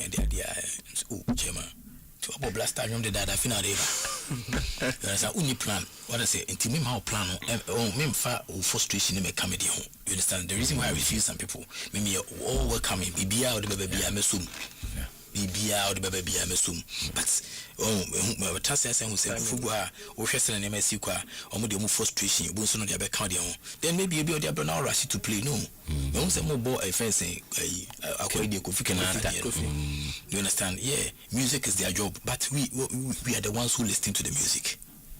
and the idea Chema to about blastanium the data final there's a uni plan. What I say, until me how plan on far frustration in my comedy home. You understand? The reason why I refuse some people, maybe all welcoming, be out the baby, I'm assuming. Be out the baby, I'm assuming. But Tassia who said, Fugua, or Chester and MSUqa, or more frustration, you won't know the other county on. Then maybe you'll be able to now rush to play. No, no one's a more boy, I fancy. You understand? Yeah, music is their job, but we are the ones who listen to the music.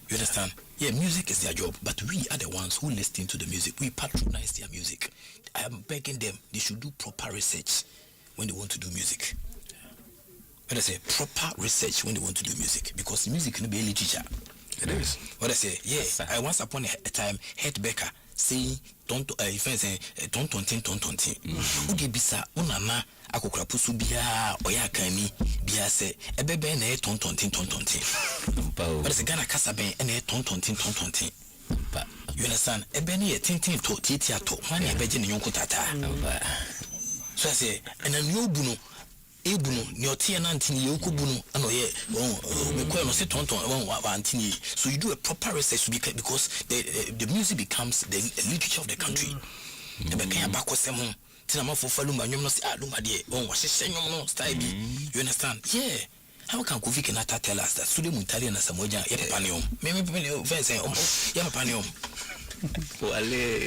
You understand? Yeah, music is their job, but we are the ones who listen to the music. We patronize their music. I am begging them, they should do proper research when they want to do music. What I say, proper research when they want to do music, because music can be a literature. It is. What I say, yes, I once upon a time heard Becker saying, don't Udi bisa unama akokra pusu bia oyakani bia se ebebe na tontontin. But it's a Ghana kasaben and tontontin. But you understand? Ebeni a tintin to titia to money begging in Yonkotata. So I say, and a new buno. ebuno ni otie na ntini ye okubuno ano ye me kwa no se tonton antini. So you do a proper research because the music becomes the literature of the country. The bekan ba kwasem ho tina ma fofalu ma nwom no se aluma de wahye nwom no style bi. You understand? Yeah. How can Kofi Kenata tell us that Sule Muntari and Samoja Yapanium? Maybe Yapanium.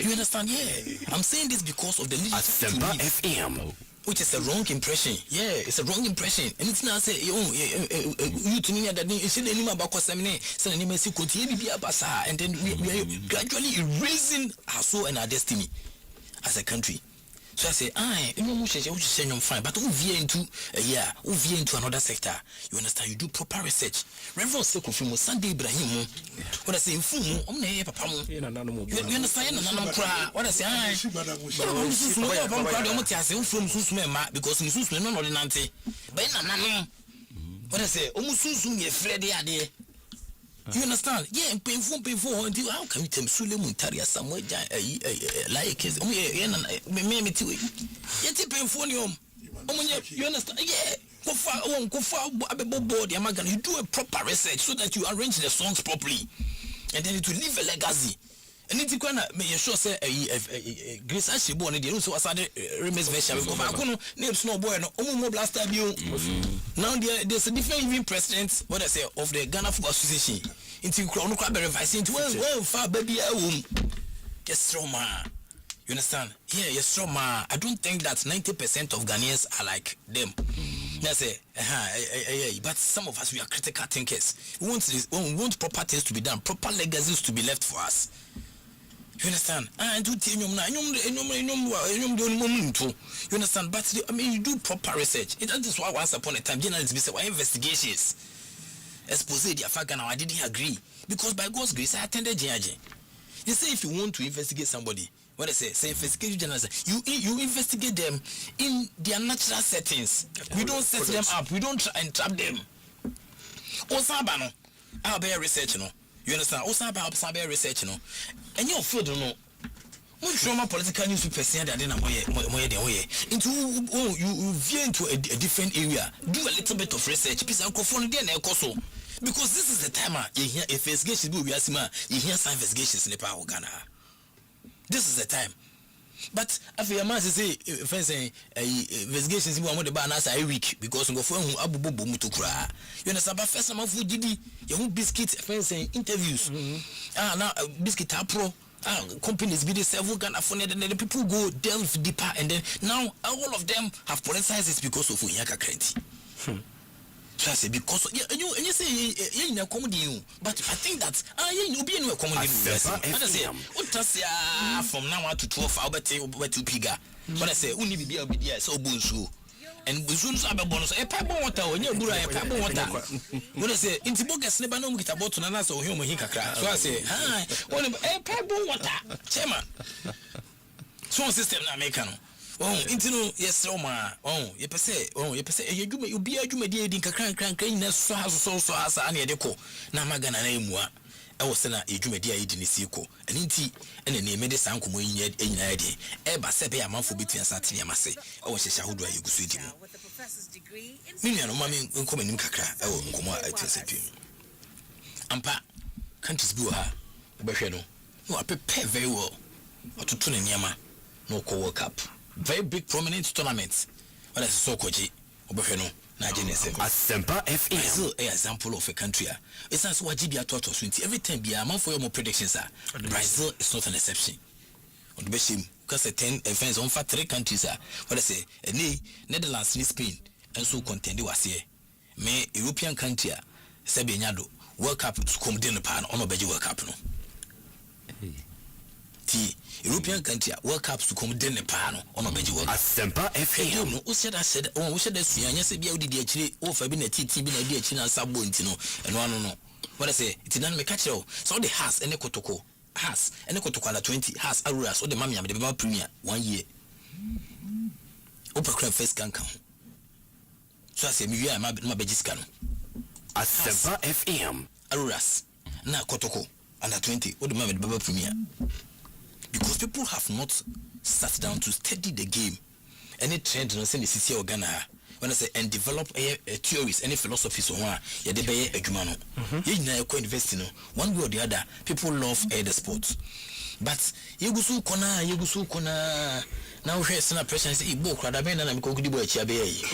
You understand? Yeah. I'm saying this because of the Asempa FM, which is a wrong impression. Yeah, it's a wrong impression. And it's not say you to me that you see the name about Kosamine, send an immense continue be a basa, and then we are gradually erasing our soul and our destiny as a country. So I say, you fine, but veer into veer into another sector. You understand? You do proper research. Reverend Seko Sunday Ibrahim. What I say, Papa. You understand? What I say, because in Susman, not in Nante. What I say, almost Freddy idea. You understand? Yeah, painful. Until how can you tell Sule Muntaria somewhere like his me too? Yet painful. You understand? Yeah. Go far board. You do a proper research so that you arrange the songs properly, and then it will leave a legacy. And it's gonna make sure say Grace Ashibo and the also aside remix version because I couldn't name Snowboy no blaster view. Now there's a different even president what I say of the Ghana Football Association into Crown Crab revising to well far baby yes strong man. You understand? Yeah, yes strong man. I don't think that 90% of Ghanaians are like them. That's it. But some of us we are critical thinkers. We want proper things to be done, proper legacies to be left for us. You understand? You understand? But I mean, you do proper research. That is why once upon a time, journalists say, "Why investigations?" Expose the fact now I didn't agree because by God's grace I attended JJ. You say if you want to investigate somebody, what I say investigate journalists. You investigate them in their natural settings. We don't set them up. We don't try and trap them. Osabano, I'll be a research, no. You understand? Also about cyber research, and your field, no. What from a political newspaper saying that into you veer into a different area, do a little bit of research, please. I'll confront them because this is the time you hear investigations. You hear some investigations in the power of Ghana. This is the time. But if your man say investigations you want the banners every week because you go for Abu Bobo to cry. You understand? But first, I'm for Didi. You biscuit interviews. Now biscuit pro. Companies be the several Ghana phone and then the people go delve deeper and then now all of them have politicized it because of Unyaka credit. So I say because and you say you know comedy, but I think that you be no comedy. From now on to 12 I'll bet you piga. But I say only be a so bunsu. And bunsu are bonus a pipe water when you bura a pipe water. What I say into bogus never know get about to Nana so human hicka. So I say, hi, one a pipe water, chairman. So system na make no. Into yes, Roma. You say, you be a Jumadi in Kakran, so as an edeco. Namagana Namua. I was saying a Jumedia in Siko, and inti, and the name of the Sanko in Yadi. Eba Sepe a month for between Satia Masse. I was a Shahuda you could see him. Million of mammy will come in Kakra. I will come out at him. Ampa, countries Bua, Bashano. No, I prepare very well. Or to tune in Yama, no co-work up. Very big prominent tournaments. What is so koji? Obafeno, Nigeria. Asempa FM. Brazil, an example of a country. It's as what GBA taught us. Every time be a month for your more predictions. Brazil is not an exception. On the best, because the 10 events on 3 countries. What I say, Netherlands, Spain, and so contend was here. May European country, Sabianado, World Cup to come dinner pan on a Beji World Cup. No. European country World Cups to come den the panel on a Beji World Cup. Asempa FM. No, who said we should see, and yes, be actually over being a TT, being a dear China Sabuntino, and one no. What I say, it's done me catch all. So the has and the Kotoko has and the Kotoko 20 has Aruras or the Mammy, the Baba Premier 1 year. Upper crab face can come. So I say, me, I'm my Bejiscan. Asempa FM. Aruras, now Kotoko under 20 or the Mammy, the Baba Premier. Because people have not sat down to study the game. Any trend in the city of Ghana, when I say and develop theories any philosophies on ya de be adwuma no ye nyina e ko invest no one way or the other people love the sports but yegusu kona na wo hwese na pressure say igbo krada be na me ko gudi bo achi abe yi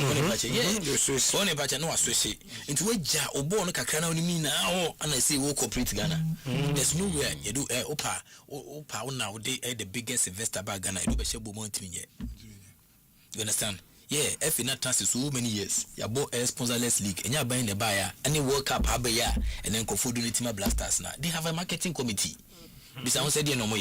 one bache no associate into waja obo no kakra na oni na ho ana say wo corporate Ghana there's nowhere you do opa na wo the biggest investor ba Ghana you do be shebo montimi ye. You understand? Yeah, if in that trans so many years, you bought a sponsorless league, and you're buying the buyer, and you World Cup have a year, and then Kofu do the team blasters now. They have a marketing committee. Besides, said no more.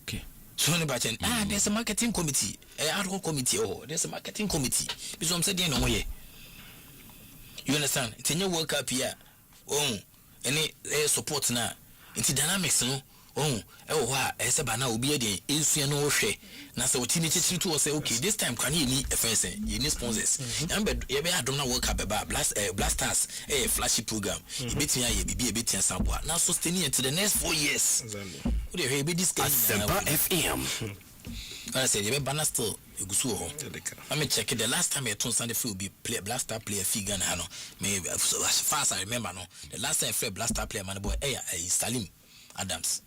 Okay. So there's a marketing committee, a ad hoc committee. Oh, there's a marketing committee. Besides, said no more. You understand? It's a new World Cup here. Oh, any support now. It's dynamics, no. Ese bana obi ede ensu no hwe na se otimi chichiri to say okay this time can you need offense you need sponsors you be adom na World Cup blasters flashy program e betia ye bibi e betia samboa na sustain it to the next 4 years we dey be this guy Asempa FM I said you be banner still egusu ho I me check the last time I turn Sunday field be play blaster player figure na no me as far as I remember no the last time I play blaster player man boy Salim Adams.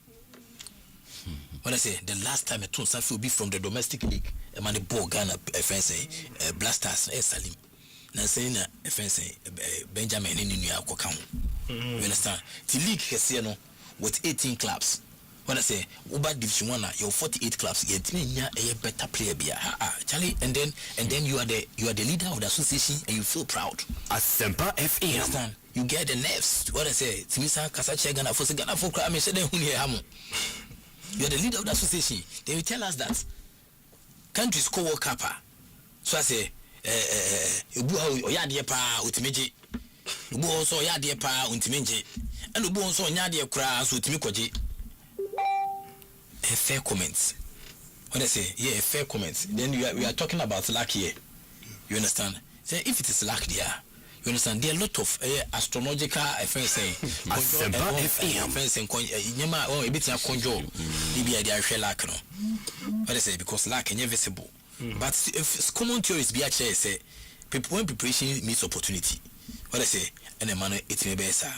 When I say the last time I told Safi will be from the domestic league, a man ball Ghana FNC blasters Salim. Now saying FNC Benjamin in New York account. You understand? The league has no with 18 clubs. When I say Uber Division 1, you're 48 clubs. Yet me a better player be Charlie, and then you are the leader of the association and you feel proud. Asempa FM. You understand? You get the nerves. What I say, Timisa Kasache Ghana for Ghana for crime. I said you are the leader of the association. They will tell us that countries co-work up. So I say, Ubu Yadi pa Utimeji, Ubu also Yadi pa Utimeji, and Ubu also Yadi Kras Utimikoji. A fair comment. When I say, yeah, a fair comment, then we are talking about luck here. You understand? So if it is luck there, you understand? There are a lot of astrological friends saying, friends saying, Yama or a bit of conjure, maybe I share luck. What I say, because luck is visible. But if common theories be actually say, when preparation meets opportunity, what I say, and a man, it may be sir.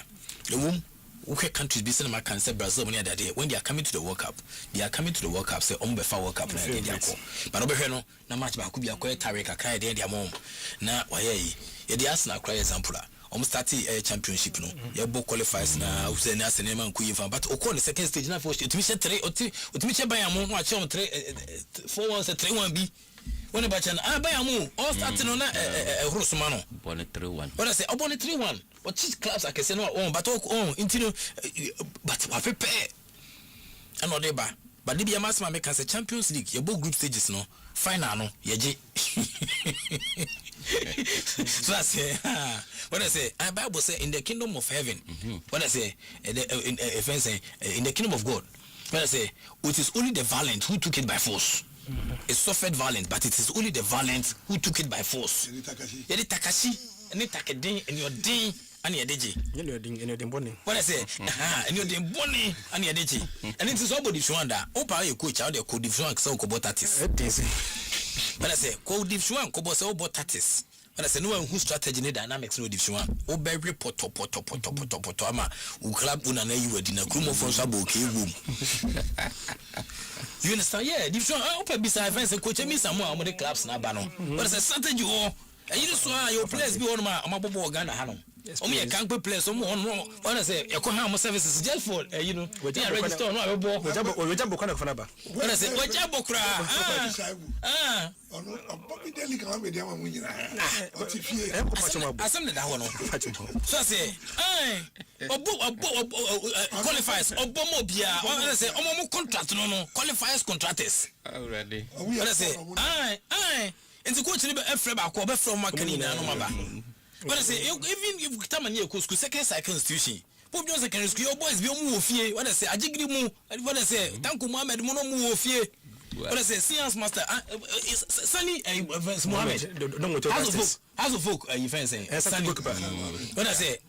The womb, okay, countries be cinema can say Brazil when they are coming to the World Cup, they are coming to the World Cup, say, before World Cup, but over here, no much back could be a quiet Tarek, a kind of their mom. Now, why, the Arsenal cry example. Start a championship, no. Your book qualifies now, who's an Arsenal and Queen, but Ocon the second stage now for to me, say, or to me, by a moon, watch on 4 1 3 1B. When about an Abayamu, all starting on a Rosmano. Bonnet 3-1. What I say, Bonnet 3-1. What cheese clubs I can say no on, but oh, into but I prepare. And not deba. But the Biamasma make us a Champions League, your both group stages, no. Final, no, yaji. So I say, what I say, I Bible say in the kingdom of heaven. What I say, in the kingdom of God. What I say, it is only the violent who took it by force. It suffered violence, but it is only the violent who took it by force. Yedi Takashi, and it take a ding, and your ding, and your deji. What I say, and you're the bonny, and your deji. And it is all body shwanda. Opa, you coach out the code if you want so cobotatis. But I say, code if you want coboso botatis. But I say, no one who strategy and dynamics no division. Oh, very poto, ama, who club una you were dinner, Kumo from Sabo, room. You understand? Yeah, division. I hope I be friends and coach me some more the clubs now, Bano. But it's a strategy, and you just saw your players be on my Bobo Ghana Hanum. Only I can't put players some more. What I say, your Kohama services just for, you know, they are registered. No, I will what I say, what Jabokra? I said that one. So I say, qualifies, Obomobia, I say, Omo contract, no, qualifiers contractors. Already. What I say, and the coach never ever from Macanina, no matter. What I say, even if you come and you could second constitution. Pop your second school, your boys be move here. What I say, I jiggy move. What I say, Tanku Mohammed Mono move here. What I say, science master, Sunny, Mohammed, House of Folk, you fancy, Sunny. What I say,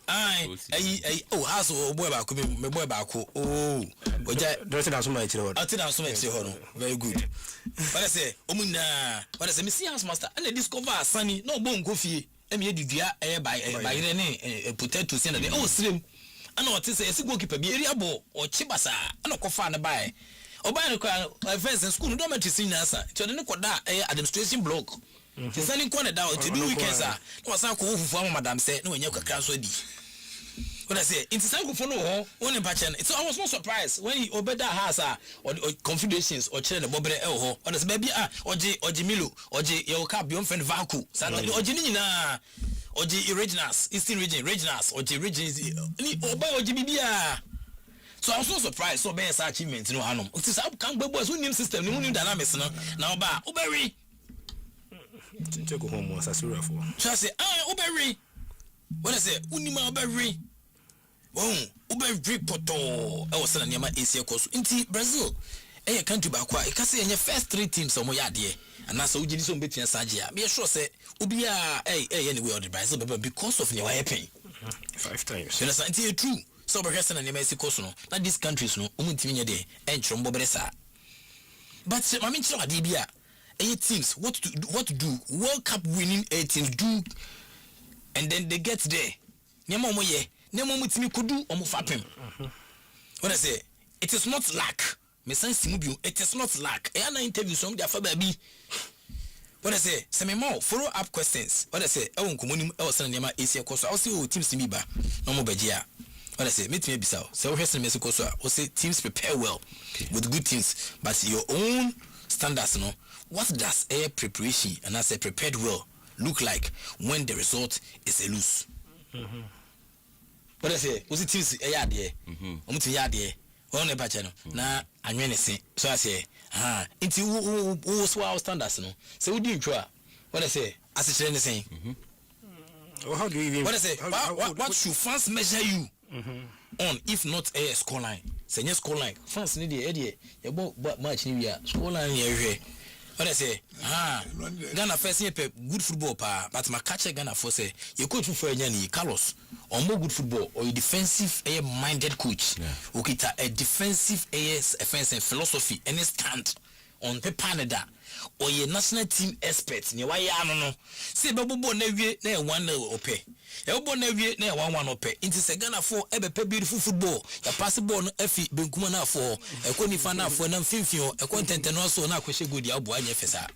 House of Boy Baku, my boy Baku, don't sit down so much. I'll sit down so much. Very good. What I say, what I say, science master, and they discover Sunny, no bone coffee, and you do by any potato send the old slim. I know what to say, a goalkeeper be area ball or chibasa, I know Kofana by. Oba no kwa friends in school no me to senior sir to ne ko da administration block ti sani ko ne da o ti do weekends ah no san ko fufu madam say no nya kakra so di when I say in san ko fo no ho won pa chen so I was not surprised when he obeda house or confederations or chere ne bobre e ho on say baby oji milo oji your cap biom friend vaku san oji ni nyina oji regionals eastern regionals oji regions ni oba oji bibia. So I was not surprised. So best achievement, no Hanum. It is can be boys who name system, who name dynamics now. Ba Uberry. Take home was a serious for. So I say, Uberry. What I say, Unima Uberry. Oh, Uberry Poto. I was saying, Yama Asia course into Brazil. A country back. I can say in your first 3 teams on my yard, and that's how you did some bit in Sajia. Be sure say, Ubia, anyway, or the Brazil, but because of your pain 5 times. You understand? It's true. So Brazil and Mexico no that these countries no umutiminya de enchombo beresa but I mean chira dibia 8 teams what to do World Cup winning 8 teams do and then they get there nyama omoye nyama omutimi kodu omufapem what I say it is not luck me sense mubio it is not luck e ana interview some dia fa baby what I say some more follow up questions what I say e won komonim e won nyama Asia course I say teams mi ba no mo bagia. What I say, meet me bisao. So we in Mexico so I say teams prepare well with good teams, but your own standards, no. What does air preparation and I say prepared well look like when the result is a lose? What I say, was it teams a yard there? Yard there. On a channel. Na anyone so I say, into who our standards, no. So we didn't try. What I say, as a trainer saying. How do you even what I say? What should fans measure you? On if not a score line, say yes score line. France need the idea. You match ni we score line here. What I say? Ghana first year good football pa, but my catcher Ghana for say you coach for any Carlos or more good football or a defensive minded coach. Okay, a defensive offensive philosophy and stand on paper that. Or your national team experts near why no say babo na wie na 1 ope e bo na wie na 1-1 ope into say Ghana for e be beautiful football ya pass ball no afi benkuma na for e ko ni fa na for na mfimfio e ko ntente no so na akwhye good ya bo anya fesa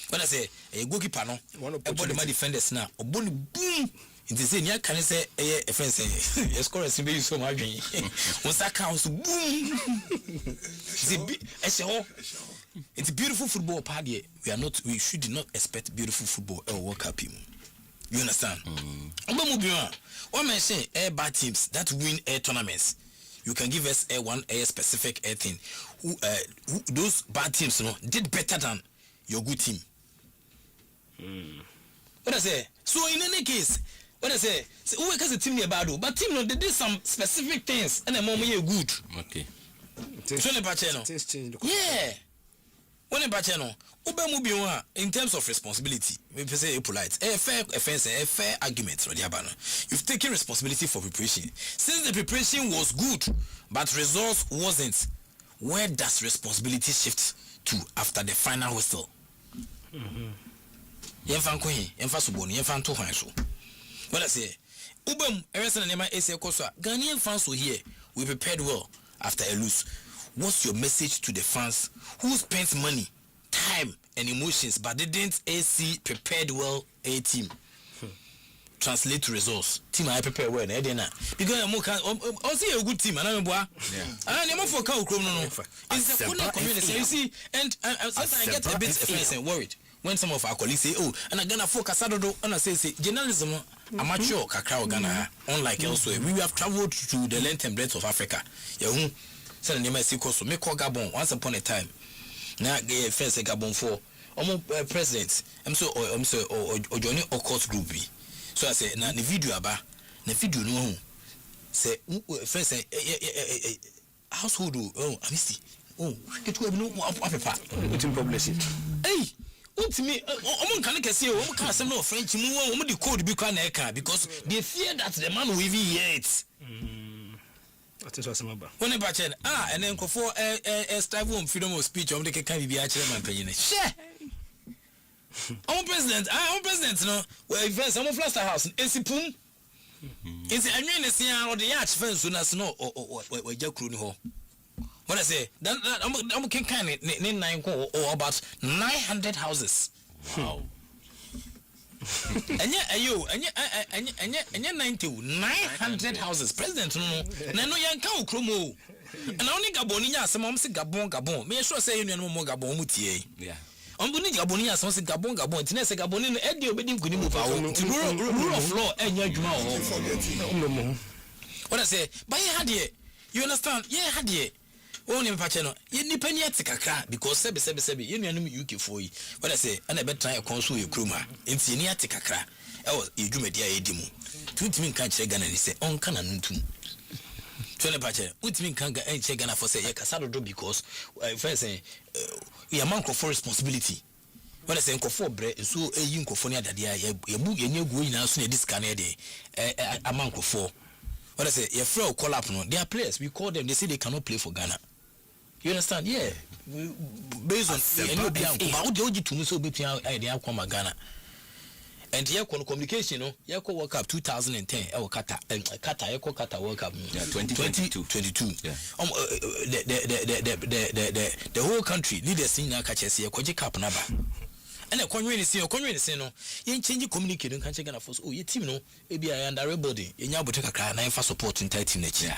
when I say e goalkeeper no e bo the defenders na obo ni boom into say nya kan say e offense e score se be so ma dwen won sa count boom it's beautiful football party. We should not expect beautiful football or World Cup. You understand? What am I saying? Air bad teams that win air tournaments. You can give us one specific air thing. Who those bad teams did better than your good team. What I say? So in any case, what I say? Who because the team near bad, but team they did some specific things and the moment you're good. Okay. Yeah. When a bachelor, in terms of responsibility, we say polite, a fair offense, a fair argument, you've taken responsibility for preparation. Since the preparation was good, but results wasn't, where does responsibility shift to after the final whistle? What I say, Ghanaian fans were here, we prepared well after a lose. What's your message to the fans who spent money, time, and emotions but didn't see prepared well a team? Translate to results. Team I prepare well, because I'm also a good team. And I'm for cow no. It's a good community. You see, and sometimes I get a bit offended and worried when some of our colleagues say, "Oh, and I'm gonna focus on and I say journalism amateur kakra Ghana, unlike elsewhere. We have traveled to the length and breadth of Africa. Send the MSC course me call Gabon once upon a time. Now get first Gabon for president. I'm so Johnny Occult group. So I say na the video no say first household I miss it will be no apepa utim publish it hey ultimate omo kan kese omo kan asem no French mu omo the code be kwa na e kan because they fear that the man will even hear it that is asem aba when e ba chen and then ko for strive on freedom of speech omo de kan bibia kire man panyin share omo president no well events omo Flaster House esipum isi anwen ne sia o de ya achifen so na no o jakuru ni ho what I say that I'm can in 9 or about 900 houses. Wow. And yeah, 900 houses. President, no young cow chromo. And only Gabonia, some mom say Gabon. May I sure say you know more Gabon mutie. Yeah. I'm going to Gabonia, some say Gabon, Tinesa Gabonin, Eddie obeying could move out to rule of law and your Juma. What I say, but you understand? Yeah, had ye. Only Pachano, you depend yet because Sebi, you know UK for you. What I say, and I bet try a consul your crewma. In Sinia Tikakra, you do media edimu. Two men can't check and say, on canon too. Tony Pacha, which mean can't get check and for say, Casado do because, first say, you are monk for responsibility. What I say, for bread, so a Yuncofonia that you book and you're going out soon this Canada, a monk for. What I say, your friend call up, no, they are players. We call them, they say they cannot play for Ghana. You understand? Yeah. Based on any of the to so between idea come Ghana. And here communication, no, you World Cup 2010, Qatar World Cup 2022. Yeah. The whole country leaders in catches here, Cup number. And a community no, you change communicating can't check force. Oh, your team no, maybe I under everybody. You know, but take a cry and for support in tight nature.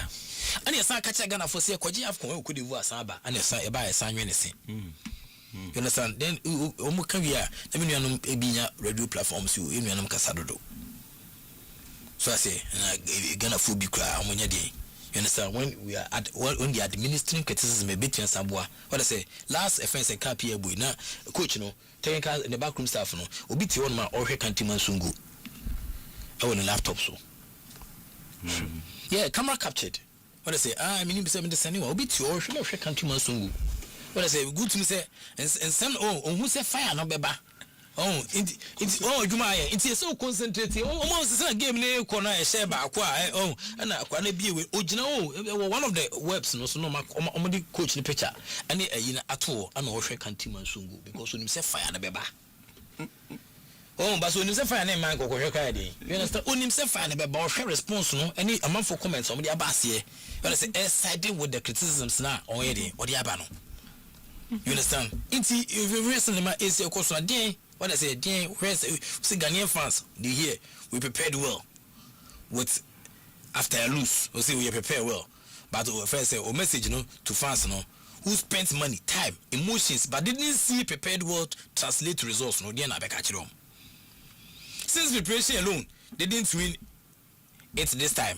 And yes, I catch a gun for say, Koji have come, could you Saba, and yes, I buy a sign anything. You understand? Then, Omukaria, let me know a radio platforms you in Yanam Casado. So I say, and I gonna fool be cry on your day. You understand? When we are when the administering criticism a bit in Sabua, what I say, last offense and cap here, we now coach, you know, taking cars in the backroom staff, no, will be to one my or cantiman sungu. I want a laptop so. Yeah, camera captured. What I say, I mean, be 70 cents, will be to or cantiman sungu. What I say, good to me say, and some who say fire no beba. Oh, it's it's so concentrated. Almost a game near corner share back. Oh, and I can't be with one of the webs no so no coach the picture. And at all, and Osha can't sungu because when you say fire the beba. Oh, but when you say fire name man go you understand? When you say fire the beba or share response no any amount for comments on the abasi. But I say siding with the criticisms now already or the abano. You understand? It's if you recently my is your course day. What I say, where's Ghanaian fans? They hear we prepared well. With after a lose, we say we prepare well. But first say message to fans who spent money, time, emotions, but didn't see prepared well translate to results. No, they are not back at home. Since preparation alone, they didn't win it this time.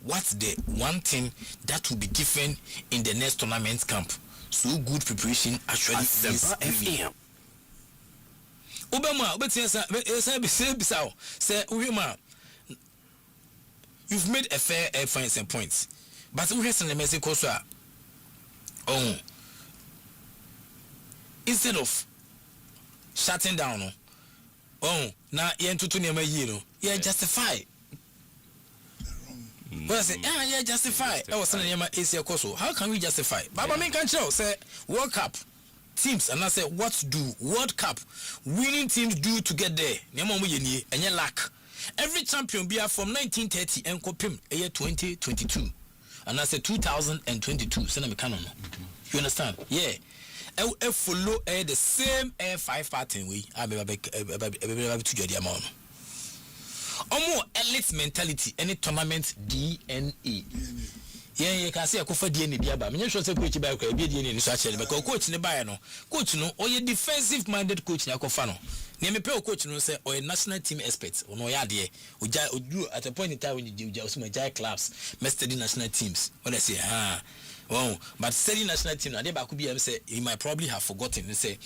What's the one thing that will be different in the next tournament camp? So good preparation actually Asempa FM. Obama, but say you've made a fair finds and points. But we have the message also. Oh, instead of shutting down, oh, now you're to you're justify. Well, I say, yeah, justify. I was saying, how can we justify? Baba me can show say World Cup teams, and I say, what do World Cup winning teams do to get there? And you lack every champion be from 1930 and copim a year 2022, and I say 2022. Send me canon. You understand? Yeah. I follow the same 5 pattern way. I be to get the amount. More elite mentality, any tournament DNA. Yeah, you can say a coffee DNA. But I'm not sure say coach by DNA in such a because coach in the buy no coach no or a defensive minded coach na kofano. Name pe coach no say or a national team expert or no yade or do at a point in time when you just my jai clubs, master national teams. What I say, oh, but study national team, and they could be say he might probably have forgotten. They say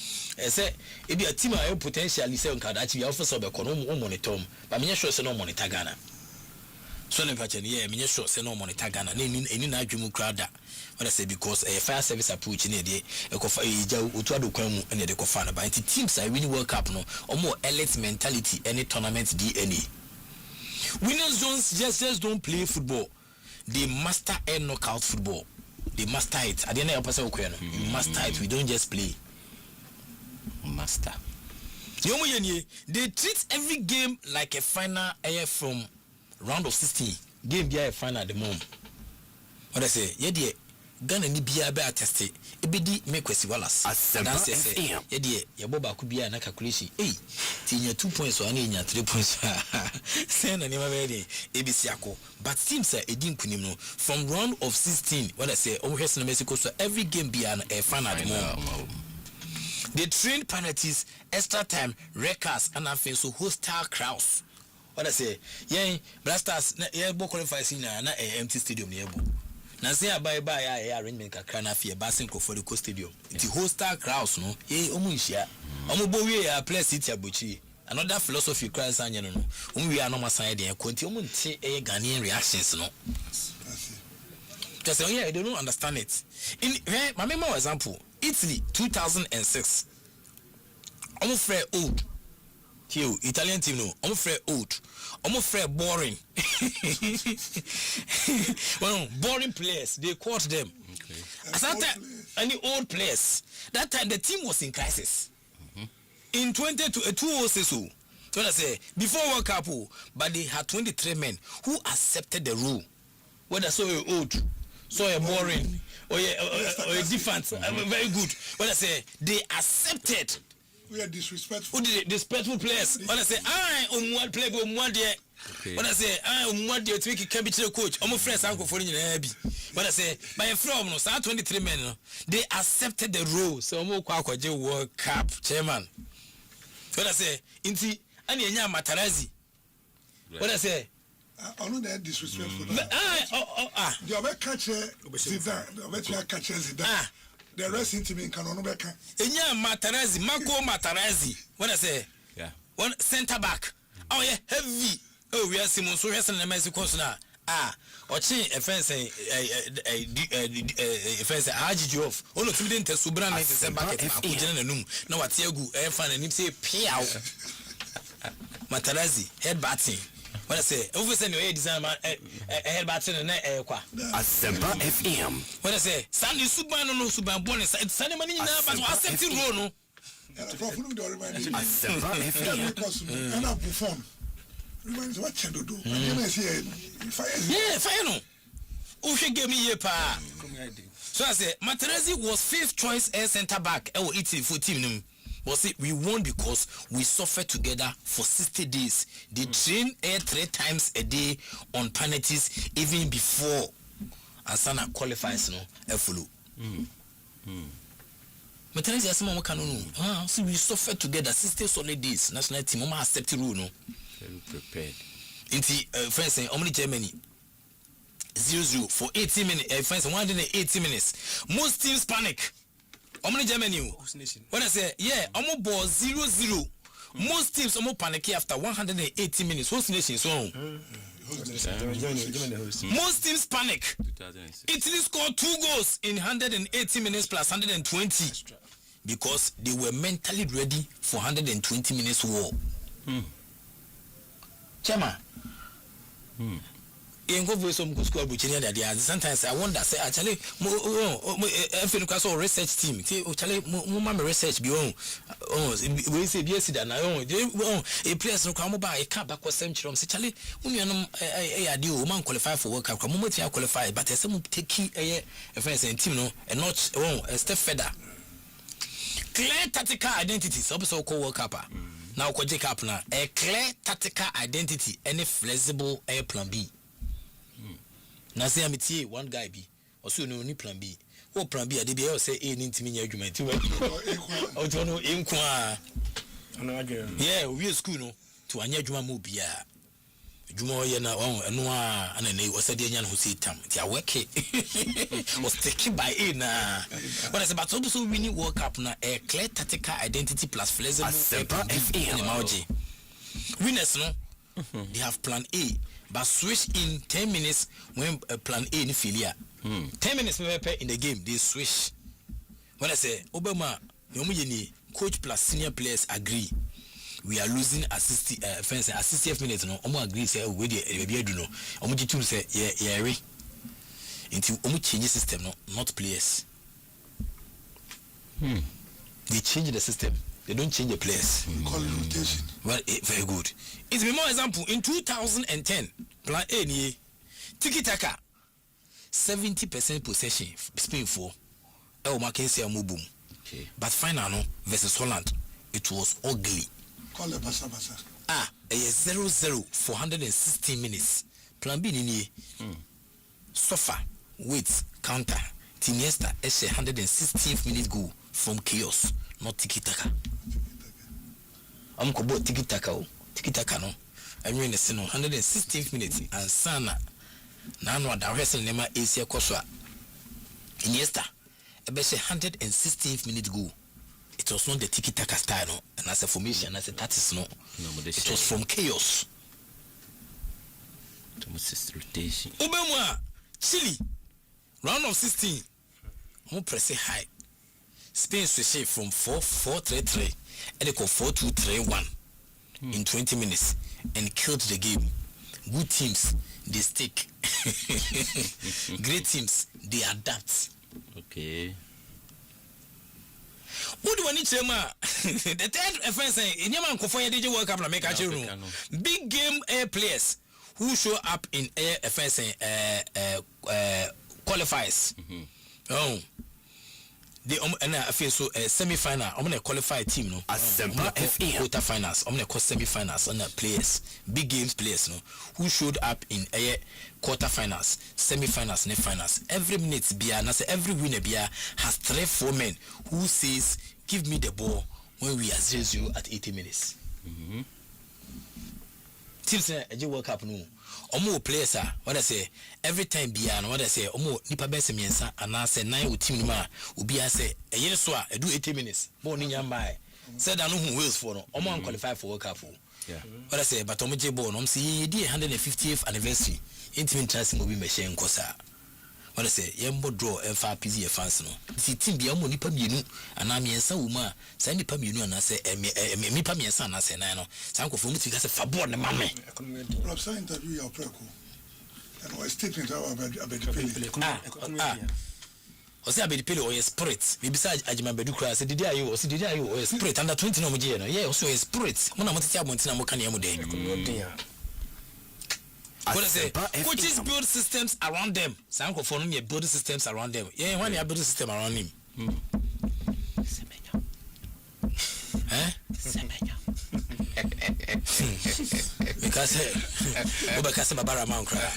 it be a team I potentially say on card actually offer some economic monitor, but I'm not sure it's no monitor Ghana. So na pacha yeah me sure say no monitor Ghana na na adwemu krada what I say because fire service approach na dey ekofa ija otu adokwan mu na dey kofa na but teams are winning World Cup no omo elite mentality any tournament DNA winners just don't play football, they master a knockout football, they master it. At the end of the master it, we don't just play. Master. They treat every game like a final air from round of 16. Game be a final at the moment. What I say, yeah, dear, Ghana ni biya be attested. Ebedi make kwesi walas. Asempa FM. Yeah, dear, your boba could be na calculation. Hey, tinya 2 points or anya 3 points. Send a name very ebisiako. But teams are edim kunimno from round of 16. What I say, over here in Mexico, so every game be a final at the moment. They train penalties, extra time, records, and I so hostile crowds. What I say, yeah, blasters, yeah, bo qualifies in na empty stadium near bo. Na say bye arrangement kakra na fie basin for the stadium. It's hostile crowds, no. Yeah, omuishia. Omubo we a place city abuchi. Another philosophy cries anya no. We are no masaya dey konti omunti Ghanaian reactions no. Just yeah, they don't understand it. In my memorable example, Italy 2006. I'm afraid old. Here, Italian team no. I'm afraid old. I'm afraid boring. Well, boring players. They caught them. Okay. At that time, any old players. That time the team was in crisis. In 2006, so I say before World Cup, but they had 23 men who accepted the rule. Whether so old, so boring, or different, very good. When I say they accepted. We are disrespectful. Disrespectful players. When I say I play go there. When I say I there to make it can be the coach. I'm friends uncle for you. When I say by a from no 23 men, they accepted the rule. So I'm World Cup chairman. When I say inti ani enya Matarazzi. When I say I know that disrespectful. The other catcher Zidane. The other catcher Zidane. The rest in team in Canon Becca. Enya Matarazzi, Marco Matarazzi. When I say, yeah, one center back. Oh yeah, heavy. Oh, we are Simon. So yes, and Mexico now. Ochi offense offense aji off. Oh no, we didn't subran 97 back at Akujana num. Now what Tiago fan and him say piao. Matarazzi head batting. When I say, over your design head batting and qua. Asempa FM. When I say, Sandy Suban no Suban bonus, it's Sunday money now, but what's the rono? Asempa FM. And I perform. Reminds what you do. Yeah, fire. Who should give me a pa? So I say, Materazzi was 5th choice air center back. Oh, it's for team. Was it we won because we suffered together for 60 days. They train 3 times a day on penalties even before Asana qualifies no follow. Materazzi asema mo kanu no. See we suffered together 60 solid days. National team mama accept rule no. Very prepared. Inti friends say how many Germany 0-0 for 80 minutes. Friends 180 minutes. Most teams panic. How many Germany? When I say, yeah, I'm ball 0-0. Most teams are panicky after 180 minutes. Host nation, so most teams panic. Italy scored 2 goals in 180 minutes plus 120 because they were mentally ready for 120 minutes war. Chema. Sometimes I wonder, say, actually, research team, research beyond. We say, yes, that a place no come by a camp back was century. Say, man qualify for World Cup, qualify, but as some take key a friends and team, no, and not a step further. Clear tactical identities, also called World Cup. Now, Koji Cup now, a clear tactical identity, any flexible air plan B. Na say amity one guy be also no ni plan B. O plan B ade be say e ni ntimi nya adwuma ti o to no enkwa yeah we school no to anya adwuma mo bia adwuma ye na eno a ana nei o said anya no say tam ti a work was taken by e na when I say but so winning World Cup na a clear tactical identity plus flexible FM winners no they have plan A but switch in 10 minutes when plan A in failure. 10 minutes in the game, they switch. When I say Obama, coach plus senior players agree. We are losing 60th minutes. No, Omo agree say we dey do no. Omo jitu say yeah. Until Omo change the system, no, not players. They change the system. They don't change the players. Call it rotation. Well, very good. It's be more example in 2010. Plan A ni tiki taka 70% possession Spain for. Mackenzie boom. But final no versus Holland, it was ugly. Call it basa. 0-0 for 116 minutes. Plan B ni suffer wait counter. Tiniesta is 116th minute goal from chaos, not tiki taka. I'm kobo tiki taka no. I mean the 116th minute and sana na no da wrestling nema Asia Koswa. Iniesta ebese 116th minute goal. It was not the tiki taka style no, and as a formation as a tactics no. It was from chaos. Thomas rotation. Ubemwa Chile round of 16. Who press high. Spain switch from 4-4-3-3 and they call 4-2-3-1 in 20 minutes and killed the game. Good teams, they stick. Great teams, they adapt. Okay. What do I need to the third offense in Yaman Kofoya did you work up and make a big game air players who show up in air offense qualifies. Oh, they I feel so semi-final. I'm gonna qualify a team, no. Asempa quarter-finals. I'm gonna call semi-finals on the players, big games players, no, who showed up in quarter-finals, semi-finals, and finals. Every minute, every winner has 3-4 men who says, "Give me the ball when we are 0-0 at 80 minutes." Till say a World Cup no. Omo players are what I say every time biya what I say omo nipa bese miensa and I say 9 team ma obi a say e yere so a do 80 minutes bo ni nyamba said I know who Wales for no omo qualify for World Cup. Yeah. What I say but omo je ball no say di 150th anniversary intimate transfer obi me share nkosa. What I say yembo draw fa PZ fans no. Si team biya omo nipa bienu ana miensa wo ma say nipa bienu ana say nipa miensa ana say na no. Say nko for mu tika say fa ball ne mame. Rob say interview your preko. And what statement about the pele. Ose abedi pele or spirit. We beside Ajima Bedu cry say did you or spirit under 20 no mo je no. Yeah, also a spirit. Mo na mo tete abonti na mo kan yemu den. What I say? Coaches build systems around them. Sanko for me build systems around them. Yeah, when you build a system around him. Because Babara Mount cry.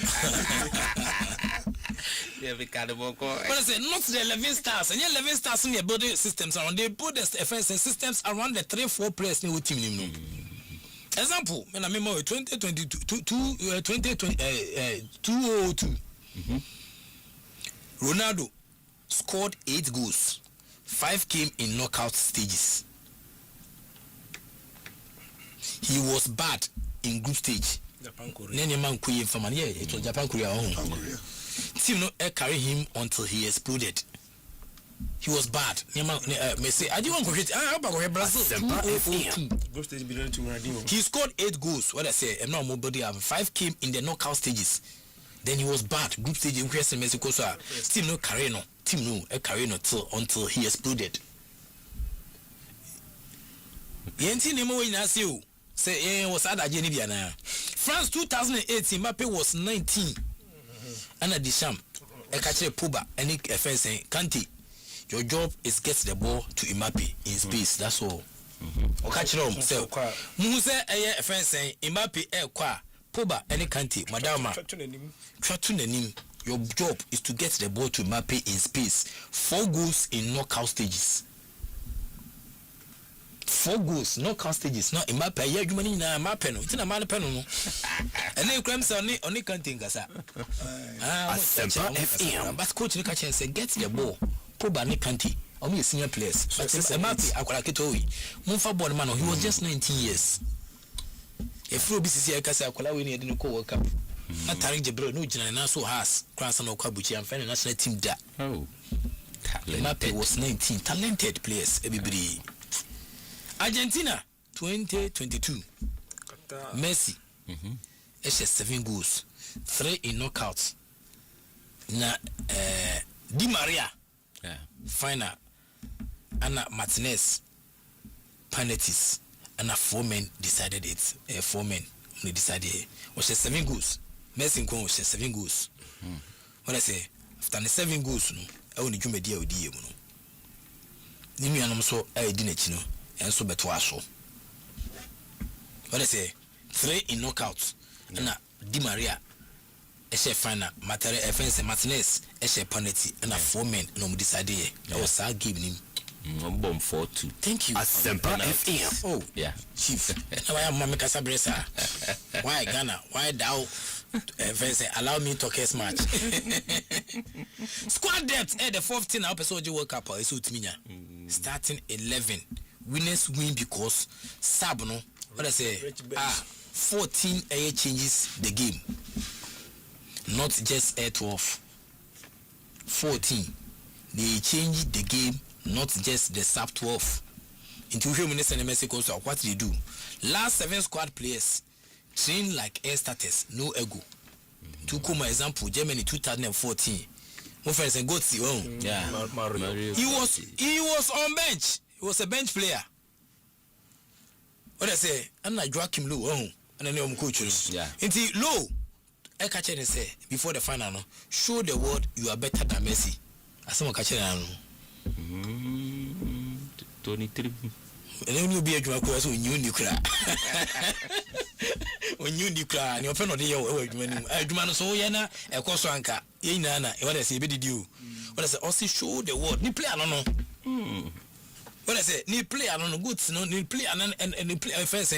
Yeah, because what I say, not the 11 stars, and 11 stars in your building systems around. They build the defense and systems around the 3-4 players new team. Example, when I remember 2002, Ronaldo scored 8 goals. 5 came in knockout stages. He was bad in group stage. Japan Korea. It was Japan Korea. Team no carry him until he exploded. He was bad. Messi, I didn't want to create. Brazil. He scored 8 goals. What I say, I'm not nobody. 5 came in the knockout stages. Then he was bad. Group stage in Mexico. So team no carry no. Team no carry no until he exploded. Yenti nemo in Asio. Say was at Ajenibiana. France 2018, Mbappe was 19. Anna Deschamps, Ekache Puba, any offense saying, Kanti, your job is get the ball to Mbappe in space. That's all. Okachrom, so Muse a offense saying, Mbappe kwa Puba, any Kanti, Madama. Tratunanim. Your job is to get the ball to Mbappe in space. 4 goals in knockout stages. 4 goals, knockout stages. No, Mbappe, yeah, you money na Mbappe no. It's na man pen no. And then Clemson only Kanti ngasa. Asempa FM. But coach Nika say get the ball. Puba ni Kanti. Only senior players. But Mbappe akwala ketowi. Mumfa ball man. He was just 19 years. If you BCC akasa akwala we need no World Cup. na Tariq Jibril no jina na so has kransa no kwabuchi am fan national team da. Oh. Mbappe was 19 talented players everybody. Argentina 2022 Messi it's 7 goals 3 in knockouts na Di Maria final Anna Martinez penalties and 4 men decided it 4 men they decided was 7 goals Messi was 7 goals what I say after the 7 goals no I only do media odi emu no nimi anom so di na chi no enso beto aso what I say 3 in knockouts na Di Maria she final matter offense Martinez she penalty na 4 men no mu decide here was a game nim bomb 4-2 thank you Asempa FM oh yeah chief now I am mama kasa bresa why Ghana why thou offense allow me to case match squad depth the 4th now person World Cup is utminya starting 11 winners win because sub no what I say 14 changes the game not just 12 14 they change the game not just the sub 12 into human and Mexico so what they do last 7 squad players train like air starters no ego to come example Germany 2014 my friend say go to he was on bench he was a bench player what I say and I Joachim Low and then coach into low I catch it and say before the final no show the world you are better than Messi as someone catch it 23 and then you be a drug so you nuclear when you nuclear and your friend of the year so yana a course anchor nana what I say be did you what I say also show the world ni play I don't know what I say ni play I don't know good no ni play and play first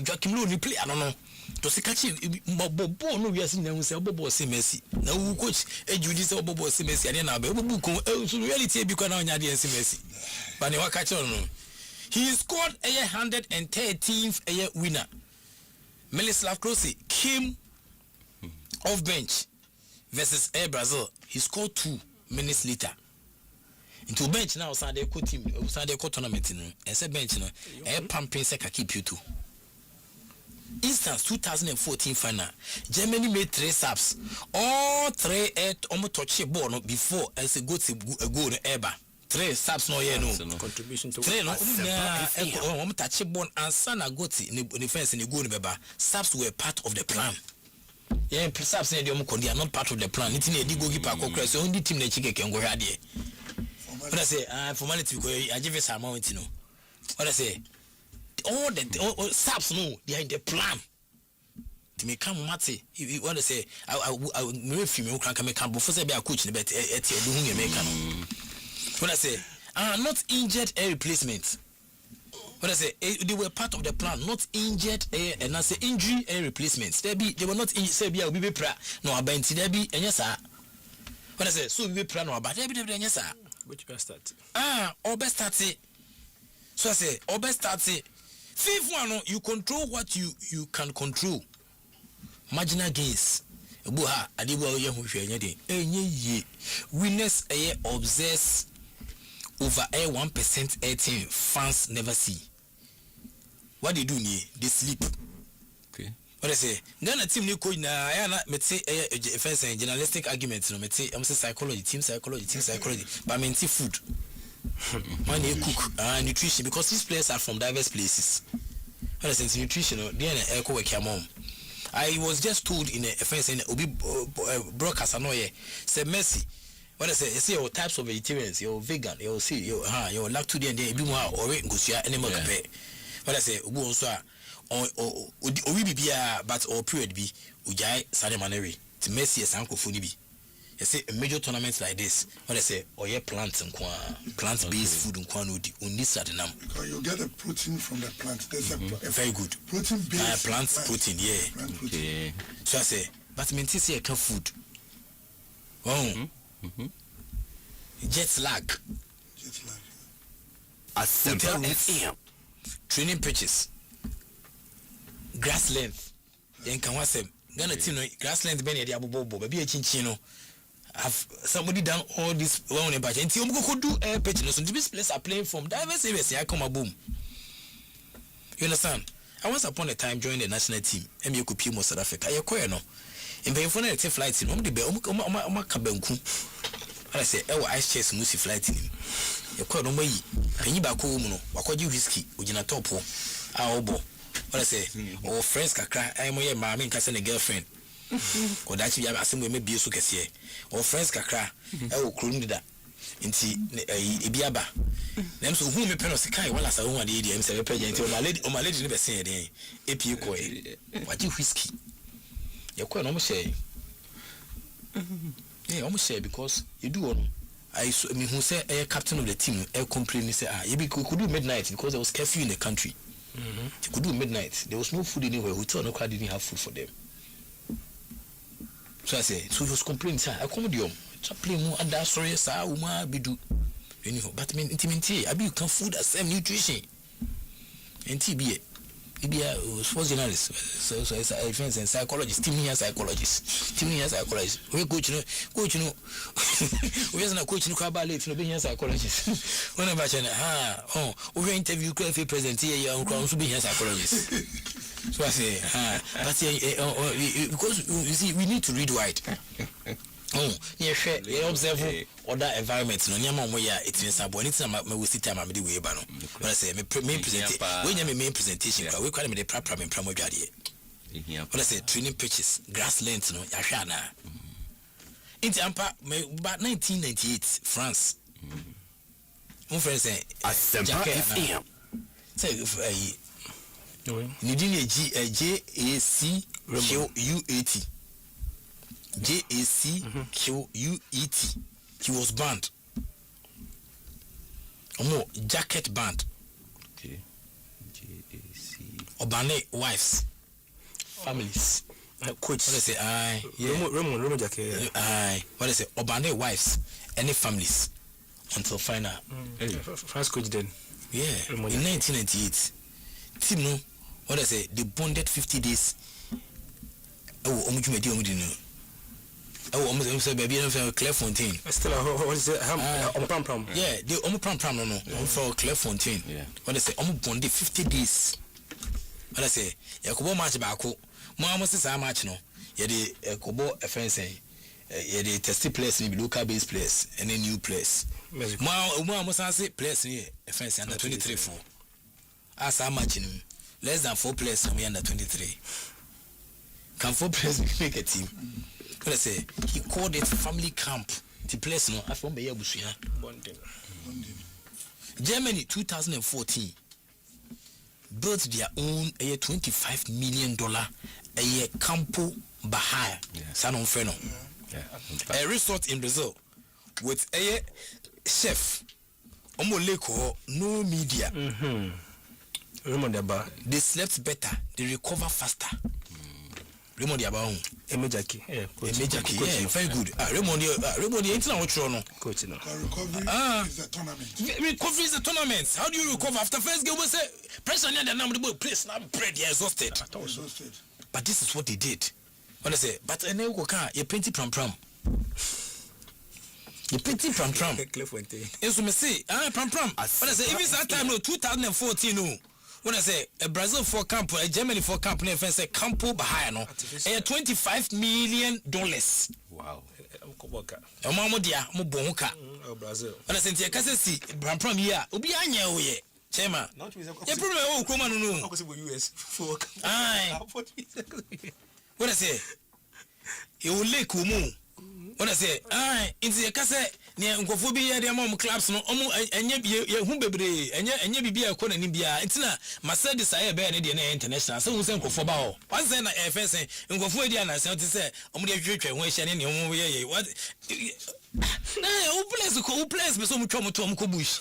Joachim Low ni play I don't know to see catching bobo no we are seeing na say bobo say Messi na who coach Judy say bobo say Messi and na be bobo ko so reality be ko na onya de say Messi but ne wa catch on no he scored a 113th winner Miroslav Klose came off bench versus Brazil he scored 2 minutes later into bench now Sunday co team Sunday co tournament no and say bench no pumping say ka keep you too instance 2014 final Germany made 3 subs all 3 almost touch ball no before as a go to a goal ever 3 subs no here no contribution to 3 no touch ball and sana go to the fence in the goal beba subs were part of the plan yeah subs they are not part of the plan it need go keeper ko so only team na chike kengo hwa de what I say formality because I give us amount no what I say all the subs no they are in the plan to make come mate you want to say I me film you can make come before say be a coach but do hu make no what I say not injured air replacement what I say they were part of the plan not injured air and I say injury air replacements they were not injured say be a be pra no abenti there be enya sa what I say so be pra no aba there be enya sa which best start or best start so I say or best start fifth one you control what you can control marginal gains buha adibo ye ho hwenya de enye ye winners obsess over 1% 18 fans never see what they do they sleep okay what I say Ghana team ni coach na ya na meti first journalistic argument no meti am say psychology team psychology but menti food when they cook nutrition because these players are from diverse places what I say nutrition then echo work your mom I was just told in a first obi broadcast anoye say Messi what I say you see your types of vegetarians you're vegan you see you're lactose and then more or ngosia animal compare what I say obu also obi bibia but or period bi ujai sade maneri to Messi as uncle funi bi you say a major tournament like this what I say or your plants and plant based food and no di only sadenam because you get the protein from the plant there's a very good protein based plant protein okay so I say but me see a food jet lag Asempa FM training pitches grass length then can was Ghana team no grassland ben dey abobobo ba bi a chinchin no have somebody done all this one in batch until we could do air pitch no so these players are playing from diverse areas. I come a boom. You understand? I once upon a time joined the national team and you could pay South Africa. You quite no in paying for a flight in the kabenku. I say ice chest musi flight in him. You quite no way and you back home no what you whiskey with your top our bo. What I say or friends kakra I am your mammy and a girlfriend. Or that you have assembled maybe so kese or friends kakra will croon that inti ibiaba them so who me penos kai wala sa who the ADM say page until my lady never say then APU koi what you whiskey you quite almost say yeah almost say because you do on I mean who say a captain of the team complain say you could do midnight because there was curfew in the country. You could do midnight, there was no food anywhere, hotel no crowd didn't have food for them. So I say, so he was complaining, sir, I come to play more and that's sorry, sir, uma bidu. Anyhow, but I mean, intimately, I be you can food the same nutrition. And TBA, sports journalist, so it's a defense and psychologist, team here psychologist. We coach, you know, we are not coaching Kabale, no being psychologist. When I'm we interview president here, and crown to be a psychologist. So I say, but because you see, we need to read wide. Yeah, observe other environments. No, nyama mo ya etinsa bo. Anything me we sit time am dey we ba no. When I say me main presentation, when you main presentation, we call me the proper me promo dwade. When I say training pitches, grass length no, ya hwa na. Inti ampa me about 1998 France. Mon frère say Asempa FM. Say you didn't JAC QUAT. JACQUET. He was banned. No, jacket banned. Okay. JAC. Obane wives. Families. Coach. What they say? Aye. Remo jacket. Aye. What they say? Obane wives. Any families. Until final. France coach then. Yeah. In 1998. Team no. What I say? They bonded 50 days. Oh, almost say baby Clairefontaine. Still what is it? Pram. Yeah, they pram no. For Clairefontaine. Yeah. What I say? Bonded 50 days. What I say? Yakobo match baako. Mo almost say match no. Yeah, the Kobo offense. Yeah, the tested players maybe local based players and then new players. Mo almost say players here offense under 23 for. As how much less than 4 players from under 23. Can 4 players make a team? What I say? He called it family camp. The place no, I from Beyabusia. Germany 2014 built their own $25 million Campo Bahia. San Onfreno. A resort in Brazil with a chef. Omoleko, no media. They slept better, they recover faster. Raymond Yabao, Emejaki, very good. Raymond, ain't now coach. Recovery is a tournament. Recovery is a tournament. How do you recover after first game? We say pressure near the number the place now bread. You're exhausted. But this is what they did. What I say? But I never go car. You painted pram. You painted pram. And so me say, pram. But I say even that time no 2014 no. When I say a Brazil for camp, a Germany for camp, and say Campo Bahia no, $25 million. Wow. Mamodia, Mobonka. Brazil. When I say you can see pram here, Ubi anya oye. Chema. You problem oh come no. US for. Aye. When I say you will lake umu. When I say aye, into the kase near Unkophobia, the among clubs no and ye whom bebre and ye be a corner in India. It's not Mercedes I bear international. So who's Uncle Fobao? Once then I first say Unkophobia and I said to say, Omudia future when she any what? Who plays me so much Tom Kobush?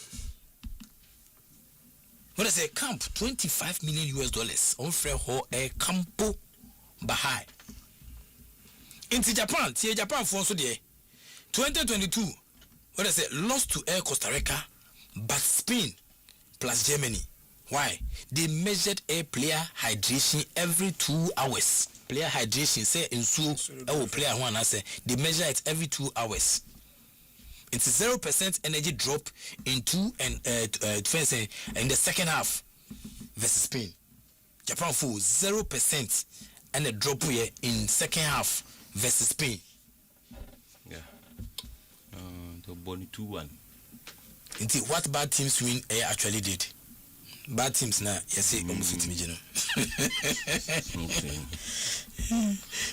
When I say camp $25 million on fair ho a Campo Bahia. Into Japan for so there 2022 what I say lost to Costa Rica but Spain plus Germany Why? They measured a player hydration every 2 hours. Player hydration say in player one I say they measure it every 2 hours. It's 0% energy drop in in the second half versus Spain. Japan full 0% and a drop here in second half versus Spain. Yeah. The Bonnie 2-1. What bad teams win actually did? Bad teams now, yes, say almost me,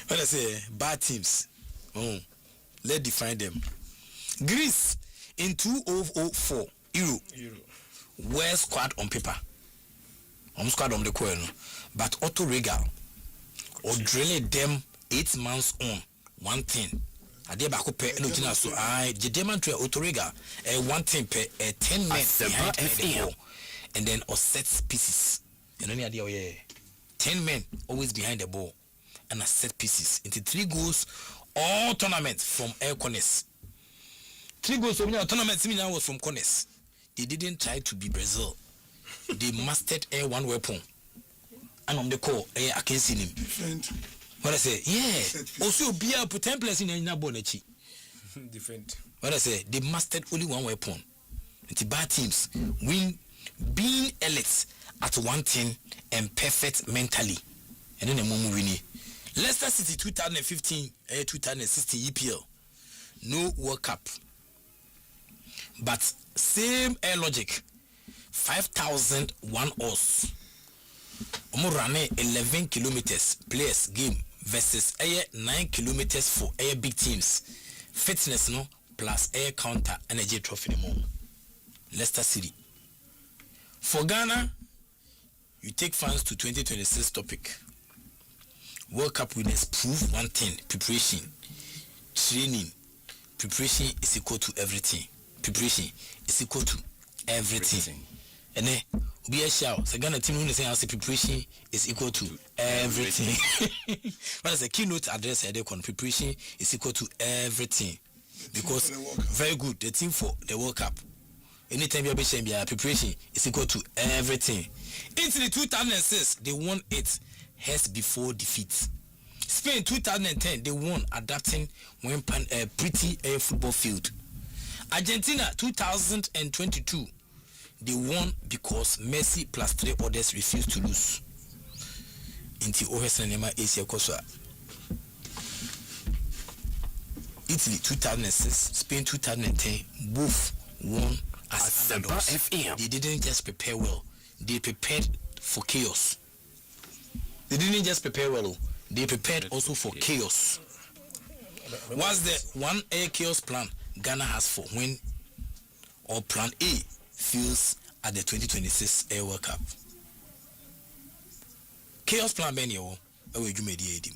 What I say, bad teams. Let's define them. Greece in 2004 Euro. Well squad on paper. Squad on the coin, but Otto Regal or drilled them 8 months on one thing. I did back up no tina so I demonstrate Otto Regal 1 thing per 10 men behind the ball, and then or set pieces. And only idea 10 men always behind the ball and a set pieces into 3 goals all tournaments from air corners. 3 goals from the tournament seminar was from corners. They didn't try to be Brazil. They mastered one weapon. And on the call, I can see him. What I say? Yeah. Also, be a put 10 players in a bonechi. Different. What I say? They mastered only one weapon. And the bad teams win being elites at one thing and perfect mentally. And then the moment winning. Leicester City 2015-2016 EPL. No World Cup. But same air logic. 5,001 hours. Running 11 kilometers players game versus 9 kilometers for big teams. Fitness no plus air counter energy trophy more. Leicester City. For Ghana, you take fans to 2026 topic. World Cup winners prove one thing: preparation, training. Preparation is equal to everything. Preparation is equal to everything. And then we are shout. So Ghana team who say preparation is equal to everything. But as a keynote address, preparation is equal to everything. Because very good, the team for the World Cup. Anytime you're preparation is equal to everything. Into the 2006, they won it heads before defeat. Spain 2010, they won adapting when pretty football field. Argentina 2022. They won because Messi plus 3 others refused to lose. Inti Ohesanema Asia Kosa. Italy 2006, Spain 2010, both won as underdogs. They didn't just prepare well, they prepared for chaos. They didn't just prepare well, they prepared also for chaos. What's the 1A chaos plan Ghana has for when or plan A fails at the 2026 Air World Cup? Chaos plan Benio, away you made the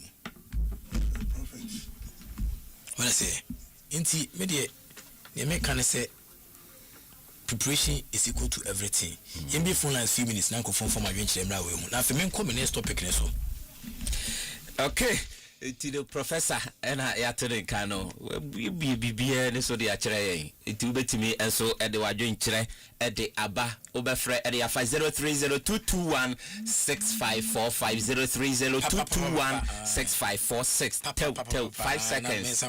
when I say, Inti media, they can say preparation is equal to everything. In be phone lines few minutes now confirm for my venture. Now, if you come in next topic, okay. To the professor and I to Kano, we be so the actually it will be to me and so at the Wajoin Chile at the Abba Oberfre at the 50302216545 tell 5 seconds.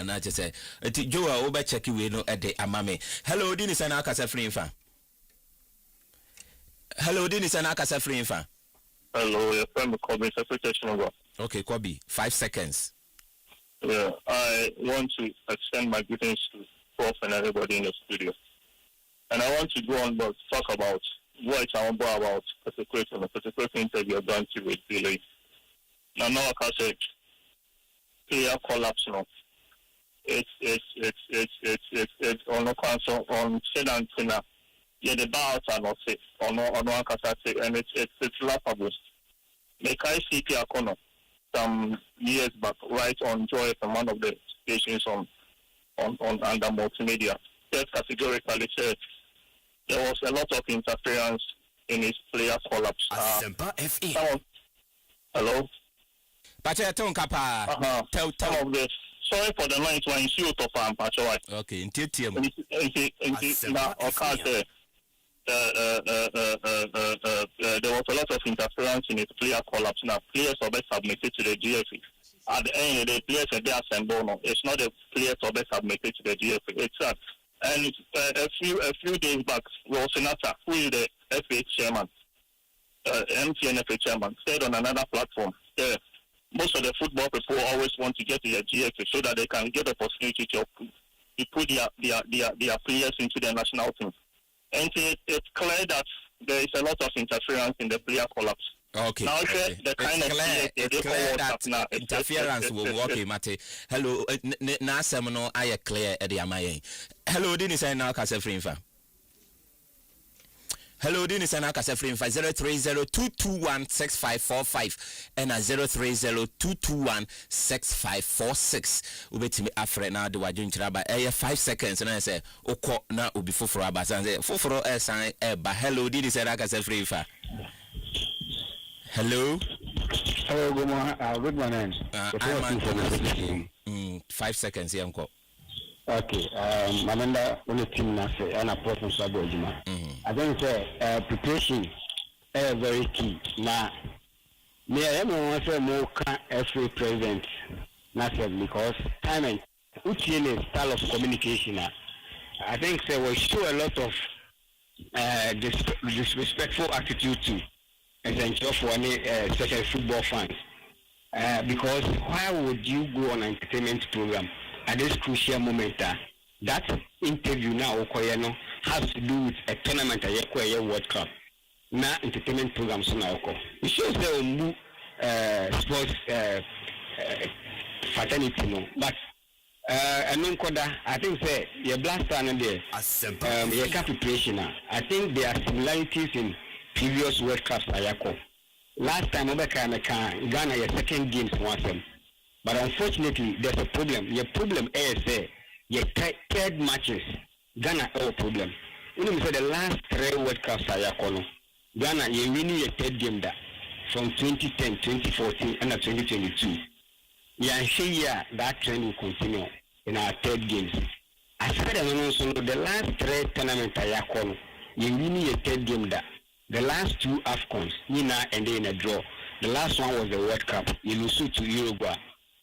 Not just say Joe Ober check you know at the Amame. Hello, Dinis and Akasa free fan. Hello, Dinis and Akasa free fan. Hello, your friend Kobe, Secretary of. Okay, Kobe, 5 seconds. Yeah, I want to extend my greetings to Prof and everybody in the studio. And I want to go on but talk about what I want about the secret interview I've done to with Billy. Now, like I said, player collapse now. It's on the council on Sedantina. Yeah, the bars are not safe. Or no, and it's laughable. Make I see Pierre Connor some years back, right on Joy from one of the stations on under multimedia. Just categorically said there was a lot of interference in his player collapse. Asempa FM. Hello. Pacha Tom Kapa. Tell of this. Sorry for the noise when you to farm, Pacha. Okay, in TTM. Now, okay. there was a lot of interference in his player collapse. Now, players are submitted to the GFA. At the end, the players are there assembled. No, it's not the players are submitted to the GFA. It's that. And a few days back, Rosinata, who is the FA chairman, MTN FA chairman, said on another platform, most of the football people always want to get to the GFA so that they can get the opportunity to put their players into the national team. And it's clear that there is a lot of interference in the player collapse. Okay. Now, the kind of it's clear that now, interference will work. Mate. Hello, na semono I clear at the Amaye. Hello, Dennis and now Casa Frinfa. Hello, Dennis and Akasa Free 030-221-6545 and 030-221-6546. Ubetimi afre na de wadun traba 5 seconds and I say oko na obi foforo abasa say foforo sign ba. Hello, Dennis and Akasa Free. Hello. Hello, good morning. I'm 5 seconds here unko. Okay, Mamanda on the team now say and a person Sabojima. I think preparation is very key. Now, me I am one say more FA president because time and style of communication. I think there will show a lot of disrespectful attitude to essential for any especially football fans. Because why would you go on an entertainment program at this crucial moment? That interview now has to do with a tournament a World Cup. Now entertainment programs now. It shows the sports fraternity, no. But I think say your blaster and there your preparation. I think there are similarities in previous World Cups. Last time Ghana your second games once. But unfortunately, there's a problem. Your problem is your third matches. Ghana have a problem. You know, the last 3 World Cups Ghana, you winning your third game from 2010, 2014, and 2022. Yeah, that trend will continue in our third games. As far as I know, the last 3 tournaments you winning your third game The last 2 AFCONs, and then a draw. The last one was the World Cup. You lose to Uruguay.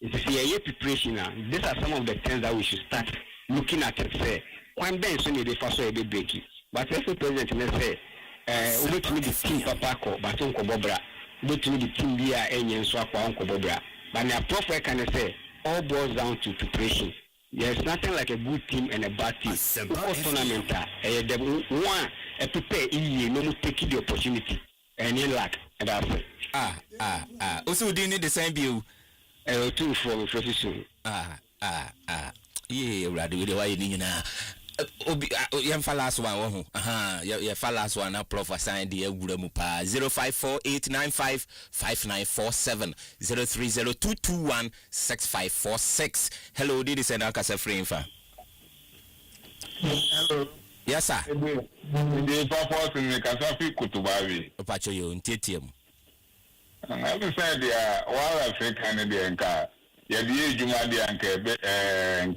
It's a year preparation now. These are some of the things that we should start looking at it. Say, one day soon they first a bit breaky. But if the president may say, we to the team Papako, but Uncle Bobra, we to the team Bia and Swap Uncle Bobra. But now, Prophet can say, all boils down to preparation. There's nothing like a good team and a bad team. Because tournament, one, prepare easy, no more taking the opportunity. And you lack, and that's it. Also, do you need the same view? 2 for me, profession. Yeah, rather with the way you know. Last one, last one. Now, Prof. Assigned the Guramupa 0548955947 030-221-6546. Hello, did you send Akasa Free Infa? Hello. Yes, sir. The purpose in the Kasafi Kutubavi. Pacho, you in TTM. I said, yeah, while I say Canadian car, yeah, the Jumadi and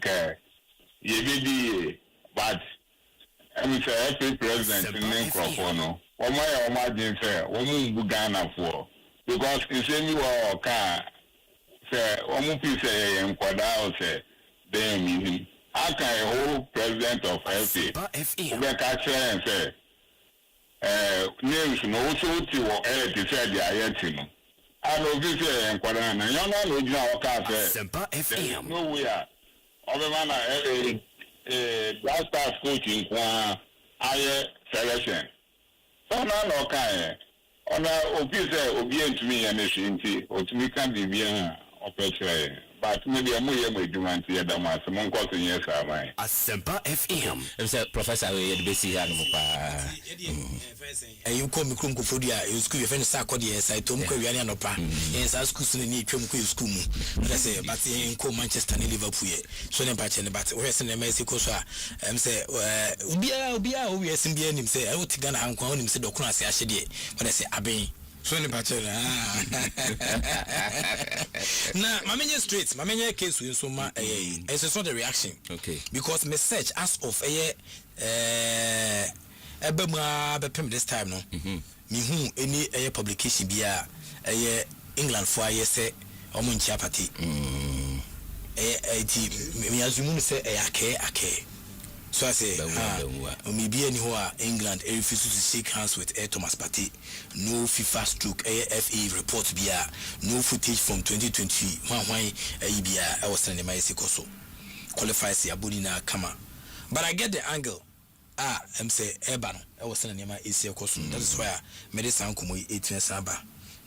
care. But I'm say president in Necrofono. Or my imagine say, Ghana for because it's any car say, Omupi say, and Quadao say, they mean, I can hold president of FA. Rebecca say and say, names no so to or to say the Ayatino. I know this and Quadana, you're not looking at our car. Asempa FM. No, we are. Other black stars coaching higher selection. So now no kind. On a obedient to me and a shinty, or to me can be bien or petre. But maybe a more doing the other mass among cotton years are mine. Asempa FM. Professor, we had busy animal. And you call me Kunku Fodia, you school your friend Sakodi, yes, I told Korean Opa, yes, I school in the Kumku school. But I say, but in Manchester and Liverpool, so then patching about West and Mexico. And say, Ubia, we are Symbian him say, I would take Ghana and call him said Ocrasi Ashidi. But I say, Abbey. So in the now, my many streets, my many case with so much. It's not the reaction, okay? Because message as of ebema bepem this time no me hu any publication bia England for say omo nchia party me assume say ake so I say me be any ho England refuse to shake hands with Thomas Partey. No FIFA stroke FA report bia no footage from 2020 when bia I was sending my so qualifies the body na kama. But I get the angle. I'm say eba no I was sending my AC koso. That is why me dey sound komo 18 saba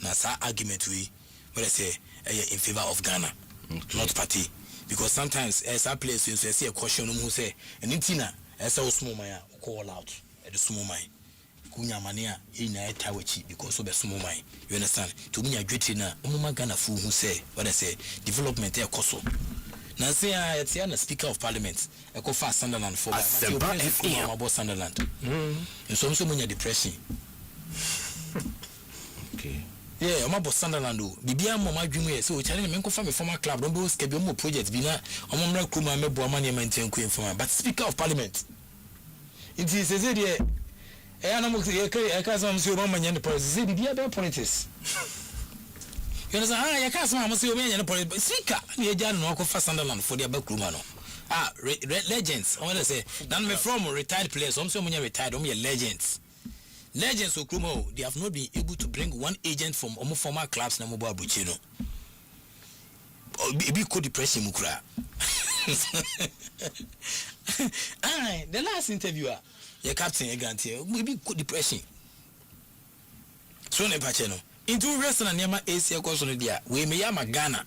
na sa argument we but I say in favor of Ghana, not Partey. Because sometimes as a place you see a question who say anything as a small man call out at the small mind kunya mania in a tawachi because of the small mind, you understand. To me a great na Ghana fool who say what I say development there koso now say it's a speaker of parliament I go fast Sunderland for Asempa FM about Sunderland and so many depression. Okay. Yeah, I'm about Sunderland. Bibia mama dream so challenge me from a former club. Don't be schedule more projects. Bina, I'm not kuma me bo money maintain queen for but speaker of parliament. It is says there. I am not I can't say mama nyane politics. Say bibia be politics. You understand? I can't say mama say nyane politics. Speaker, you just no go for Sunderland for their back room no. Legends. I want to say, then me from retired players. Some say retired. Legends. Legends of Kumo, they have not been able to bring one agent from former clubs na mobile Buchino. Be cool depression mukra. The last interviewer, your captain Egante, maybe cool depression. So ne pacheno. Into rest na nyama AC koso no dia. We me yama Ghana.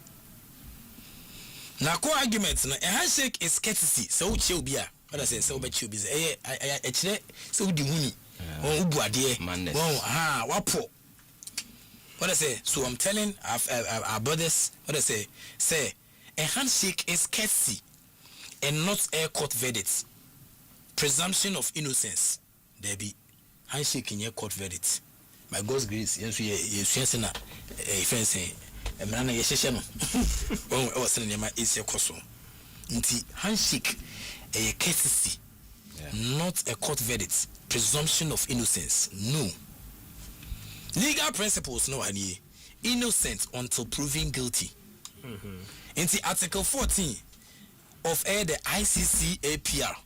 Na ko argument no a handshake is courtesy. So uche obi a. What I say so be obi say e kire so di huni. Wapo. What I say? So I'm telling our brothers, what I say a handshake is courtesy and not a court verdict. Presumption of innocence. There be handshake in your court verdict. By God's grace, yes, na fencing. A man, yes, no. Oh, I was saying, my is your coso. Handshake a courtesy, not a court verdict. Presumption of innocence. No. Legal principles no any innocent until proven guilty. In the Article 14 of the ICC-APR,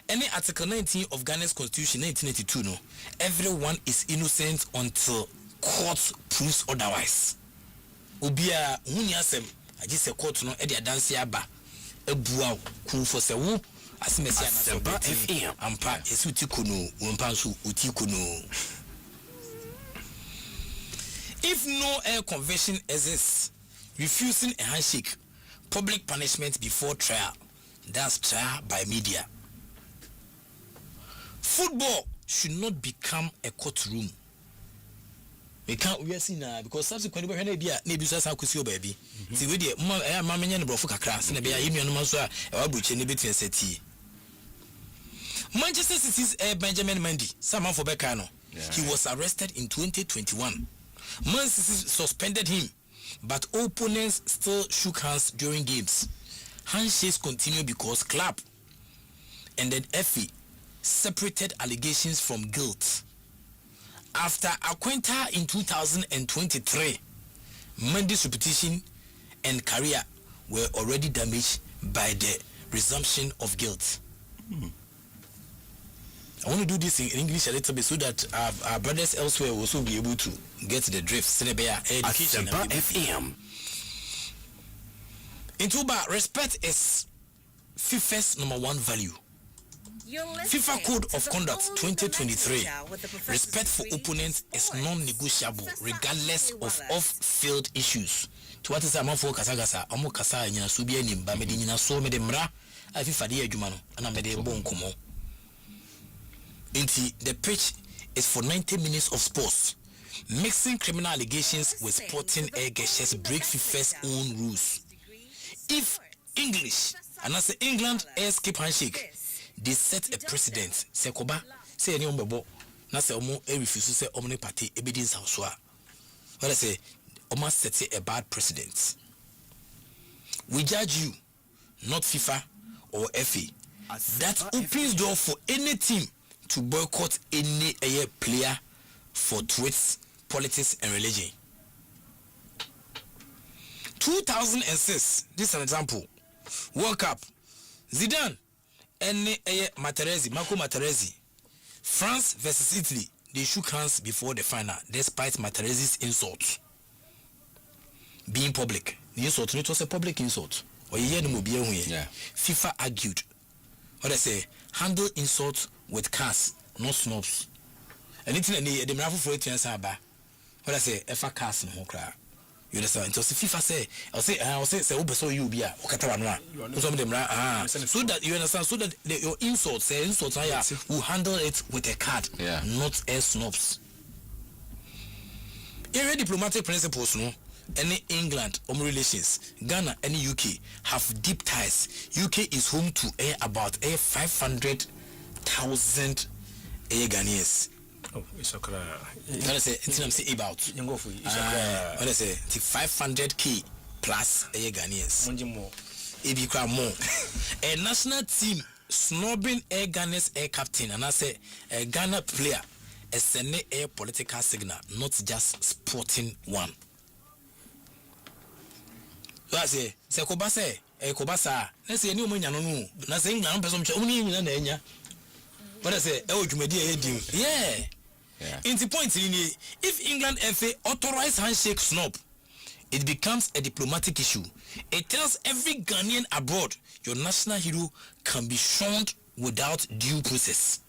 any Article 19 of Ghana's Constitution 1982 no, everyone is innocent until court proves otherwise. Ubia hunyasem ajise court no e de adanse aba ebuaw kun for se wo Asempa FM ampa esuti kuno wampansu uti kuno. If no air conviction exists, refusing a handshake, public punishment before trial, that's trial by media. Football should not become a courtroom. We can't we are seeing now because subsequently when be maybe so say baby. See we dey mama nya no brofo kakra se na be ya nua no so a e wa buche ne betin seti. Manchester City's Benjamin Mendy, someone for Becano. He was arrested in 2021. Man City suspended him, but opponents still shook hands during games. Handshakes continue because club and then FA separated allegations from guilt. After Aquenta in 2023, Mendy's reputation and career were already damaged by the resumption of guilt. I want to do this in English a little bit so that our brothers elsewhere will also be able to get the drift. Education. Asempa FM. In Tuba, respect is FIFA's #1 value. FIFA Code of Conduct 2023. Respect for opponents is non-negotiable regardless of off-field issues. To what is a man for Kasagasa, Amo Kasa, and Subianim, Bamedina, so Medemra, I FIFA de Jumano, and I made a bon como. The pitch is for 90 minutes of sports. Mixing criminal allegations with sporting air gestures break FIFA's own rules. If English, and as England air skip handshake, they set a precedent. Sekoba, say any umbo, Nasa Omo a refuse to say omni party evidence house. What I say, Oma set a bad precedent. We judge you, not FIFA or FA. That opens door for any team to boycott any player for tweets, politics, and religion. 2006, this is an example. World Cup, Zidane, any Marco Materazzi, France versus Italy, they shook hands before the final, despite Materazzi's insult being public. The insult, it was a public insult. FIFA argued, what I say, handle insult with cars, not snobs. And it's in the miracle for it, what I say, if a cars no cry. You understand? So FIFA say, I'll say, so you be a Okatawan. So that you understand, so that your insults will handle it with a card, not as snobs. Every diplomatic principles, no. Any England relations, Ghana, any UK have deep ties. UK is home to about 500,000 Ghanaians. Oh, it's okay. What I say, it's about. What I say, 500k plus Ghanaians. If you cry more, a national team snubbing Ghana's captain, and I say a Ghana player, a sending a political signal, not just sporting one. So I say Kobasa, let's say any woman, nothing, no person, only in what I say, yeah. In the point, if England FA authorized handshake snob, it becomes a diplomatic issue. It tells every Ghanaian abroad your national hero can be shunned without due process.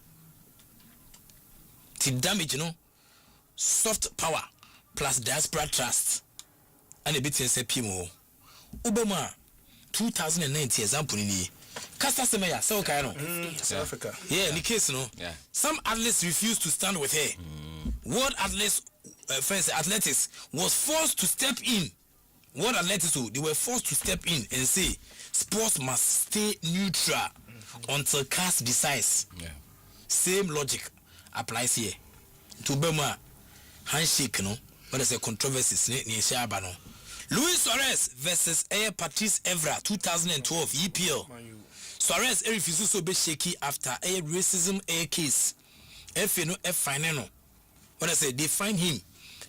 The damage, soft power plus diaspora trust, and a bit in PMO. Obama 2019 example in Casta Semeya, South Africa. Yeah, in the case, some athletes refused to stand with her. World Athletics, athletics was forced to step in. World Athletics, they were forced to step in and say, sports must stay neutral until CAS decides. Same logic applies here. To Burma, handshake, what is a controversy? Luis Suarez versus Patrice Evra 2012 EPL. Suarez refuses to be shaky after a racism case. Final. What I say, they find him.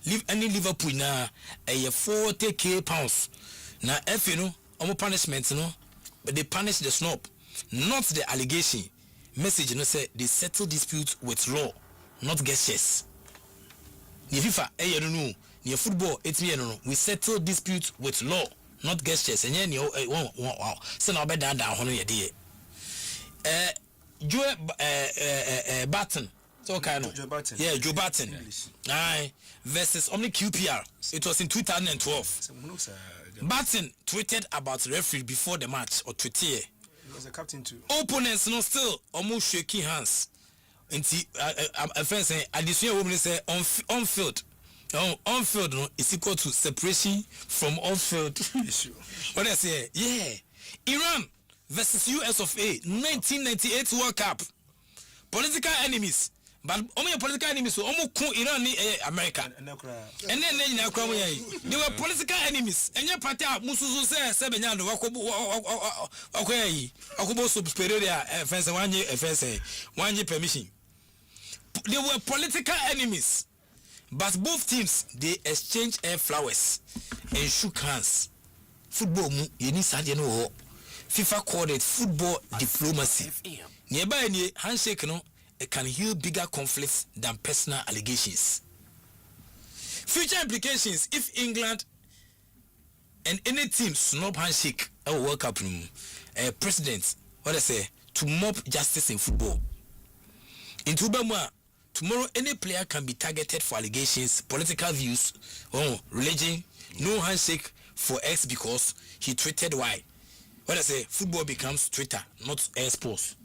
Leave any Liverpool na 40k pounds. Now punishment but they punish the snob, not the allegation. Message say they settle disputes with law, not gestures. The FIFA near football, we settle disputes with law, not gestures. And so now better down Joe Barton. So Joe Barton. Yeah, Joe Barton. Aye. Versus only QPR. It was in 2012. Barton tweeted about referee before the match or Twitter. He was a captain too. Opponents still almost shaking hands. And a friend say additional woman say on field. On field is equal to separation from off field issue. What I say? Yeah. Iran versus US of A 1998 World Cup. Political enemies. But only political enemies so almost Iran ni America. And then they were political enemies. And your party mususu say sebenyando wakobo superior fence 1 year fence 1 year permission. They were political enemies. But both teams, they exchanged flowers and shook hands. Football, you need FIFA called it football diplomacy. Nearby any handshake, it can heal bigger conflicts than personal allegations. Future implications if England and any team snub handshake or World Cup president, what I say, to mob justice in football. In Tubama, tomorrow, any player can be targeted for allegations, political views, religion, no handshake for X because he tweeted Y. What I say, football becomes Twitter, not sports.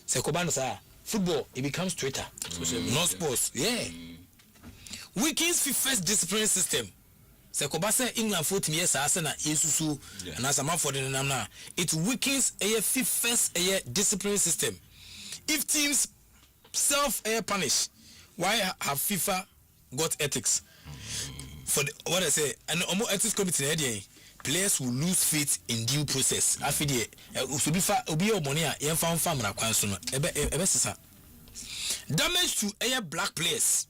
Sekobano say, football, it becomes Twitter, not sports. Yeah. Weakens FIFA's discipline system. Sekobasa England 14 years Arsenal Yesusu and as a man for the Namna. It weakens FIFA's discipline system. If teams self-punish, why have FIFA got ethics? For the, what I say, and ethics committee, players will lose faith in due process. Damage to black players.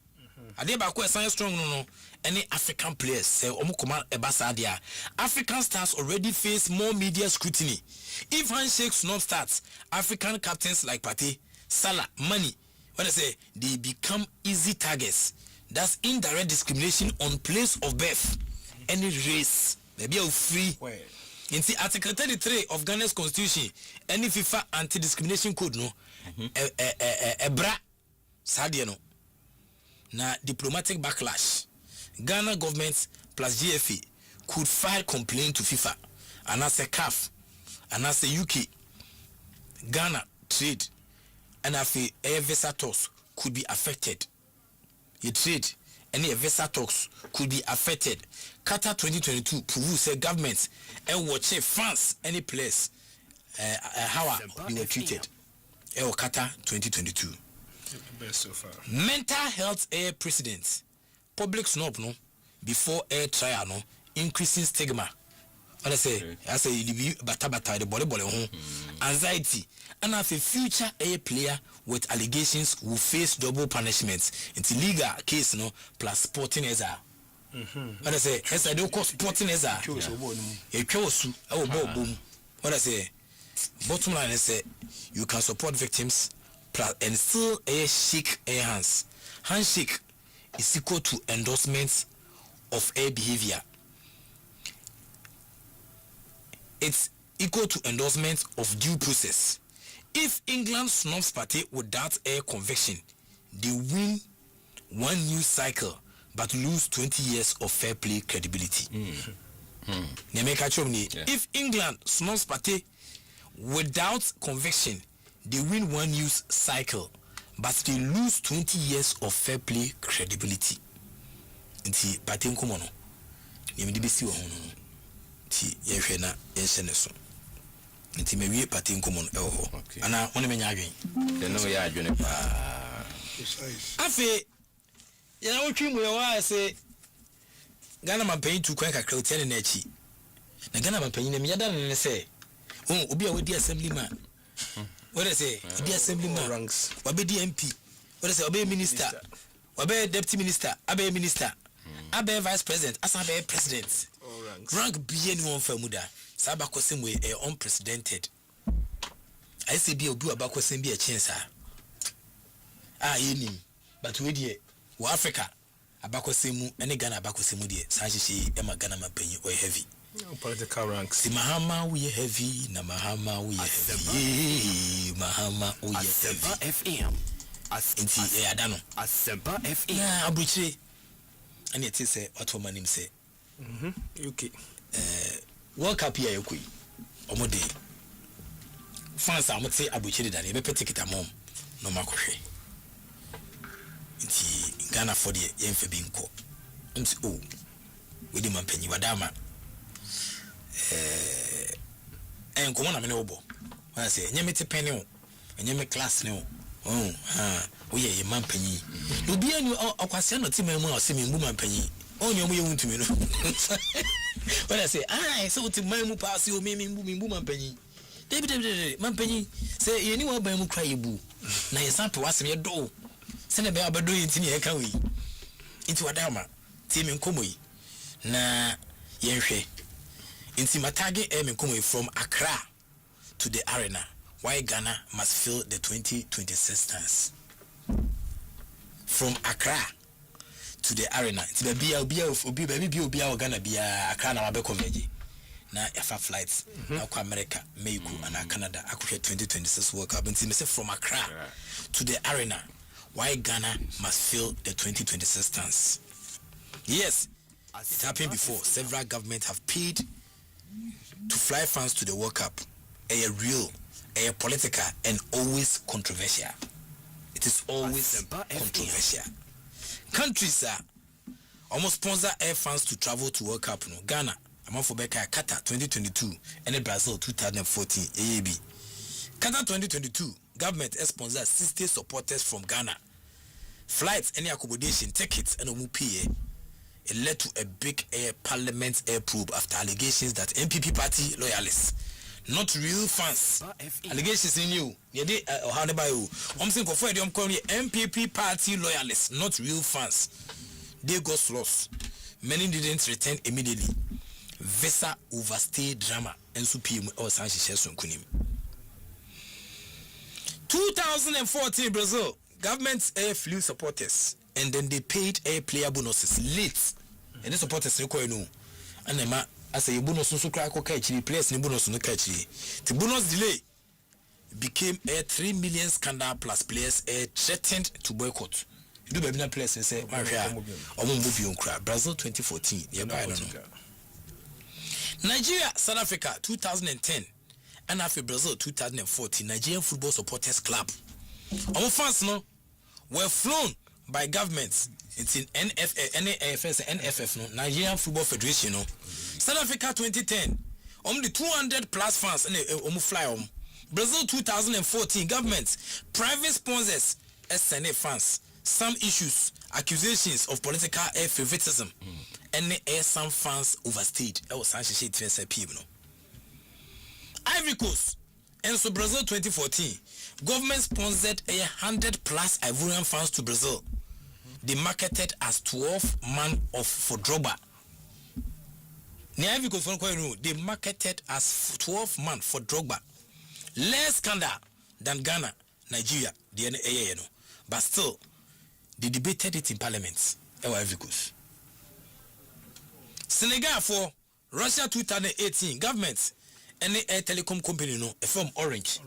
Ade ba ko esan strong no any African players say omo koma ebasa dia. African stars already face more media scrutiny. If handshakes not start, African captains like Partey, Salah, Mane, what I say, they become easy targets. That's indirect discrimination on place of birth. Any race, maybe a free. In the Article 33 of Ghana's Constitution, any FIFA anti-discrimination code no, bra, sadiano. Na diplomatic backlash. Ghana government plus GFA could file complaint to FIFA, and as a CAF, and as a UK, Ghana trade, and as a visa talks could be affected. You trade, any visa talks could be affected. Qatar 2022 Peru said government and watch France any place how they were treated. Qatar 2022. So far. Mental health precedents. Public snub no before trial no increasing stigma. What I say bata the body anxiety and if a future player with allegations will face double punishment into legal case no plus sporting ezar. What I say they call sporting ezar. What I say bottom line is say you can support victims plus and still shake hands. Handshake is equal to endorsement of behavior. It's equal to endorsement of due process. If England snubs Partey without conviction, they win one news cycle but lose 20 years of fair play credibility. If England snubs Partey without conviction, they win one news cycle but they lose 20 years of fair play credibility. Nti Partey nkomo no yemidi besi wo hono nti yehwe na yenhye so nti mewie Partey nkomo no ewo ana woni menya adwen no ya adwene pa afi yana wotwi mu ya se Ghana mampanyi tu kwan kakra otiane na achi na Ghana mampanyi na meyada ne se obi a wodi assemblyman. What I say? Be assemblyman ranks. Wabe MP. What I say? Wabe minister. Wabe deputy minister. Abe minister. Abe vice president. Asabe president. All ranks. Rank be anyone for muda. Saba kwesem we unprecedented. I say be obu abakwesem be a chance. Yenim. But we die wa Africa abakwesem any Ghana abakwesem die. Saji ema Ghana mapenyi or heavy. No political ranks. The Mahama we heavy, na Mahama we heavy. Mahama we heavy. Asempa FM. Inti adano. Asempa FM. Na abuchi. And it is what my name say. UK. World Cup here yokui. Omode. France amote abuchi de dani. Be take it amom. No makohwe. Inti Ghana for the yemfe binko. Inti we di mampenyi wadama. En komo na me obo I say nyeme te pene o nyeme class ne o we ye mampanyi obi anu akwase no te mamu o se me mbu mampanyi o nyomo ye wuntumi no when I say so te mamu pass o me mbu mampanyi David mampanyi say ye ni wa ban mu kra yebu na ye sample wasem ye do se ne be abedo yi ntini ye ka wi nti wadama te me nkomo yi na ye hwe Inti matage coming from Accra to the arena. Why Ghana must fill the 2026 stance? From Accra to the arena. It's the BIA Ghana bia Accra na wabeko meji. Na FA flights. Na kwa America, Mexico and Canada. Akuhe 2026 World Cup. Inti say from Accra to the arena. Why Ghana must fill the 2026 stance? Yes, it happened before. Several governments have paid to fly fans to the World Cup. A real, a political, and always controversial. It is always controversial. Countries are almost sponsor air fans to travel to World Cup. No Ghana, among for Qatar 2022, and Brazil 2014. AAB. Qatar 2022 government sponsor 60 supporters from Ghana. Flights, any accommodation, tickets, and a it led to a big parliament probe after allegations that MPP party loyalists not real fans. Allegations in you. Yede how the bio. Saying for MPP party loyalists, not real fans. They got lost. Many didn't return immediately. Visa overstay drama and PM or Sanchez Kunim. 2014 Brazil government air flew supporters and then they paid air player bonuses late. And the supporters no. And then I say bonus so cry catchy players in bonus no catchy. The bonus delay became a 3 million scandal plus players threatened to boycott. You do baby players and say Brazil 2014. Yeah, I don't know. Nigeria, South Africa 2010 and after Brazil 2014 Nigerian Football Supporters Club. Our fans no were flown by governments in NFF no Nigerian Football Federation no. South Africa 2010 the 200 plus fans and fly Brazil 2014 governments private sponsors SNA fans some issues accusations of political favoritism and some fans overstayed. That was Sanchez people. Ivory Coast and so Brazil 2014 government sponsored 100 plus Ivorian fans to Brazil. They marketed as 12 man of for Drogba. Ivory Coast they marketed as 12 man for Drogba. Less scandal than Ghana, Nigeria, the but still they debated it in parliament. Ivory Coast. Senegal for Russia 2018 government and a telecom company no from Orange.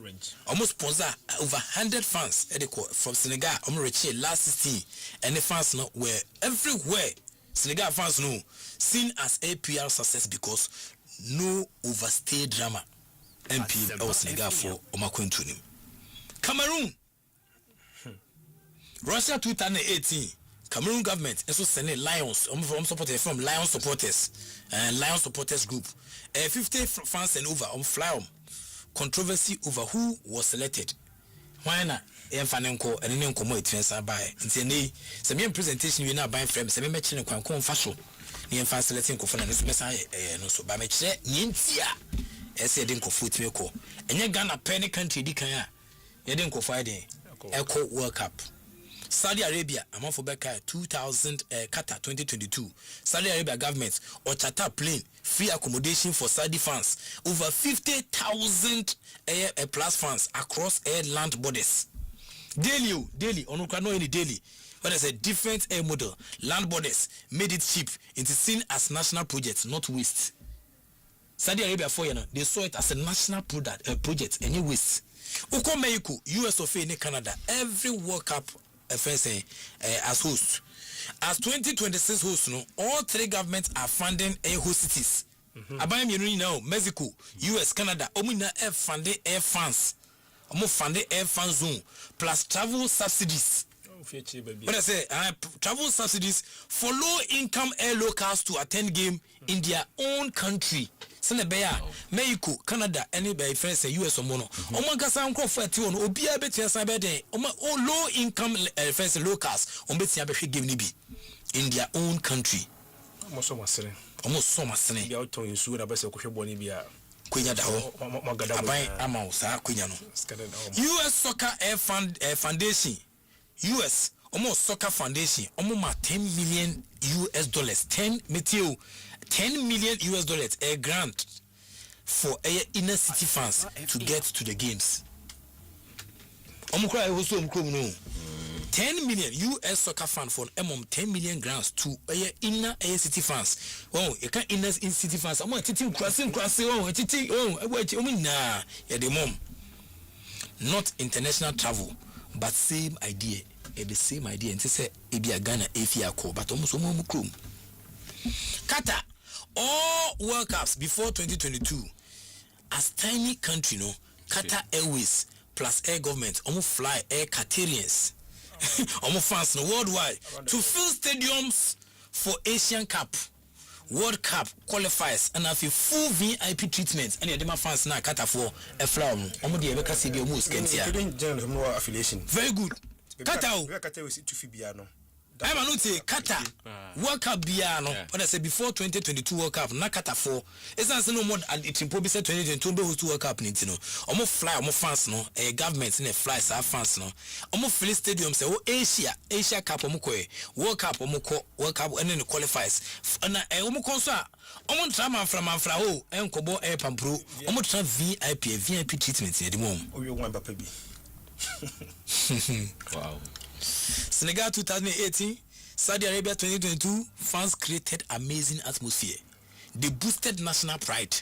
Almost sponsor over 100 fans from Senegal last 16 and the fans no were everywhere. Senegal fans no seen as a PR success because no overstay drama. MP or Senegal for Omakwentunim. Cameroon Russia 2018 Cameroon government also sending Lions supporters from Lions supporters and Lions supporters group 50 fans and over fly controversy over who was selected. Why not? Fanenko and then come with fence by some presentation we now buying frames some matching a quantum fashion near fast selecting conference no so by match yintia said didn't foot me call and you Ghana penny country dikaya you didn't go Friday Echo World Cup. Saudi Arabia, I'm for Becca 2000 Qatar 2022. Saudi Arabia government or charter plane free accommodation for Saudi fans. Over 50,000 plus fans across air land borders. Daily, on any daily. But as a different air model, land borders made it cheap into seen as national project, not waste. Saudi Arabia they saw it as a national project, any waste. Mexico, US of A, Canada, every World Cup as host. As 2026 hosts, all three governments are funding air host cities. Abayam you now, Mexico, US, Canada, Omina air funding air fans. Funding air fan zone plus travel subsidies. What I say, travel subsidies for low-income air locals to attend game in their own country. Senegal, Mexico, Canada, anybody friends US or mono. Omagasa uncle for tion, Obia betia sabede, low-income friends locals, betia be game nibi in their own country. Almost so much. Be out on you soon about Bia. US Soccer Air Foundation. US almost Soccer Foundation almost $10 million US, 10 million US a grant for inner city fans to get to the games. 10 million US Soccer Fund for 10 million grants to inner city fans. Oh, you can't inner city fans. I'm not international travel, but same idea. The same idea. And say Ebia Ghana Efiako, but almost Qatar, all World Cups before 2022, as tiny country, Qatar Airways plus air government almost fly air Qatarians. Almost fans worldwide to fill stadiums for Asian Cup, World Cup qualifiers, and have a full VIP treatment. And the fans now Qatar for a flower. Affiliation. Very good. Qatar. Qatar is to Fibiano. I'm not say Qatar World Cup biano. When I say before 2022 World Cup, na Qatar 4. It's not no more. It improve say 2022 be host World Cup. Nintino. Omo fly, omo fans no. Government in a fly, sa fans no. Omo fill stadium say, oh Asia Cup omo kwe. World Cup omo ko World Cup and then qualifies. Na omo konsa. Omo tra manfra ho. Enkobo pampro. Omo tra VIP treatment. Yedi mom. Oyo wan Mbappe bi. Wow. Senegal 2018, Saudi Arabia 2022, fans created amazing atmosphere. They boosted national pride.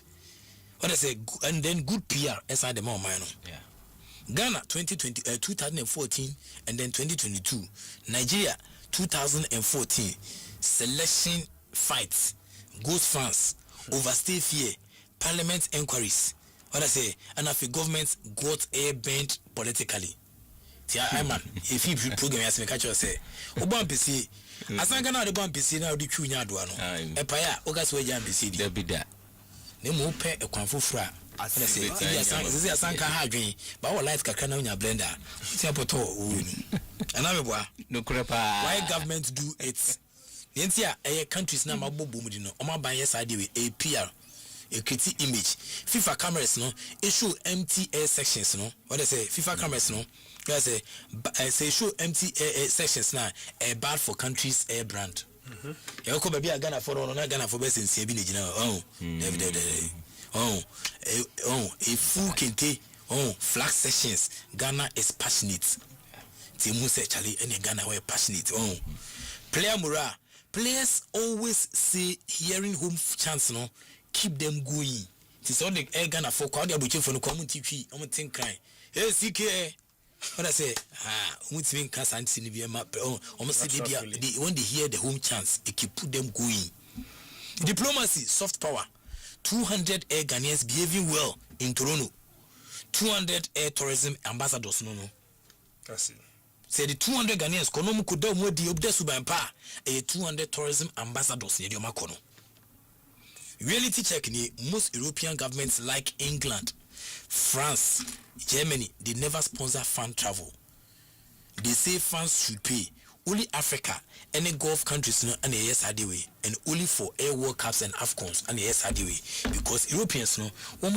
What I say, and then good PR inside the more minor. Yeah. Ghana 2014 and then 2022. Nigeria 2014 selection fights, ghost fans, overstay fear, parliament inquiries. What I say, and if the government got bent politically. I man, if you program as me catch you say, Obama PC, as I can not the bomb PC now the Q Yaduano, a paya, August way jam PC, there be that. No more pay a quanfufra. I say, this is a sanka hardware, but our life can on your blender. Siapoto, and I'm no crepa. Why government do it? The entire countries now, my boomino, or my bias idea, a PR. A critique image. FIFA cameras no issue empty air sections no. What they say? FIFA cameras no. I say show empty air sections now. Bad for countries air brand. You go baby Ghana for no Ghana for best in CB ni jina. A full kente. Flag sections. Ghana is passionate. Timu say Charlie any Ghana we passionate. Player morale. Players always say hearing home chants no. Keep them going. It's all the Ghana for crowd abuche for no community tree. I'm think kind. Hey CK. What I say? What's being cast and see the map. Almost when they hear the home chants, it keep put them going. Diplomacy, soft power. 200 air Ghanaians behaving well in Toronto. 200 air tourism ambassadors. No. That's it. Say the 200 Ghanaians. Konomu kuda mwedi obde subampa. 200 tourism ambassadors. Yedi omakono. Reality check ni most European governments like England, France, Germany, they never sponsor fan travel. They say fans should pay. Only Africa, any Gulf countries no and the SRD way, and only for Air World Cups and AFCONs and the SRD way. Because Europeans no, one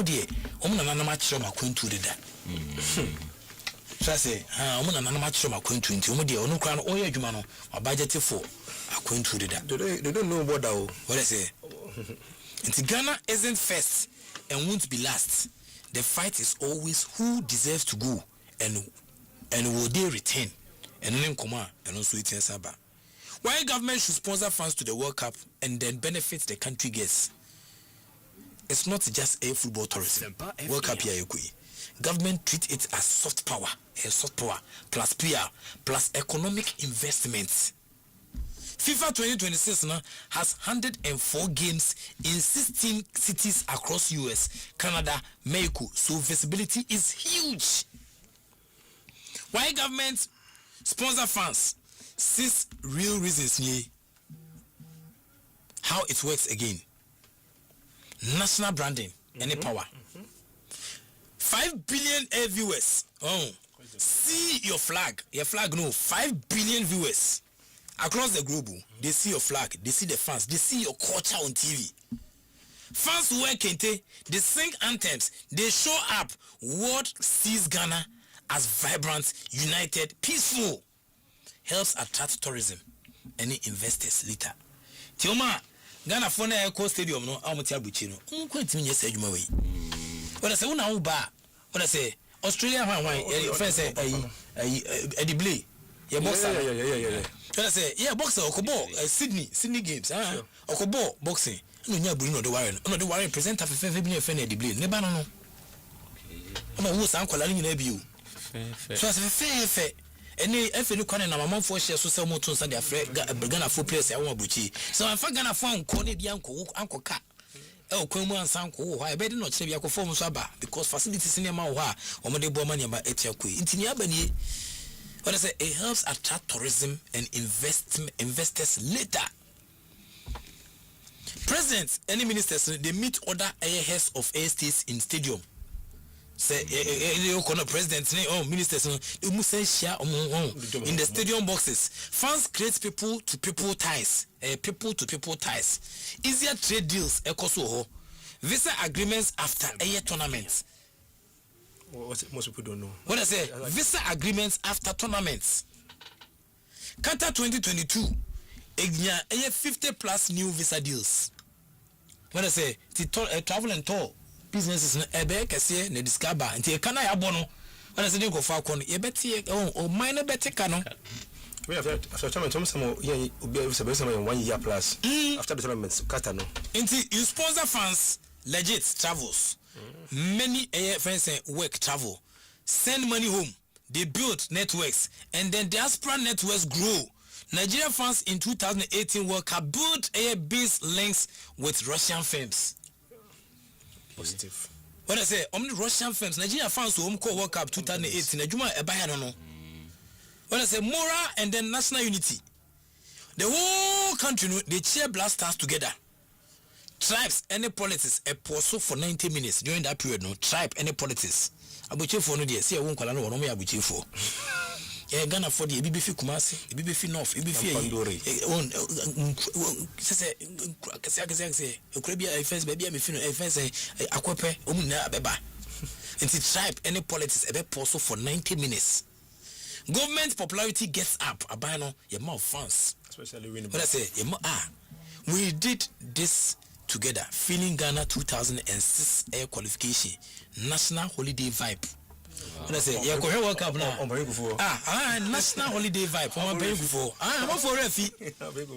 na match from a coin to that. So I say, one na match from a coin to ono crown oya jumano, a budget for a coin to that. They don't know what I say. Ghana isn't first and won't be last. The fight is always who deserves to go and will they return and then come on and also it is about why government should sponsor fans to the World Cup and then benefit the country guests. It's not just a football tourism. World Cup here, government treat it as soft power plus PR plus economic investments. FIFA 2026 now has 104 games in 16 cities across US, Canada, Mexico. So visibility is huge. Why government sponsor fans? 6 real reasons here. How it works again. National branding, any power. 5 billion air viewers. See your flag. Your flag no. 5 billion viewers. Across the globe, they see your flag, they see the fans, they see your culture on TV. Fans who wear kente, they sing anthems, they show up. What sees Ghana as vibrant, united, peaceful, helps attract tourism. Any investors later. Tioma, Ghana for na Echo Stadium no, Amutia Buchino. Quite mean yes, Juma way. What I say, una uba. What I say, Australia, first say, Eddie Blay. Yeah, boxer. Yeah. I say, yeah, boxer, Okobo, Sydney games. Okobo, boxing. No, yeah, Bruno, the Warren. No, the Warren presenter for February, Eddie Blay. Never know. I'm a woos uncle, I didn't you. So I say, fair. And if you look on a month for shares, so some more to Sunday, Ghana for players, I want Bucci. So I'm gonna find Connie, the uncle cat. Oh, Como and Sanko, I better not say you perform Saba because facilities in your mouth or Monday Bomani about Etiaqui. It's in Yabani. What I say, it helps attract tourism and investors later. Presidents, any ministers, they meet other heads of air states in stadium. say you president ministers in the stadium boxes. Fans create people to people ties, easier trade deals, visa agreements after a year tournaments. What most people don't know. What I say, visa agreements after tournaments. Qatar 2022, 50 plus new visa deals. What I say, travel and tour businesses kase na discover nti kana ya bono wana se go fa kon ye beti o minor beti kano we after tournament some yeah obi some 1 year plus after the tournament Qatar no nti you sponsor fans legit travels many friends work travel send money home, they build networks and then diaspora networks grow. Nigeria fans in 2018 World Cup built base links with Russian firms. Positive. What I say, only Russian firms. Nigeria fans who call World Cup 2018. Najuma ebaya no. What I say, moral and then national unity. The whole country they cheer Black Stars together. Tribes any politics a pause for 90 minutes during that period. No tribe any politics. Abuche for no dey see won kwala no me abuche for. Ghana for the EBB Kumasi, EBB North, EBB say first baby me fino first akwape omuna beba. Until tribe any politics ebe pause for 90 minutes. Government popularity gets up. Abano your mouth fans. Especially when I say we did this together. Feeling Ghana 2006 air qualification. National holiday vibe. What I say, yeah, go World Cup now. National holiday vibe. I'm paying for. I'm for refi.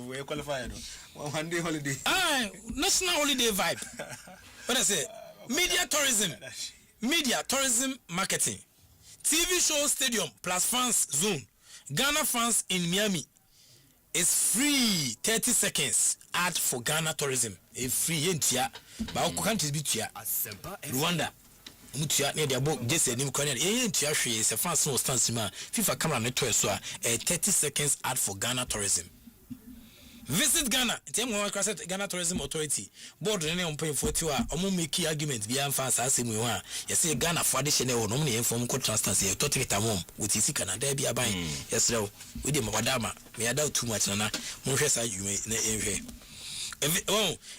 We qualified. 1 day holiday. National holiday vibe. What I say, media tourism marketing, TV show stadium plus fans zone. Ghana fans in Miami is free 30 seconds ad for Ghana tourism. A free yentia. But countries be tia. Rwanda. Mutia near the book just a new corner. Is a fans no stance man. FIFA camera network so 30 seconds ad for Ghana tourism. Visit Ghana. Tell me Ghana Tourism Authority. Board on paying 40 hours. Make arguments beyond fans as we want. You say Ghana for additional no money inform co transparency. Totally at home with his Canada be a buying. Yes, no. We did Madama. Me I doubt too much nana. Monshesa you may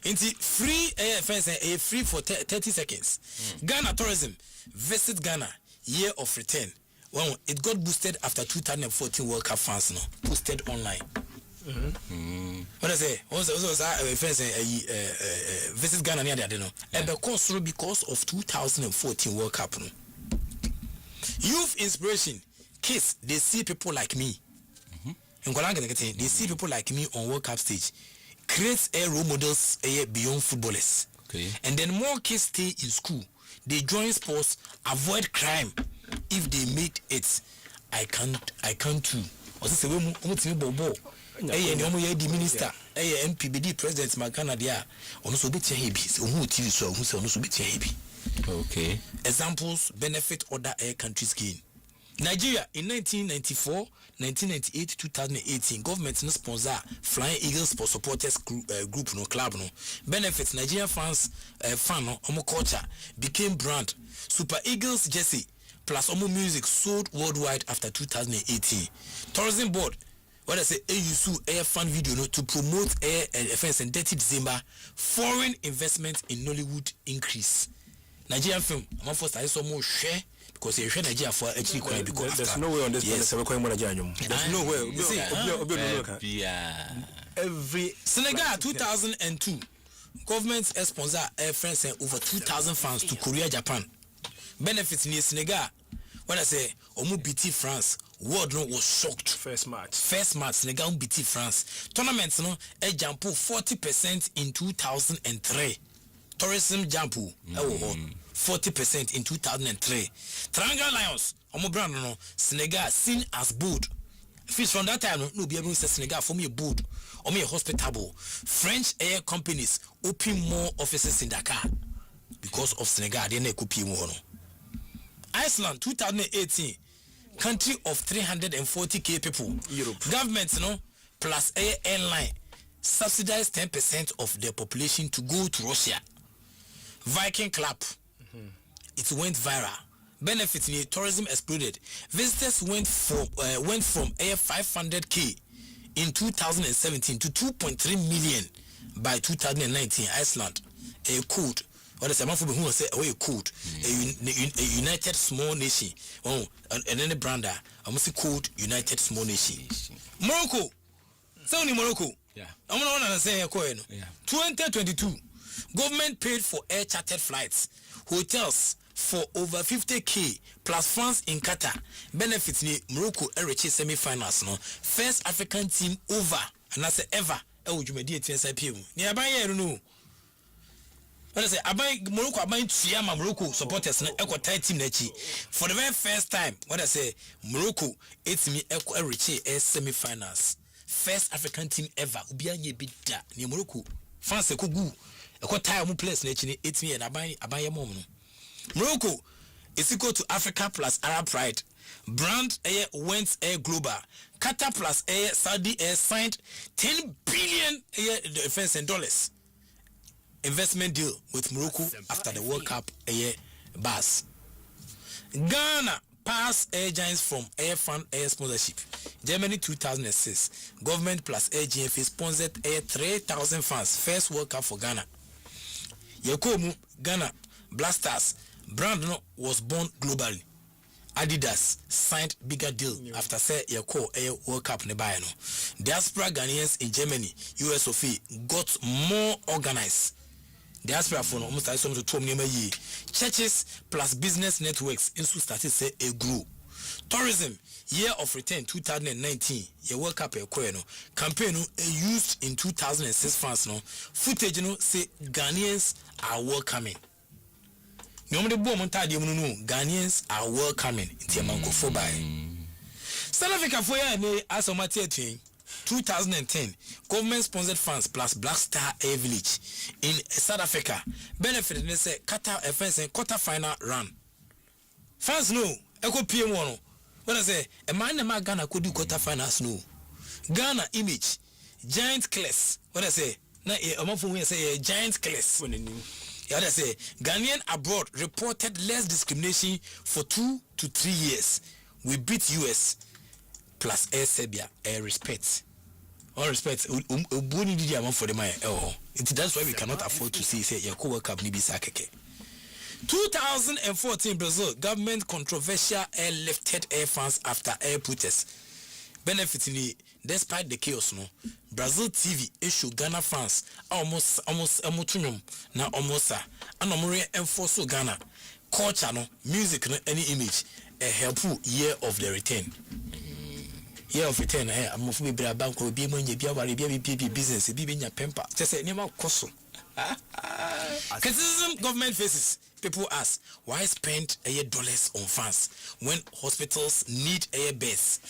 into free AFS free for 30 seconds. Ghana Tourism. Visit Ghana. Year of return. Well, it got boosted after 2014 World Cup fans no posted online. What I say? Also, visit Ghana near there, no. And because of 2014 World Cup, no. Youth inspiration, kids, they see people like me. They see people like me on World Cup stage. Create role models beyond footballers. Okay. And then more kids stay in school. They join sports, avoid crime. If they made it, I can't too. Also, the minister, MPBD president Magana dia also be okay. Examples benefit other air countries gain. Nigeria in 1994, 1998, 2018, government no sponsor Flying Eagles for supporters group no club no benefits Nigerian fans fan no culture became brand. Super Eagles jersey plus music sold worldwide after 2018. Tourism board. What I say, AUSU air fan video no, to promote air defense and 30 December foreign investment in Nollywood increase. Nigerian film, I'm first I saw more share because you share Nigeria for actually quite because there's no way on this planet we're going Nigeria. There's no way. Every Senegal 2002 government sponsor air friends and over 2,000 fans to Korea, Japan. Benefits near Senegal. What I say, Omu BT France. World was shocked. First match, Senegal beat France. Tournaments no, a jump 40% in 2003. Tourism jump 40% in 2003. Triangle Lions, brand no, Senegal seen as bold. Fish from that time no be able to say Senegal for me a bold or me a hospitable. French air companies open more offices in Dakar because of Senegal. They copy more. Iceland 2018. Country of 340k people. Europe. Government, plus airline subsidize 10% of their population to go to Russia. Viking Club. It went viral. benefits in tourism exploded. Visitors went from 500K in 2017 to 2.3 million by 2019. Iceland, a code. What is a month who say a code, a united small nation. Oh, and then a brander, I must code united small nation. Morocco, so in Morocco. Yeah, I'm not to say a coin. 2022, government paid for air chartered flights, hotels for over 50K plus funds in Qatar. Benefits in Morocco reached semi-finals. No, first African team over, and I say ever. Would you mediate SIP? Nearby, I don't know. What I say, Morocco, Morocco supporters, Eco team for the very first time. What I say, Morocco, it's me Eco reached semi-finals. First African team ever. Ubianye bida near Morocco. France Kugu. Eco time place nature, it's me and Abaya Mom. Morocco is equal to Africa plus Arab Pride. Brand Air went Air Global. Qatar plus Air Saudi Air signed 10 billion defense and dollars investment deal with Morocco after the World Cup Air bus. Ghana passed Air Giants from Air Fund Air sponsorship. Germany 2006. Government plus Air GFA sponsored Air 3,000 fans. First World Cup for Ghana. Yakomu Ghana Blasters brand was born globally. Adidas signed bigger deal after say Yako Air World Cup nearby. Diaspora Ghanaians in Germany, USOF got more organized. Diaspora for almost some to 2 million year. Churches plus business networks also started say a grow. Tourism year of return 2019 your World Cup campaign used in 2006 funds footage say Ghanaians are welcoming. Ghanaians are welcoming into Manko for by South Africa for Asempa 2010 government sponsored funds plus Black Star Air Village in South Africa benefited say Qatar FNC quarter final run. Fans no Echo PM1 what I say a man Ghana could do quarter finals no. Ghana image giant class what I say na a month we say a giant class. Yeah, they say Ghanaian abroad reported less discrimination for 2 to 3 years. We beat US plus Air Serbia. Air respect. All respect. For the money. That's why we cannot afford to say your World Cup nibi sakeke. 2014 Brazil government controversial airlifted air fans after air protests. Benefiting despite the chaos no Brazil TV issue Ghana fans almost na almost and enforce Ghana culture no music no any image a helpful year of the return. Year of return I'm for me bank will be business be pemper just say name koso. Criticism government faces. People ask why spend $8 on fans when hospitals need air beds.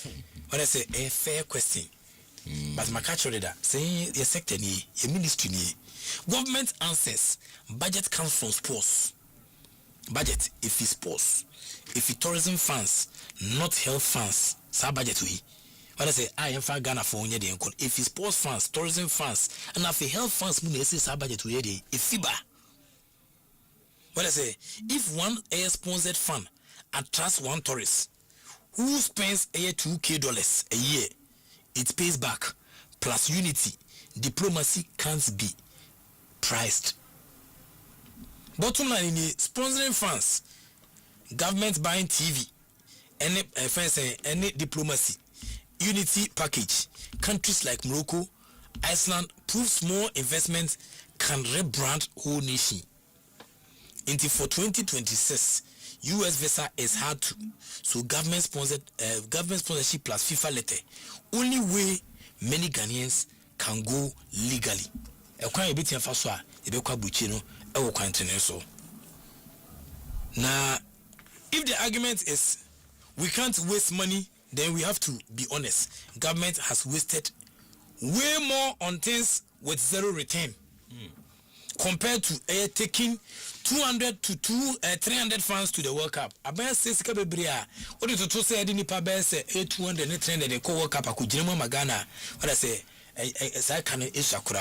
What I say a fair question. But my catch reader saying your sector ni your ministry ni government answers budget comes from sports. Budget if it's sports, if it's tourism funds, not health funds, sa budget we. What I say I am for Ghana for onye de enkon. If it's sports funds, tourism funds, and if it's health funds, we say sa budget we de if FIBA. What I say, if one air sponsored fund attracts one tourist who spends $2,000 a year, it pays back. Plus unity, diplomacy can't be priced. Bottom line in the sponsoring funds, government buying TV, any diplomacy, unity package. Countries like Morocco, Iceland proves more investment can rebrand whole nation. Until for 2026, US visa is hard to. So government sponsorship plus FIFA letter. Only way many Ghanaians can go legally. Now, if the argument is we can't waste money, then we have to be honest. Government has wasted way more on things with zero return. Compared to taking 200 to 300 fans to the World Cup. Abaya says Kabebria. What is to say? I didn't pay say 200 and 300 the World Cup. I could Magana. What I say? I can Ishakura.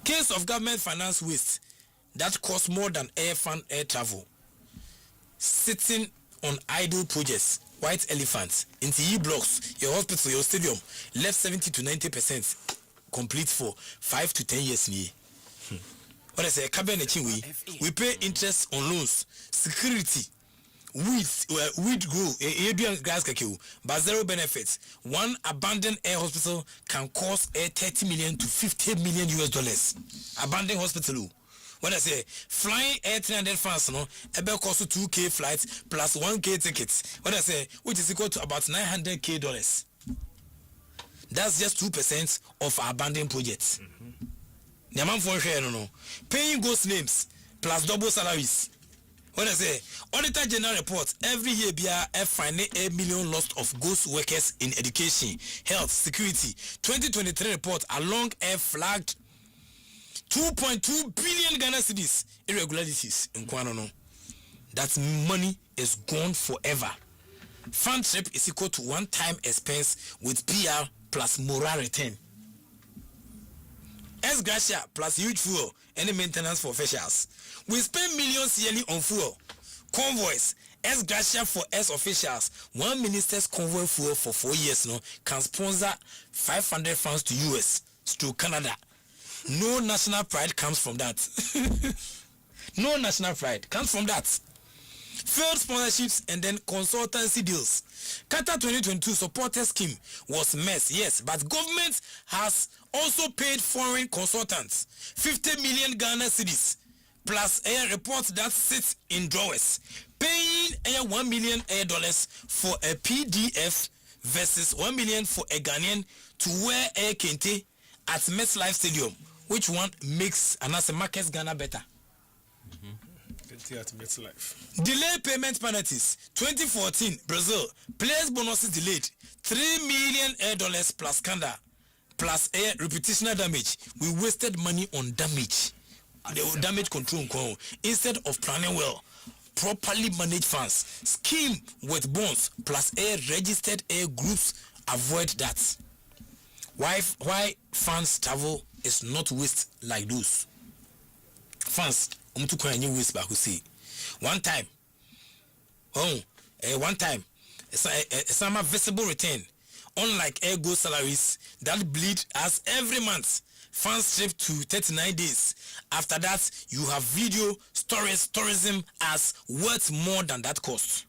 Case of government finance waste that costs more than air travel. Sitting on idle projects, white elephants, into E blocks, your hospital, your stadium, left 70 to 90% complete for 5 to 10 years. What I say, we pay interest on loans, security, weed grow, but zero benefits. One abandoned air hospital can cost $30 million to $50 million US. Abandoned hospital. When I say flying Air 300 fans, no, about cost 2K flights plus 1K tickets. When I say which is equal to about $900K. That's just 2% of our abandoned projects. The amount for share, no, paying ghost names plus double salaries. When I say Auditor General report every year be a finding $1 million lost of ghost workers in education, health, security. 2023 report along air flagged 2.2 billion Ghana cedis irregularities in Kwanono. That money is gone forever. Fund trip is equal to one-time expense with PR plus moral return. Gracia plus huge fuel, any maintenance for officials. We spend millions yearly on fuel. Convoys, Gracia for officials. One minister's convoy fuel for 4 years now can sponsor 500 funds to US to Canada. No national pride comes from that. No national pride comes from that. Failed sponsorships and then consultancy deals. Qatar 2022 supporter scheme was mess, yes, but government has also paid foreign consultants 50 million Ghana cedis plus a report that sits in drawers, paying $1 million for a PDF versus 1 million for a Ghanaian to wear a kente at MetLife Stadium. Which one makes Anase markets Ghana better? Delay payment penalties. 2014 Brazil players bonuses delayed. $3 million plus scandal plus air reputational damage. We wasted money on damage. The damage control instead of planning well. Properly managed funds. Scheme with bonds plus air registered air groups. Avoid that. Why funds travel is not waste like those. Funds to waste back say. One time, some visible return. Unlike air go salaries that bleed as every month. Funds trip to 39 days. After that, you have video stories, tourism as worth more than that cost.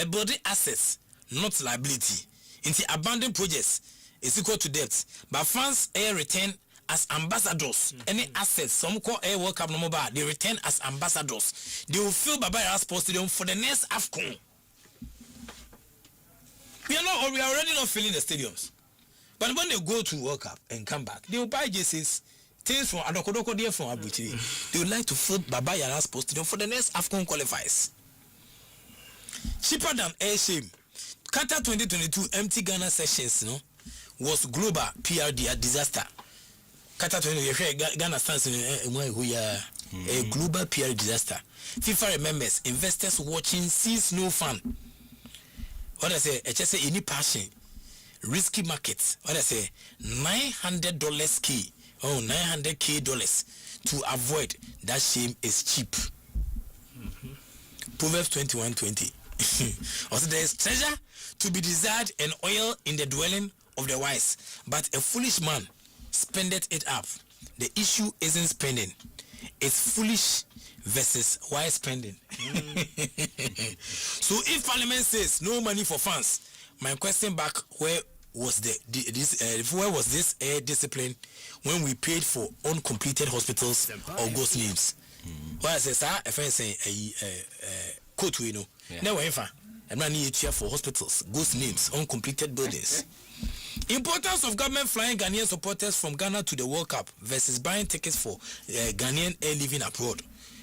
A body assets, not liability. In the abandoned projects is equal to debt. But funds air return as ambassadors. Any assets, some call air World Cup no mobile, they return as ambassadors. They will fill Baba Sports Stadium for the next AFCON. We are already not filling the stadiums. But when they go to World Cup and come back, they will buy jerseys, things from Adokodoko there from Abuchi. They would like to fill Baba Yara Sports Stadium for the next AFCON qualifiers. Cheaper than air shame. Qatar 2022 empty Ghana sessions, was global PR disaster. Qatar 2022 Ghana stands in a global PR disaster. FIFA remembers investors watching sees no fun. What I say, say any passion, risky markets. What I say, $900 key, $900K to avoid that shame is cheap. Proverbs 21:20. Also, there is treasure to be desired and oil in the dwelling of the wise, but a foolish man spendeth it up. The issue isn't spending; it's foolish versus wise spending. So if Parliament says no money for funds, my question back: where was this discipline when we paid for uncompleted hospitals or ghost names? Well, I say, sir, if I say quote, we know. Never ever. I'm not need cheer for hospitals, ghost names, uncompleted buildings. Importance of government flying Ghanaian supporters from Ghana to the World Cup versus buying tickets for Ghanaian air living abroad.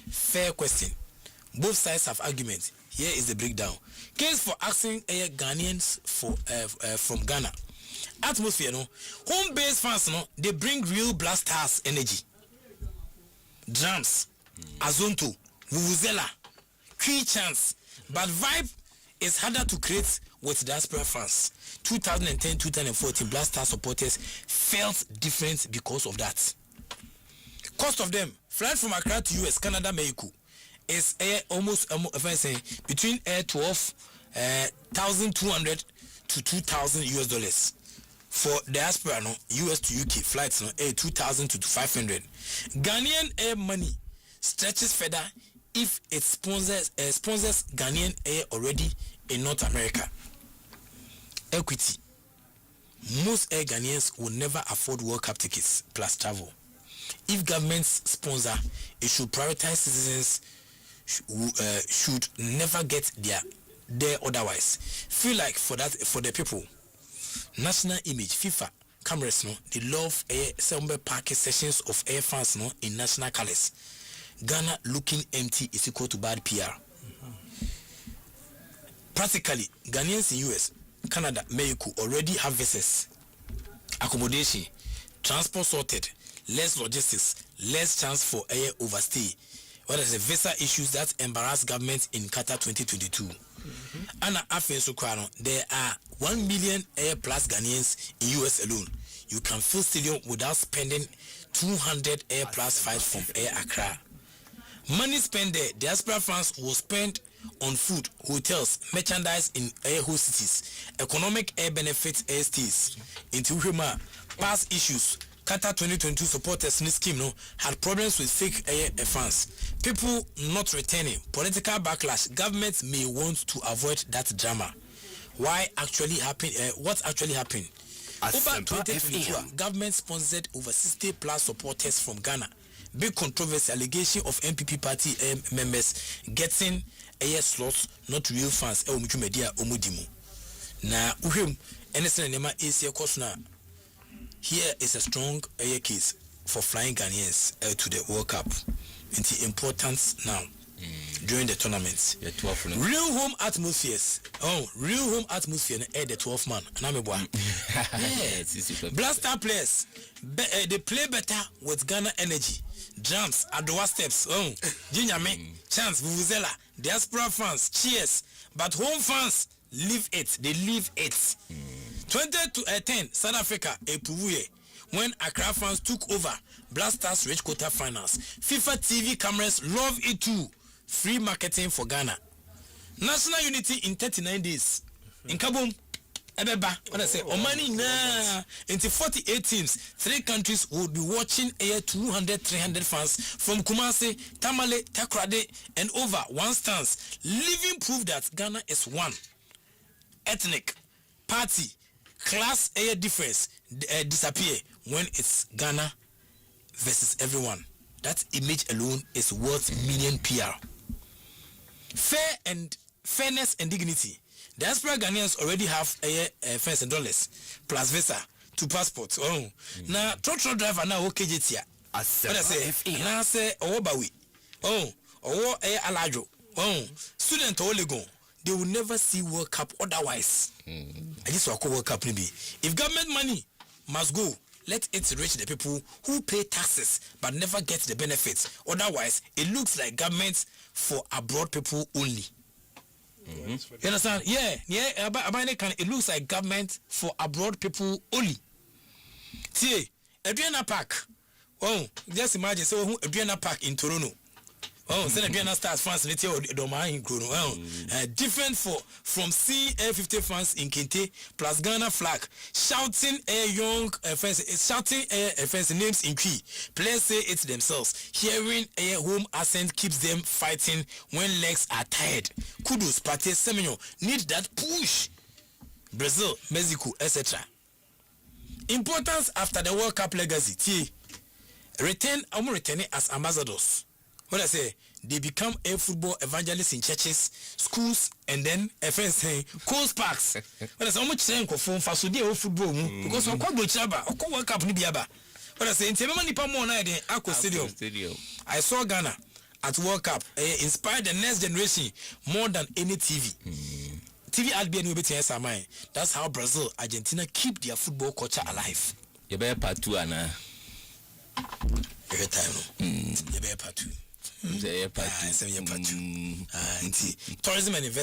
Fair question. Both sides have arguments. Here is the breakdown. Case for asking Ghanaians from Ghana. Atmosphere, home-based fans, they bring real blasters energy. Drums, Azonto, Vuvuzela, key chants. But vibe is harder to create with diaspora fans. 2010-2014 Blaster supporters felt different because of that. Cost of them: flight from Accra to US, Canada, Mexico, is almost between 12,200 to $2,000 for diaspora no US to UK flights no 2,000 to 500. Ghanaian air money stretches further if it sponsors Ghanaian air already in North America. Equity. Most air Ghanaians will never afford World Cup tickets plus travel. If governments sponsor, it should prioritize citizens who should never get there otherwise. Feel like for the people. National image, FIFA cameras no, they love some parking sessions of air fans no in national colors. Ghana looking empty is equal to bad PR. Practically, Ghanaians in US, Canada, Mexico already have visas, accommodation, transport sorted, less logistics, less chance for air overstay. What is the visa issues that embarrass government in Qatar 2022? And there are 1 million air plus Ghanaians in US alone. You can fill stadium without spending 200 air plus flights from Air Accra. Money spent there, diaspora funds will spend on food, hotels, merchandise in air host cities, economic air benefits air stays. Into Huma, past issues. Qatar 2022 supporters in this scheme had problems with fake air funds. People not returning, political backlash. Governments may want to avoid that drama. What actually happened? Over 2022, government sponsored over 60 plus supporters from Ghana. Big controversy, allegation of MPP party members getting air slots, not real fans. Na uhim NSN nema AC course na. Here is a strong air case for flying Ghanaians to the World Cup. It's the importance now during the tournaments. Real home atmospheres. Real home atmosphere the 12th man. Blaster players. They play better with Ghana energy. Drums, Adowa steps. Jinyame, Chance, Vuvuzela, diaspora fans, cheers. But home fans leave it. They leave it. 2010 South Africa Epuwe when Accra fans took over Blasters reached quarter-finals. FIFA TV cameras love it too. Free marketing for Ghana. National unity in 39 days. In Kabum, Ebeba, what I say, Omani na into 48 teams, 3 countries would be watching 200-300 fans from Kumasi, Tamale, Takrade, and over one stance. Living proof that Ghana is one. Ethnic, party, class difference disappear when it's Ghana versus everyone. That image alone is worth million PR. Fairness and dignity. Diaspora Ghanaians already have fence and dollars plus visa to passports. Now truck driver now okay jetia. What I say? Now say Bawi. Alajo. Student Olegon. They will never see World Cup otherwise. I just want World Cup maybe. If government money must go, let it reach the people who pay taxes but never get the benefits. Otherwise, it looks like government for abroad people only. You understand? Yeah. It looks like government for abroad people only. See, Adriana Park. Just imagine so Adriana Park in Toronto. Send Adriana Stars fans in different from C50 fans in Kente plus Ghana flag shouting young fans names in key. Players say it themselves. Hearing home accent keeps them fighting when legs are tired. Kudos, Pate, Semenyo need that push. Brazil, Mexico, etc. Importance after the World Cup legacy. Returning as ambassadors. What I say, they become a football evangelists in churches, schools, and then coast parks. What I say, how much saying for Fasudi or football because I'm quite Chaba, or World Cup Nibiaba. What I say, in Nipa Mona, Aqua Stadium. I saw Ghana at World Cup, inspired the next generation more than any TV. TV ad be any better. That's how Brazil, Argentina keep their football culture alive. You better part 2, Anna. Every time, you better part 2. Tourism and investment.